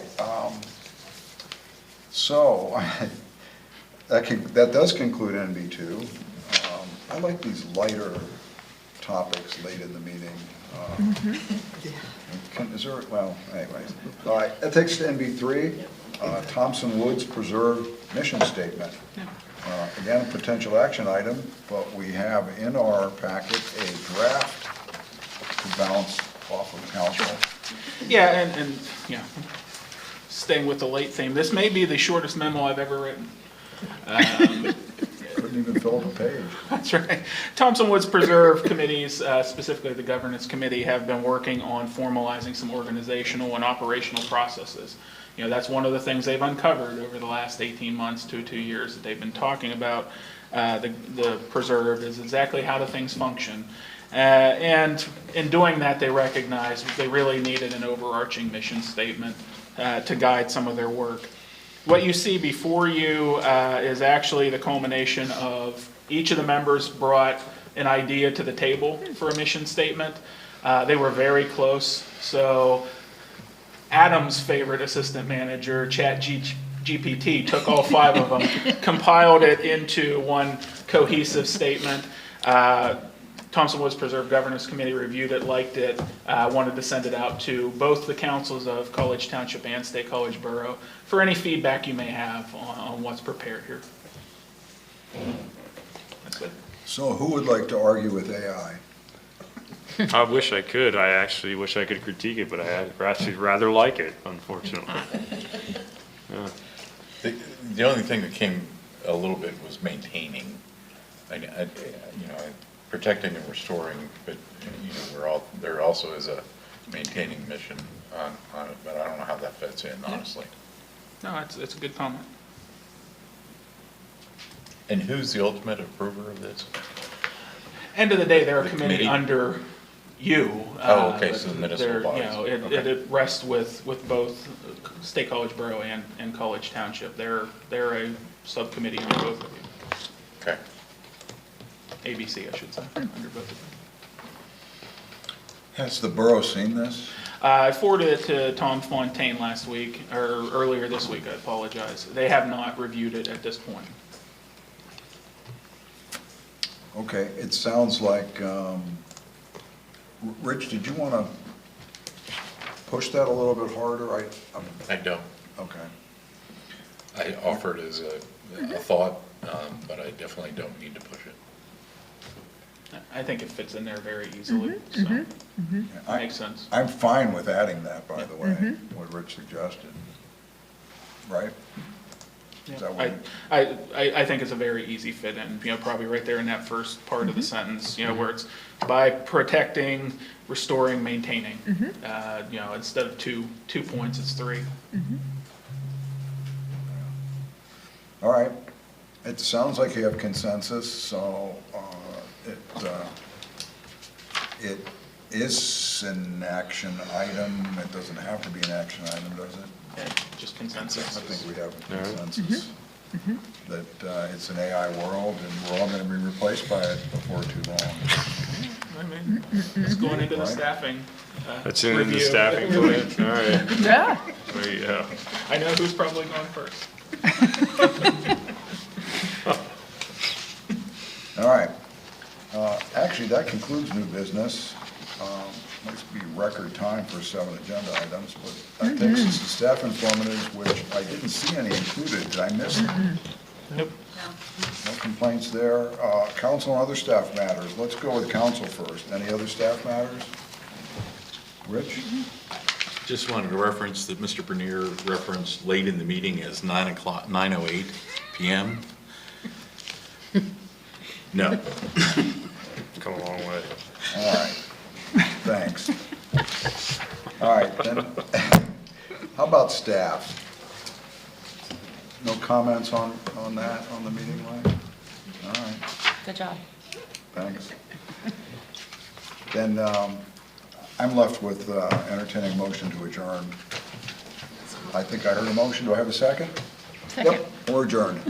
So that does conclude NB2. I like these lighter topics late in the meeting. Is there, well, anyways. All right, that takes to NB3, Thompson Woods Preserve Mission Statement. Again, a potential action item, but we have in our packet a draft to bounce off of council. Yeah, and yeah, staying with the late theme, this may be the shortest memo I've ever written. Couldn't even fill up a page. That's right. Thompson Woods Preserve committees, specifically the governance committee, have been working on formalizing some organizational and operational processes. You know, that's one of the things they've uncovered over the last 18 months to 2 years that they've been talking about. The preserve is exactly how do things function. And in doing that, they recognized they really needed an overarching mission statement to guide some of their work. What you see before you is actually the culmination of each of the members brought an idea to the table for a mission statement. They were very close. So Adam's favorite assistant manager, ChatGPT, took all 5 of them, compiled it into one cohesive statement. Thompson Woods Preserve Governance Committee reviewed it, liked it, wanted to send it out to both the councils of College Township and State College Borough for any feedback you may have on what's prepared here. That's it. So who would like to argue with AI? I wish I could. I actually wish I could critique it, but I actually rather like it, unfortunately. Yeah. The only thing that came a little bit was maintaining, protecting and restoring, but there also is a maintaining mission on it, but I don't know how that fits in, honestly. No, it's a good comment. And who's the ultimate approver of this? End of the day, they're a The committee committee? under you. Oh, okay, so the municipal bodies. Okay. It rests with both State College Borough and College Township. They're a subcommittee under both of you. Okay. ABC, I should say, under both of them. Has the borough seen this? I forwarded it to Tom Fontaine last week, or earlier this week, I apologize. They have not reviewed it at this point. Okay, it sounds like, Rich, did you want to push that a little bit harder? I don't. Okay. I offered as a thought, but I definitely don't need to push it. I think it fits in there very easily, so that makes sense. I'm fine with adding that, by the way, what Rich suggested. Right? Is that what I think it's a very easy fit in, probably right there in that first part of the sentence, where it's by protecting, restoring, maintaining. Instead of two points, it's 3. All right. It sounds like you have consensus, so it is an action item. It doesn't have to be an action item, does it? Yeah, just consensus. I think we have a consensus that it's an AI world and we're all going to be replaced by it before too long. I mean, it's going into the staffing That's in review. the staffing plan. All right. Yeah. There you go. I know who's probably going first. All right. Actually, that concludes new business. Must be record time for 7 agenda items, but that takes us to staff informatives, which I didn't see any included. Did I miss it? Nope. No complaints there. Council and other staff matters. Let's go with council first. Any other staff matters? Rich? Just wanted to reference that Mr. Bernier referenced late in the meeting as 9:08 p.m. No. Come a long way. All right. Thanks. All right, then, how about staff? No comments on that, on the meeting line? All right, Good job. thanks. Then I'm left with entertaining a motion to adjourn. I think I heard a motion. Do I have a second? Second. Yep, we're adjourned.